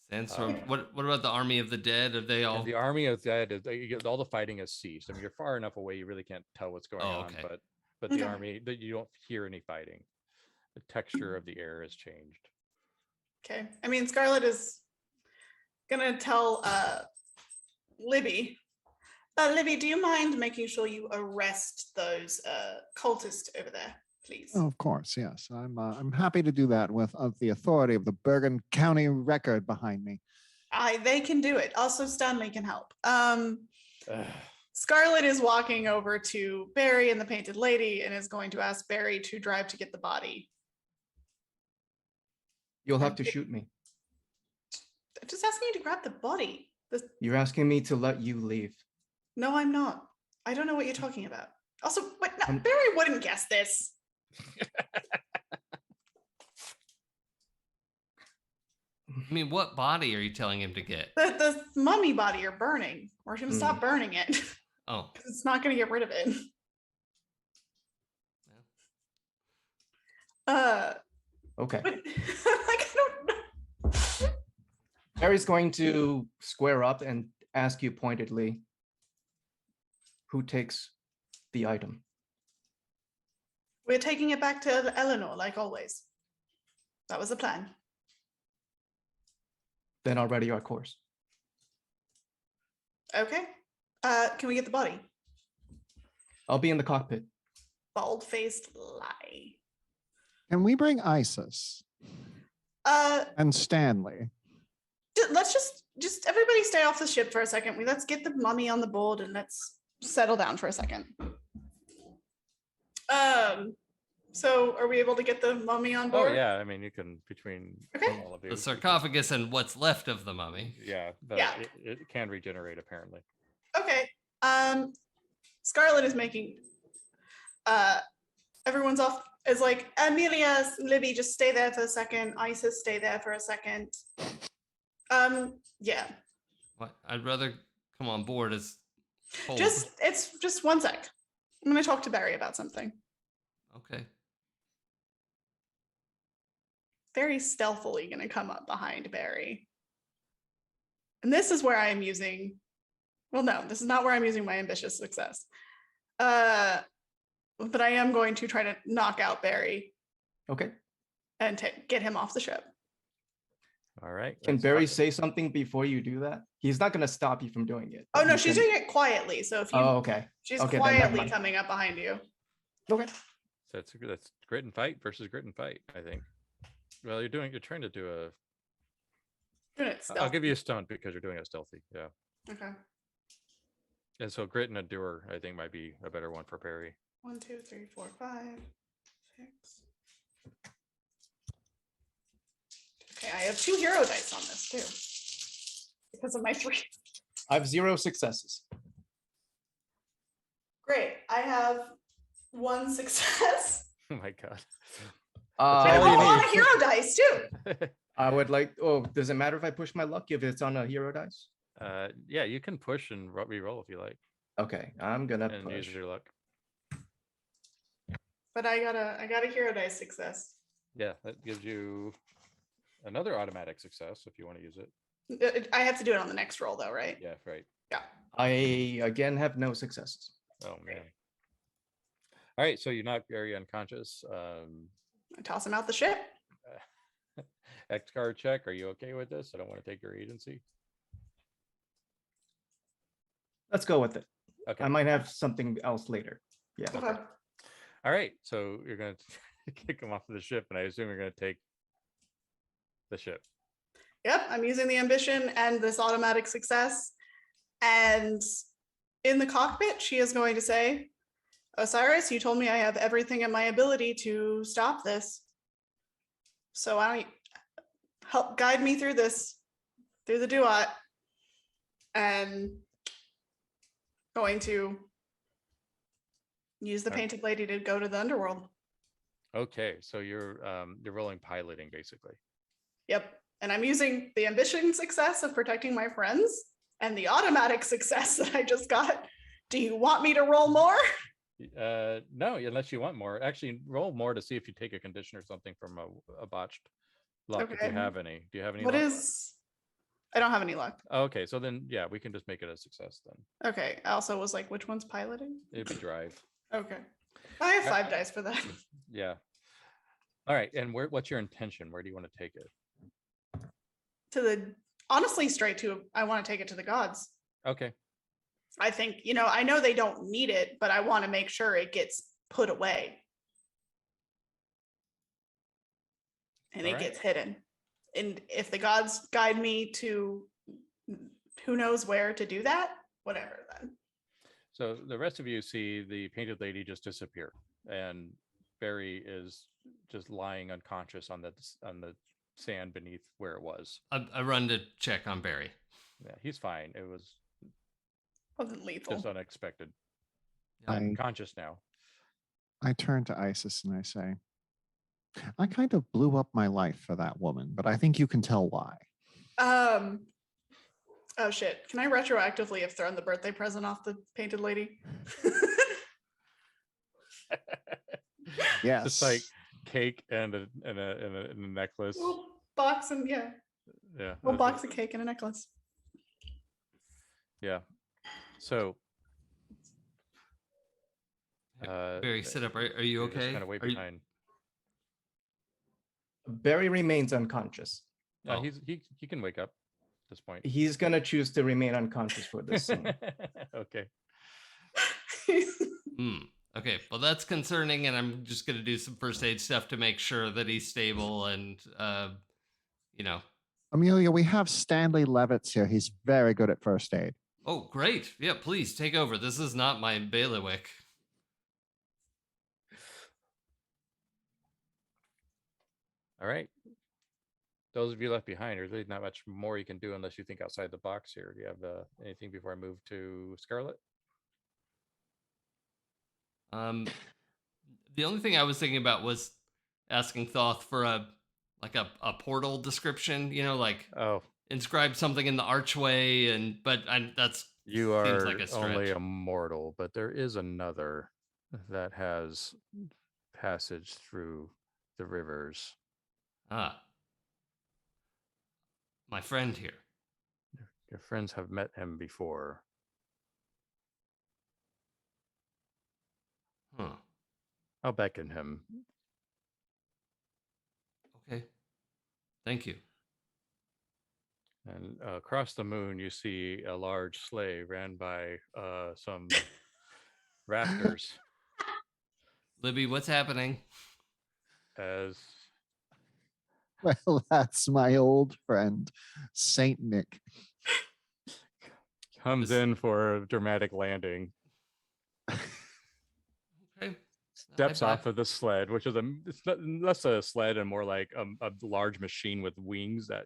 Sandstorm. What about the Army of the Dead? Are they all? The Army of the Dead, all the fighting has ceased. I mean, you're far enough away, you really can't tell what's going on, but the army, that you don't hear any fighting. The texture of the air has changed. Okay. I mean, Scarlet is gonna tell Libby. Libby, do you mind making sure you arrest those cultists over there, please? Oh, of course, yes. I'm happy to do that with the authority of the Bergen County Record behind me. They can do it. Also, Stanley can help. Scarlet is walking over to Barry and the Painted Lady and is going to ask Barry to drive to get the body. You'll have to shoot me. I'm just asking you to grab the body. You're asking me to let you leave. No, I'm not. I don't know what you're talking about. Also, what? No, Barry wouldn't guess this. I mean, what body are you telling him to get? The mummy body you're burning. We're going to stop burning it. Oh. Because it's not going to get rid of it. Okay. But, I don't know. Barry's going to square up and ask you pointedly, who takes the item? We're taking it back to Eleanor, like always. That was the plan. Then I'll ready our course. Okay. Can we get the body? I'll be in the cockpit. Bald-faced lie. Can we bring Isis? And Stanley? Let's just everybody stay off the ship for a second. Let's get the mummy on the board and let's settle down for a second. So are we able to get the mummy on board? Oh yeah, I mean you can between all of you. The sarcophagus and what's left of the mummy. Yeah, it can regenerate apparently. Okay. Scarlet is making everyone's off is like Amelia, Libby, just stay there for a second. Isis, stay there for a second. Yeah. What? I'd rather come on board as told. It's just one sec. I'm gonna talk to Barry about something. Okay. Very stealthily gonna come up behind Barry. And this is where I am using, well, no, this is not where I'm using my ambitious success. But I am going to try to knock out Barry. Okay. And get him off the ship. All right. Can Barry say something before you do that? He's not going to stop you from doing it. Oh, no, she's doing it quietly. So if you, okay. She's okay, quietly coming up behind you. Okay. So that's grit and fight versus grit and fight, I think. Well, you're trying to do a. Doing it stealthy. I'll give you a stunt because you're doing it stealthy. Yeah. Okay. And so grit and a doer, I think, might be a better one for Barry. 1, 2, 3, 4, 5, 6. Okay, I have 2 hero dice on this too, because of my 3. I have 0 successes. Great, I have 1 success. Oh my god. I have a lot of hero dice too. I would like. Oh, does it matter if I push my luck if it's on a hero dice? Yeah, you can push and re-roll if you like. Okay, I'm gonna and push. use your luck. But I got a hero dice success. Yeah, that gives you another automatic success if you want to use it. I have to do it on the next roll though, right? Yeah, right. Yeah. I again have no successes. Oh man. All right, so you knock Barry unconscious. I toss him out the ship. X card check. Are you okay with this? I don't want to take your agency. Let's go with it. Okay. I might have something else later. Yeah. Okay. All right, so you're going to kick him off of the ship, and I assume you're going to take the ship. Yep, I'm using the ambition and this automatic success. And in the cockpit, she is going to say, Osiris, you told me I have everything in my ability to stop this. So why don't you help guide me through this, through the duat, and going to use the painted lady to go to the underworld. Okay, so you're rolling piloting basically. Yep, and I'm using the ambition success of protecting my friends and the automatic success that I just got. Do you want me to roll more? No, unless you want more. Actually, roll more to see if you take a condition or something from a botched luck. Okay. If you have any. Do you have any? What luck? I don't have any luck. Okay, so then yeah, we can just make it a success then. Okay. I also was like, which one's piloting? It'd be drive. Okay. I have 5 dice for that. Yeah. All right, and what's your intention? Where do you want to take it? Honestly, straight to, I want to take it to the gods. Okay. I think, I know they don't need it, but I want to make sure it gets put away. And it gets hidden. And if the gods guide me to who knows where to do that, whatever then. So the rest of you see the painted lady just disappear, and Barry is just lying unconscious on the sand beneath where it was. I run to check on Barry. Yeah, he's fine. It wasn't lethal. Just unexpected. I'm conscious now. I turn to Isis and I say, I kind of blew up my life for that woman, but I think you can tell why. Oh shit. Can I retroactively have thrown the birthday present off the painted lady? Yes. Just like cake and a necklace. Little box and yeah. Yeah. Little box of cake and a necklace. Yeah. So Barry, sit up. Are you okay? Just kind of wait behind. Barry remains unconscious. He can wake up at this point. He's gonna choose to remain unconscious for this scene. Okay. Okay, well that's concerning, and I'm just gonna do some first aid stuff to make sure that he's stable and Amelia, we have Stanley Levitz here. He's very good at first aid. Oh, great. Yeah, please take over. This is not my bailiwick. All right. Those of you left behind, there's really not much more you can do unless you think outside the box here. Do you have anything before I move to Scarlet? The only thing I was thinking about was asking Thoth for a portal description, like inscribe something in the archway, you seems are like a stretch. only a mortal, but there is another that has passage through the rivers. My friend here. Your friends have met him before. I'll beckon him. Okay. Thank you. And across the moon, you see a large sleigh ran by some raptors. Libby, what's happening? Well, that's my old friend, Saint Nick. Comes in for a dramatic landing. Okay. Steps off of the sled, which is it's less a sled and more like a large machine with wings that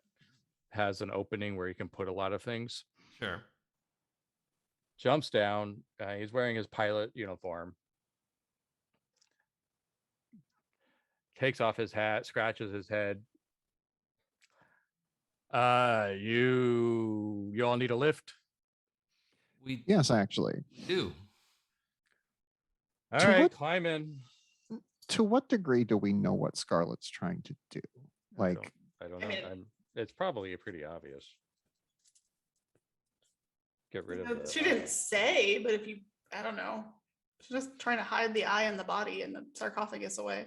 has an opening where you can put a lot of things. Sure. Jumps down. He's wearing his pilot uniform. Takes off his hat, scratches his head. You all need a lift? Yes, actually. Do. All right, climb in. To what degree do we know what Scarlett's trying to do? I don't know. It's probably pretty obvious. Get rid of it. She didn't say, but I don't know. She's just trying to hide the eye in the body and the sarcophagus away.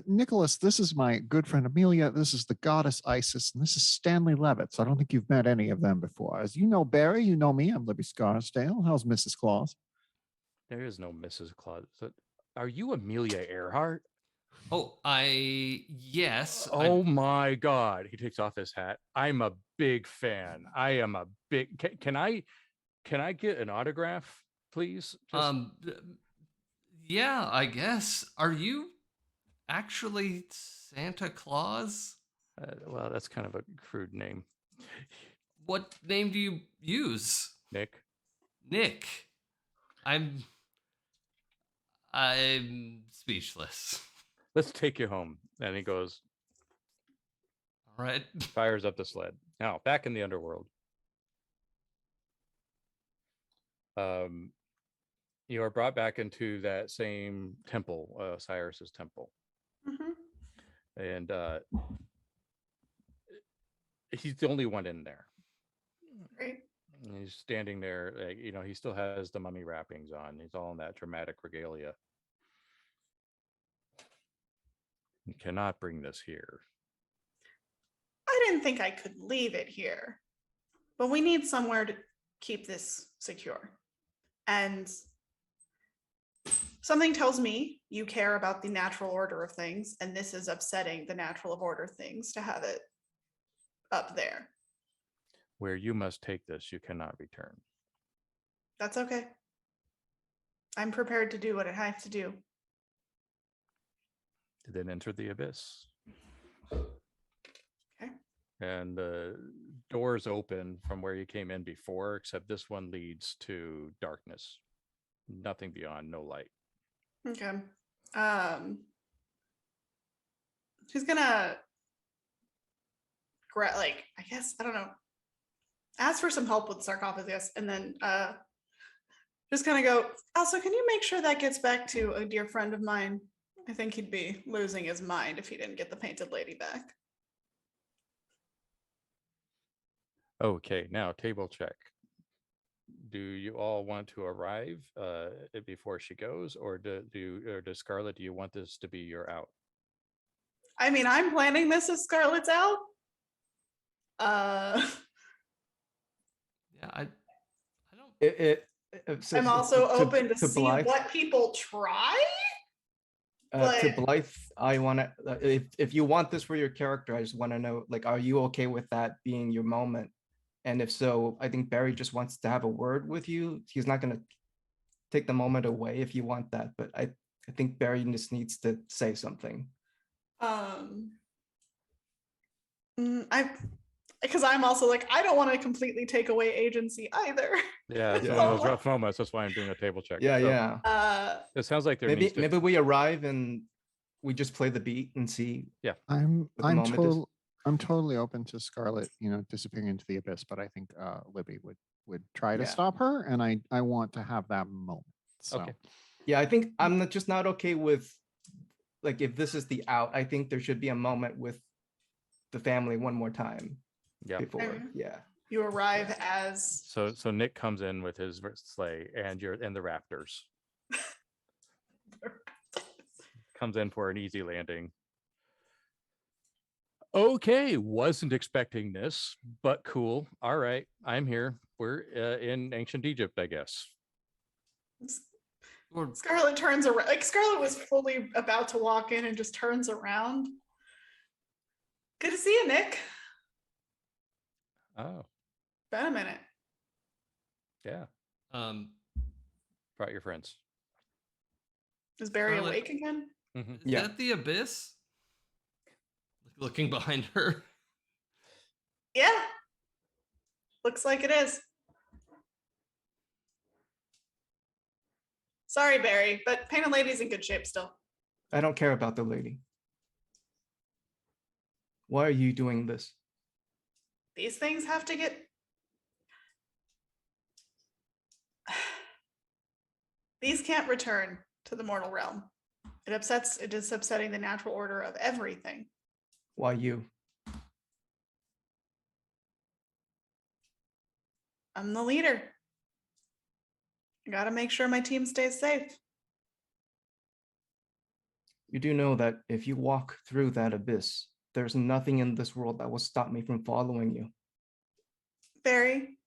Nicholas, this is my good friend Amelia. This is the goddess Isis, and this is Stanley Levitt. So I don't think you've met any of them before. As you know, Barry, you know me. I'm Libby Scarsdale. How's Mrs. Claus? There is no Mrs. Claus. Are you Amelia Earhart? Oh, yes. Oh my God. He takes off his hat. I'm a big fan. I am a big, can I get an autograph, please? Yeah, I guess. Are you actually Santa Claus? Well, that's kind of a crude name. What name do you use? Nick. I'm speechless. Let's take you home. And he goes, all right. Fires up the sled. Now, back in the underworld. You are brought back into that same temple, Cyrus's temple. Mm-hmm. And he's the only one in there. Great. And he's standing there, he still has the mummy wrappings on. He's all in that dramatic regalia. You cannot bring this here. I didn't think I could leave it here, but we need somewhere to keep this secure. And something tells me you care about the natural order of things, and this is upsetting the natural order of things to have it up there. Where you must take this, you cannot return. That's okay. I'm prepared to do what I have to do. Then enter the abyss. Okay. And the doors open from where you came in before, except this one leads to darkness. Nothing beyond, no light. Okay. She's gonna I guess, I don't know, ask for some help with sarcophagus, and then just kind of go, also, can you make sure that gets back to a dear friend of mine? I think he'd be losing his mind if he didn't get the painted lady back. Okay, now table check. Do you all want to arrive before she goes, or does Scarlett, do you want this to be your out? I mean, I'm planning this as Scarlett's out. Yeah, I don't. I'm also open to see Blythe, what people try. To Blythe, I want to. If you want this for your character, I just want to know, are you okay with that being your moment? And if so, I think Barry just wants to have a word with you. He's not going to take the moment away if you want that, but I think Barry just needs to say something. Because I'm also like, I don't want to completely take away agency either. Yeah, it's one of those rough moments. That's why I'm doing a table check. Yeah, So, yeah. It sounds like there maybe needs to... maybe we arrive and we just play the beat and see. Yeah, I'm totally open to Scarlet, disappearing into the abyss, but I think Libby would try to stop her, and I want to have that moment. So. Okay. Yeah, I think I'm just not okay with, like, if this is the out, I think there should be a moment with the family one more time. Yeah. Before, yeah. You arrive as. So Nick comes in with his sleigh, and you're in the Raptors. Comes in for an easy landing. Okay, wasn't expecting this, but cool. All right, I'm here. We're in ancient Egypt, I guess. Scarlet turns around. Like, Scarlet was fully about to walk in and just turns around. Good to see you, Nick. Oh. Been a minute. Yeah. Brought your friends. Is Barry awake again? Mm-hmm. Is that the abyss? Looking behind her. Yeah. Looks like it is. Sorry, Barry, but Painted Lady's in good shape still. I don't care about the lady. Why are you doing this? These things have to get... These can't return to the mortal realm. It is upsetting the natural order of everything. Why you? I'm the leader. I gotta make sure my team stays safe. You do know that if you walk through that abyss, there's nothing in this world that will stop me from following you. Barry,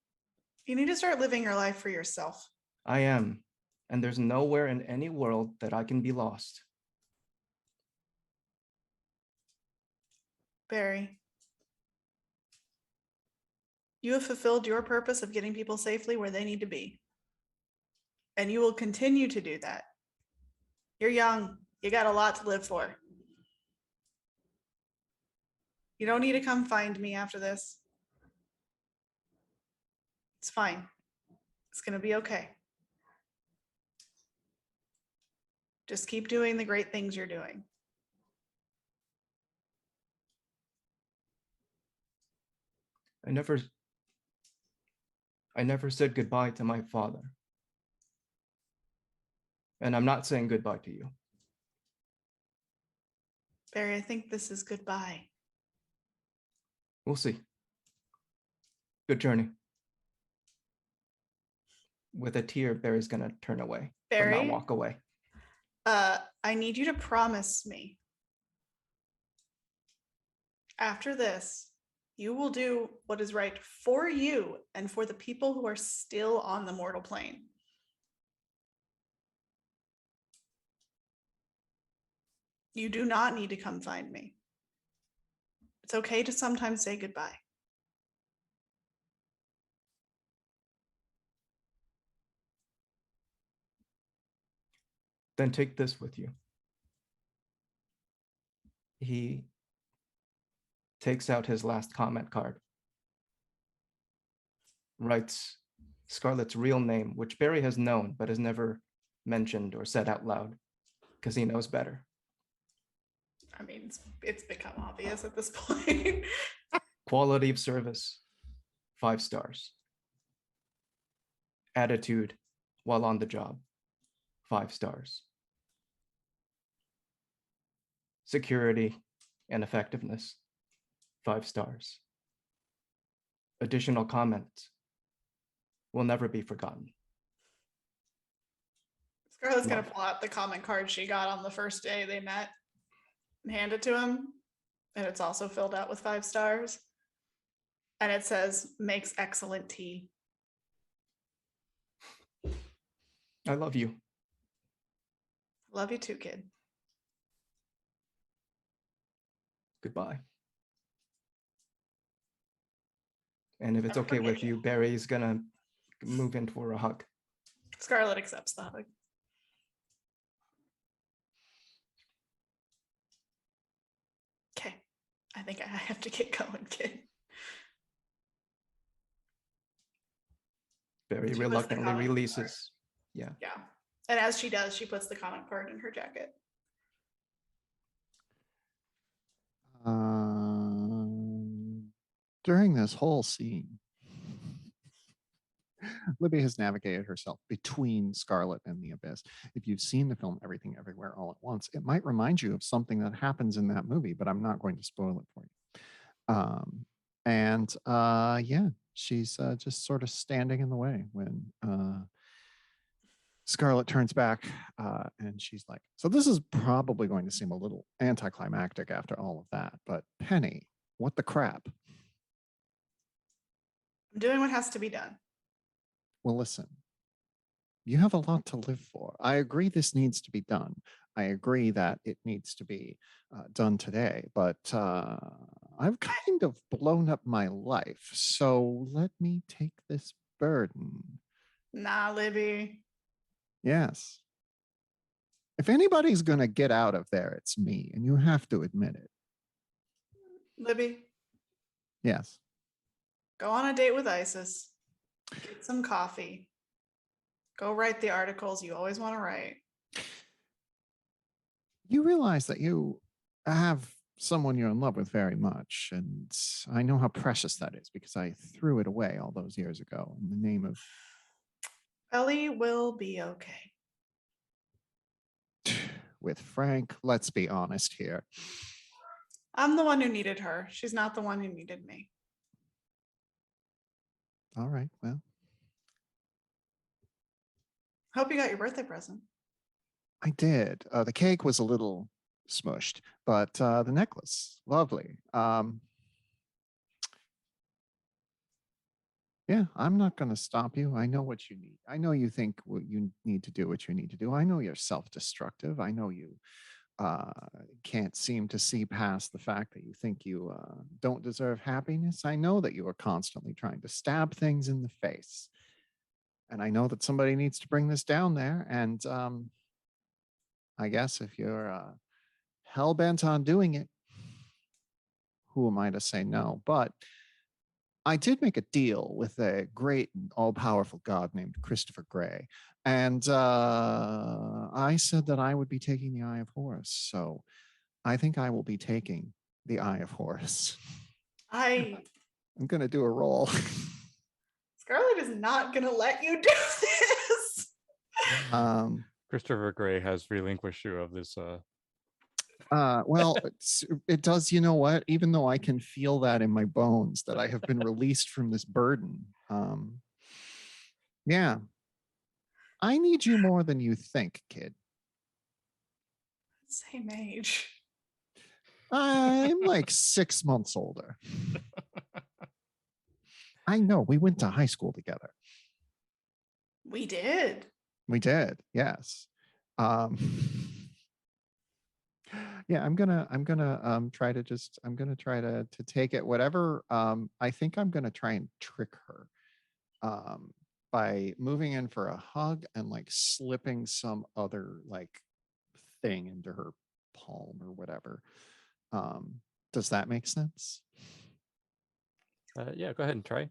you need to start living your life for yourself. I am, and there's nowhere in any world that I can be lost. Barry, you have fulfilled your purpose of getting people safely where they need to be. And you will continue to do that. You're young. You got a lot to live for. You don't need to come find me after this. It's fine. It's going to be okay. Just keep doing the great things you're doing. I never said goodbye to my father. And I'm not saying goodbye to you. Barry, I think this is goodbye. We'll see. Good journey. With a tear, Barry's gonna turn away. Barry, but not walk away. I need you to promise me. After this, you will do what is right for you and for the people who are still on the mortal plane. You do not need to come find me. It's okay to sometimes say goodbye. Then take this with you. He takes out his last comment card. Writes Scarlet's real name, which Barry has known but has never mentioned or said out loud because he knows better. I mean, it's become obvious at this point. Quality of service, 5 stars. Attitude while on the job, 5 stars. Security and effectiveness, 5 stars. Additional comments will never be forgotten. Scarlett's going to pull out the comment card she got on the first day they met and hand it to him. And it's also filled out with 5 stars. And it says, makes excellent tea. I love you. Love you too, kid. Goodbye. And if it's okay with you, Barry's gonna move in for a hug. Scarlett accepts the hug. Okay. I think I have to get going, kid. very reluctantly releases. Yeah. Yeah. And as she does, she puts the comment card in her jacket. During this whole scene, Libby has navigated herself between Scarlet and the Abyss. If you've seen the film Everything Everywhere All at Once, it might remind you of something that happens in that movie, but I'm not going to spoil it for you. Yeah, she's just sort of standing in the way when Scarlet turns back and she's like, so this is probably going to seem a little anticlimactic after all of that, but Penny, what the crap? I'm doing what has to be done. Well, listen, you have a lot to live for. I agree this needs to be done. I agree that it needs to be done today, but I've kind of blown up my life. So let me take this burden. Nah, Libby. Yes. If anybody's going to get out of there, it's me, and you have to admit it. Libby. Yes. Go on a date with Isis. Get some coffee. Go write the articles you always want to write. You realize that you have someone you're in love with very much, and I know how precious that is because I threw it away all those years ago in the name of... Ellie will be okay. With Frank, let's be honest here. I'm the one who needed her. She's not the one who needed me. All right, well. Hope you got your birthday present. I did. The cake was a little smushed, but the necklace, lovely. Yeah, I'm not going to stop you. I know what you need. I know you think you need to do what you need to do. I know you're self-destructive. I know you can't seem to see past the fact that you think you don't deserve happiness. I know that you are constantly trying to stab things in the face. And I know that somebody needs to bring this down there. And I guess if you're hell-bent on doing it, who am I to say no? But I did make a deal with a great and all-powerful god named Christopher Gray. And I said that I would be taking the Eye of Horus. So I think I will be taking the Eye of Horus. I'm going to do a roll. Scarlet is not going to let you do this. Christopher Gray has relinquished you of this. Well, it does, you know what? Even though I can feel that in my bones, that I have been released from this burden. Yeah. I need you more than you think, kid. Same age. I'm like 6 months older. I know, we went to high school together. We did. We did, yes. Yeah, I'm gonna try to take it, whatever. I think I'm gonna try and trick her by moving in for a hug and like slipping some other like thing into her palm or whatever. Does that make sense? Yeah, go ahead and try.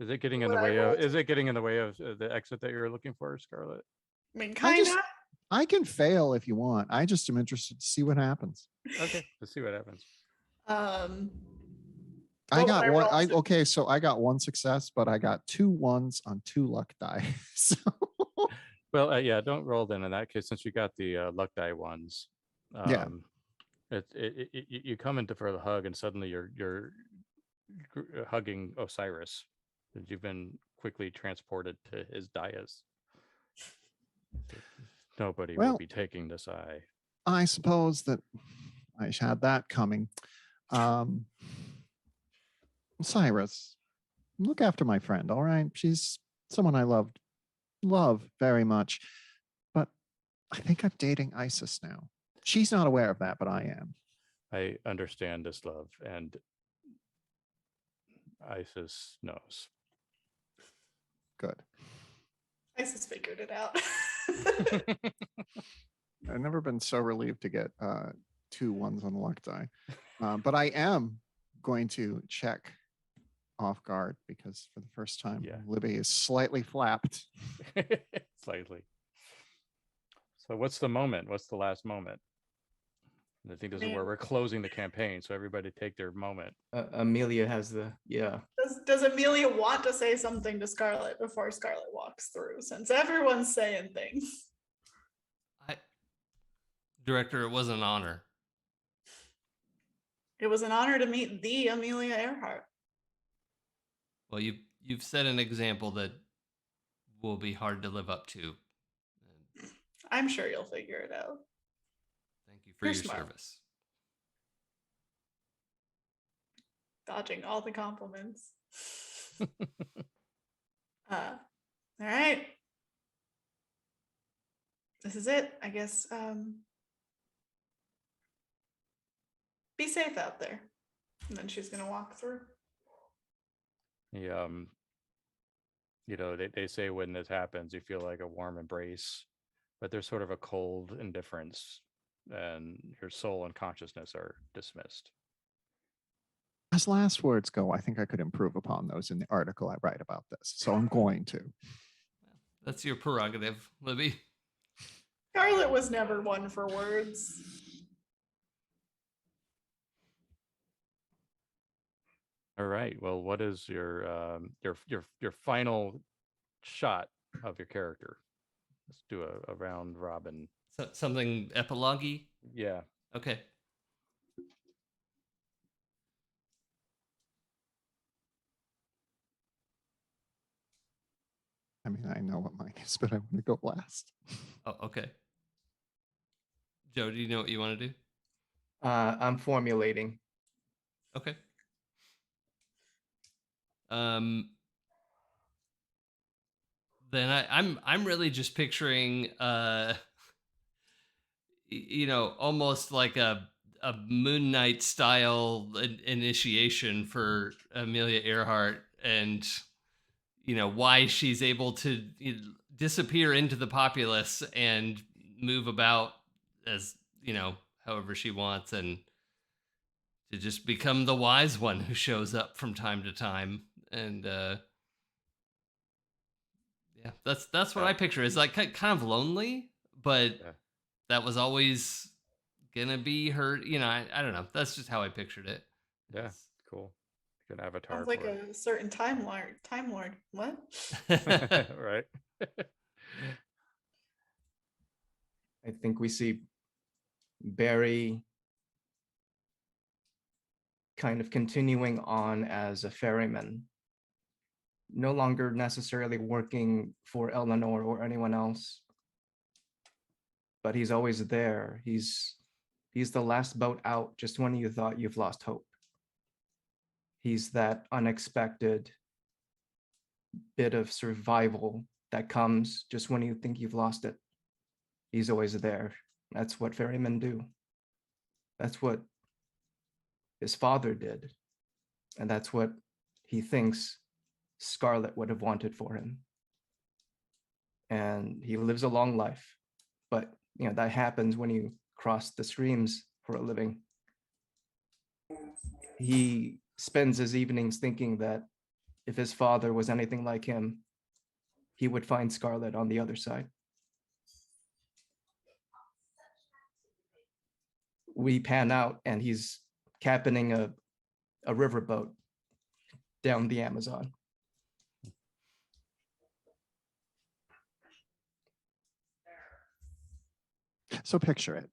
Is it getting in What the I way of? rolled? Is it getting in the way of the exit that you're looking for, Scarlet? I mean, kind of. I can fail if you want. I just am interested to see what happens. Okay, let's see what happens. I got one. Okay, so I got one success, but I got 2 1s on 2 luck die. So. Well, yeah, don't roll then in that case, since you got the luck die ones. Yeah. You come into for the hug, and suddenly you're hugging Osiris. You've been quickly transported to his dais. Nobody will be taking this eye. I suppose that I had that coming. Cyrus, look after my friend, all right? She's someone I love very much. But I think I'm dating Isis now. She's not aware of that, but I am. I understand this, love, and Isis knows. Good. Isis figured it out. I've never been so relieved to get 2 1s on the luck die. But I am going to check off guard because for the first time, Yeah. Libby is slightly flapped. Slightly. So what's the moment? What's the last moment? I think this is where we're closing the campaign. So everybody take their moment. Amelia has the, yeah. Does Amelia want to say something to Scarlet before Scarlet walks through, since everyone's saying things? Director, it was an honor. It was an honor to meet the Amelia Earhart. Well, you've set an example that will be hard to live up to. I'm sure you'll figure it out. Thank you for your service. Dodging all the compliments. All right. This is it, I guess. Be safe out there. And then she's gonna walk through. Yeah, you know, they say when this happens, you feel like a warm embrace, but there's sort of a cold indifference, and your soul and consciousness are dismissed. As last words go, I think I could improve upon those in the article I write about this. So I'm going to. That's your prerogative, Libby. Scarlet was never one for words. All right. Well, what is your final shot of your character? Let's do a round robin. So, something epilogue-y? Yeah. Okay. I mean, I know what mine is, but I want to go last. Oh, okay. Joe, do you know what you want to do? I'm formulating. Okay. Then I'm really just picturing you know, almost like a Moon Knight style initiation for Amelia Earhart, and you know why she's able to disappear into the populace and move about as, you know, however she wants, and to just become the wise one who shows up from time to time. And yeah, that's what I picture. Is like kind of lonely, but that was always gonna be her. You know, I don't know. That's just how I pictured it. Yeah, cool. Good avatar. Sounds like a certain Time Lord. What? Right. I think we see Barry kind of continuing on as a ferryman, no longer necessarily working for Eleanor or anyone else, but he's always there. He's the last boat out just when you thought you've lost hope. He's that unexpected bit of survival that comes just when you think you've lost it. He's always there. That's what ferrymen do. That's what his father did. And that's what he thinks Scarlet would have wanted for him. And he lives a long life. But you know, that happens when you cross the streams for a living. He spends his evenings thinking that if his father was anything like him, he would find Scarlet on the other side. We pan out and he's captaining a riverboat down the Amazon. So picture it.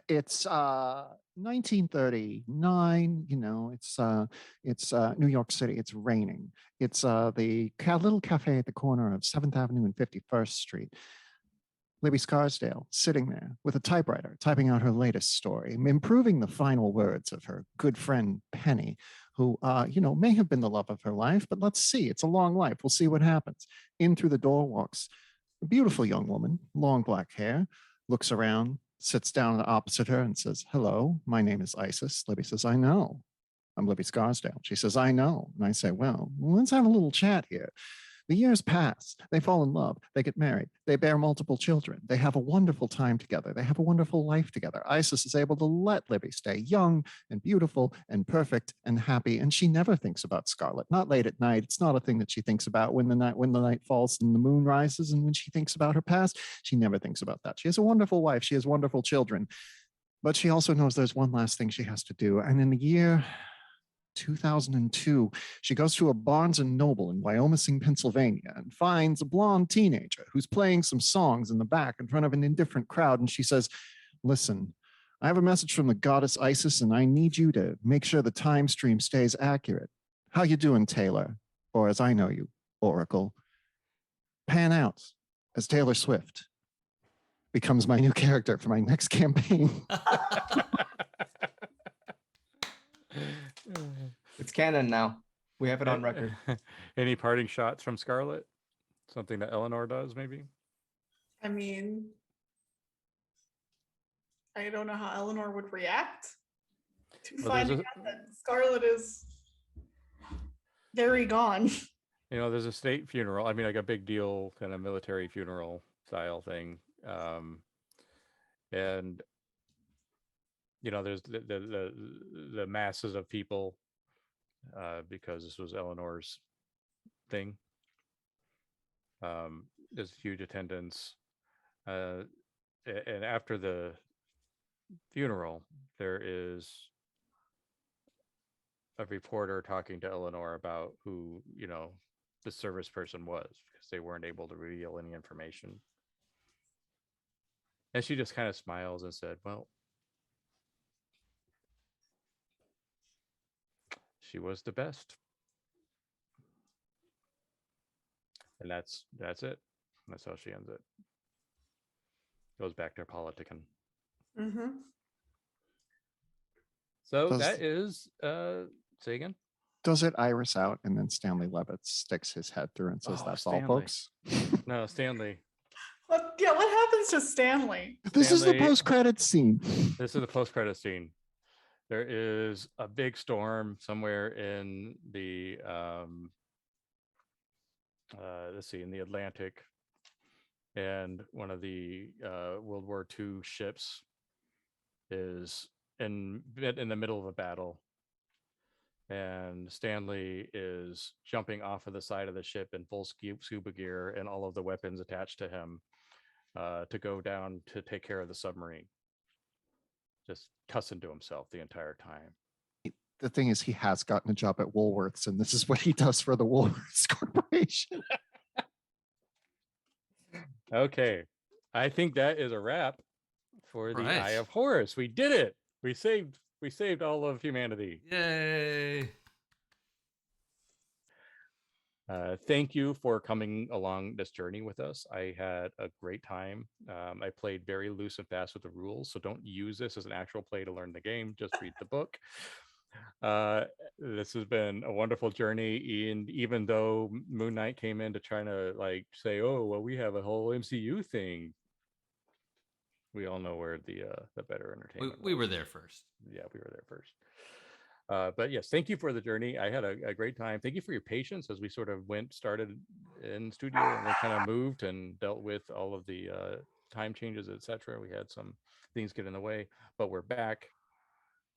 It's 1939. You know, it's New York City. It's raining. It's the little cafe at the corner of 7th Avenue and 51st Street. Libby Scarsdale sitting there with a typewriter, typing out her latest story, improving the final words of her good friend Penny, who you know, may have been the love of her life, but let's see. It's a long life. We'll see what happens. In through the door walks a beautiful young woman, long black hair, looks around, sits down opposite her and says, "Hello, my name is Isis." Libby says, "I know. I'm Libby Scarsdale." She says, "I know." And I say, well, let's have a little chat here. The years pass. They fall in love. They get married. They bear multiple children. They have a wonderful time together. They have a wonderful life together. Isis is able to let Libby stay young and beautiful and perfect and happy. And she never thinks about Scarlet. Not late at night. It's not a thing that she thinks about when the night falls and the moon rises. And when she thinks about her past, she never thinks about that. She has a wonderful wife. She has wonderful children. But she also knows there's one last thing she has to do. And in the year 2002, she goes to a Barnes and Noble in Wyoming, Pennsylvania, and finds a blonde teenager who's playing some songs in the back in front of an indifferent crowd. And she says, listen, I have a message from the goddess Isis, and I need you to make sure the time stream stays accurate. How you doing, Taylor? Or as I know you, Oracle. Pan out as Taylor Swift becomes my new character for my next campaign. It's canon now. We have it on record. Any parting shots from Scarlet? Something that Eleanor does, maybe? I mean, I don't know how Eleanor would react to finding out that Scarlet is very gone. You know, there's a state funeral. I mean, like a big deal kind of military funeral style thing. And you know, there's the masses of people because this was Eleanor's thing. There's huge attendance. And after the funeral, there is a reporter talking to Eleanor about who, you know, the service person was, because they weren't able to reveal any information. And she just kind of smiles and said, well, she was the best. And that's it. That's how she ends it. Goes back to her politicking. Mm-hmm. So that is, say again? Does it iris out and then Stanley Levitt sticks his head through and says, that's Stanley. All, folks? No, Stanley. What happens to Stanley? This is the post-credits scene. This is the post-credits scene. There is a big storm somewhere in the, let's see, in the Atlantic. And one of the World War II ships is in the middle of a battle. And Stanley is jumping off of the side of the ship in full scuba gear and all of the weapons attached to him to go down to take care of the submarine. Just cussing to himself the entire time. The thing is, he has gotten a job at Woolworths, and this is what he does for the Woolworths Corporation. Okay, I think that is a wrap for the Eye of Horus. We did it. We saved all of humanity. Yay! Thank you for coming along this journey with us. I had a great time. I played very loose and fast with the rules, so don't use this as an actual play to learn the game. Just read the book. This has been a wonderful journey, and even though Moon Knight came in to try to like say, oh well, we have a whole MCU thing, we all know where the better entertainment we were there first. Yeah, we were there first. But yes, thank you for the journey. I had a great time. Thank you for your patience as we sort of started in studio and then kind of moved and dealt with all of the time changes, etc. We had some things get in the way, but we're back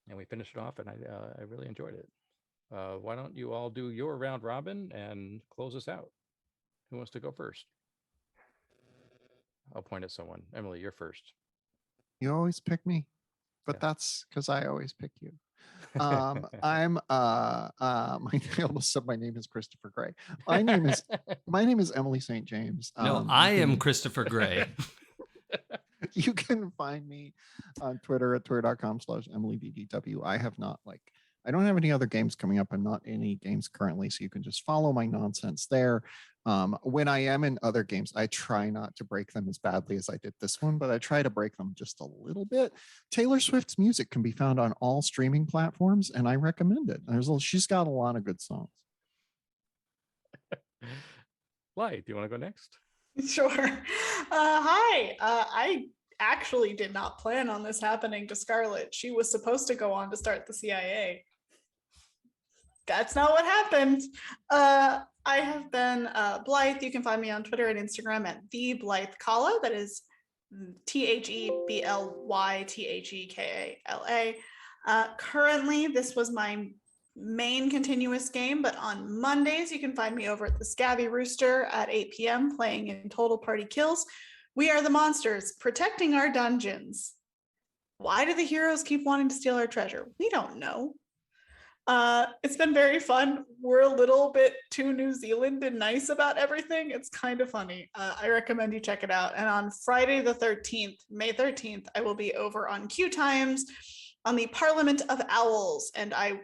and we finished it off, and I really enjoyed it. Why don't you all do your round robin and close us out? Who wants to go first? I'll point at someone. Emily, you're first. You always pick me, but that's because I always pick you. I'm I almost said my name is Christopher Gray. My name is Emily St. James. No, I am Christopher Gray. You can find me on Twitter at twitter.com/EmilyBDW. I don't have any other games coming up. I'm not in any games currently, so you can just follow my nonsense there. When I am in other games, I try not to break them as badly as I did this one, but I try to break them just a little bit. Taylor Swift's music can be found on all streaming platforms, and I recommend it. She's got a lot of good songs. Blythe, do you want to go next? Sure. Hi. I actually did not plan on this happening to Scarlet. She was supposed to go on to start the CIA. That's not what happened. I have been Blythe. You can find me on Twitter and Instagram at the Blythe Kala. That is TheBlythekala. Currently, this was my main continuous game, but on Mondays, you can find me over at the Scabby Rooster at 8 p.m. playing in Total Party Kills. We are the monsters protecting our dungeons. Why do the heroes keep wanting to steal our treasure? We don't know. It's been very fun. We're a little bit too New Zealand and nice about everything. It's kind of funny. I recommend you check it out. And on Friday the 13th, May 13th, I will be over on Q Times on the Parliament of Owls. And I'm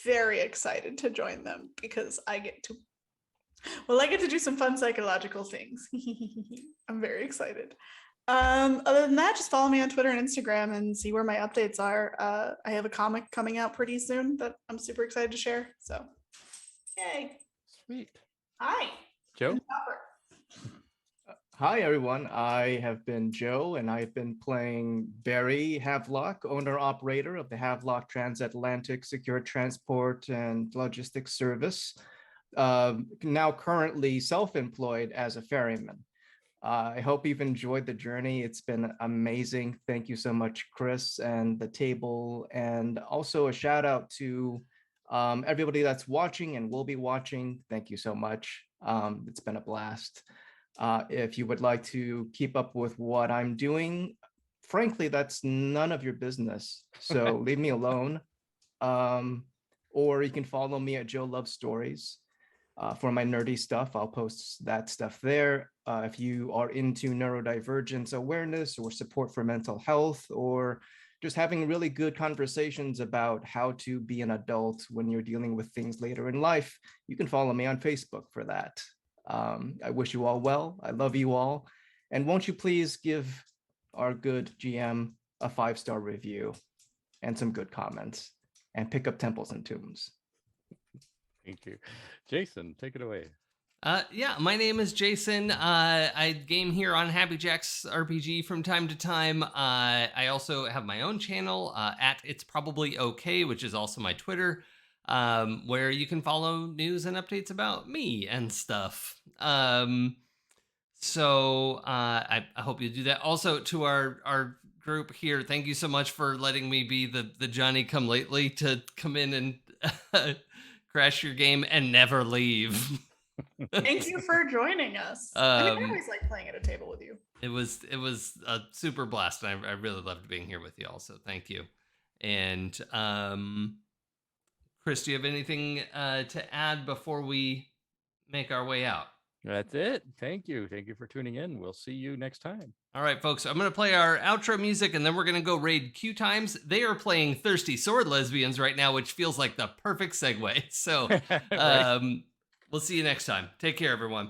very excited to join them because I get to do some fun psychological things. I'm very excited. Other than that, just follow me on Twitter and Instagram and see where my updates are. I have a comic coming out pretty soon that I'm super excited to share. So, yay. Sweet. Hi. Joe? Hi, everyone. I have been Joe, and I've been playing Barry Havelock, owner-operator of the Havelock Transatlantic Secure Transport and Logistics Service, now currently self-employed as a ferryman. I hope you've enjoyed the journey. It's been amazing. Thank you so much, Chris and the table. And also a shout out to everybody that's watching and will be watching. Thank you so much. It's been a blast. If you would like to keep up with what I'm doing, frankly, that's none of your business. So leave me alone. Or you can follow me at Joe Loves Stories. For my nerdy stuff, I'll post that stuff there. If you are into neurodivergence awareness or support for mental health, or just having really good conversations about how to be an adult when you're dealing with things later in life, you can follow me on Facebook for that. I wish you all well. I love you all. And won't you please give our good GM a 5-star review and some good comments, and pick up Temples and Tombs. Thank you. Jason, take it away. Yeah, my name is Jason. I game here on Happy Jacks RPG from time to time. I also have my own channel at It's Probably Okay, which is also my Twitter, where you can follow news and updates about me and stuff. So I hope you do that. Also, to our group here, thank you so much for letting me be the Johnny come lately to come in and crash your game and never leave. Thank you for joining us. I always like playing at a table with you. It was a super blast, and I really loved being here with you all, so thank you. And Chris, do you have anything to add before we make our way out? That's it. Thank you. Thank you for tuning in. We'll see you next time. All right, folks, I'm going to play our outro music, and then we're going to go raid Q Times. They are playing Thirsty Sword Lesbians right now, which feels like the perfect segue. So right. We'll see you next time. Take care, everyone.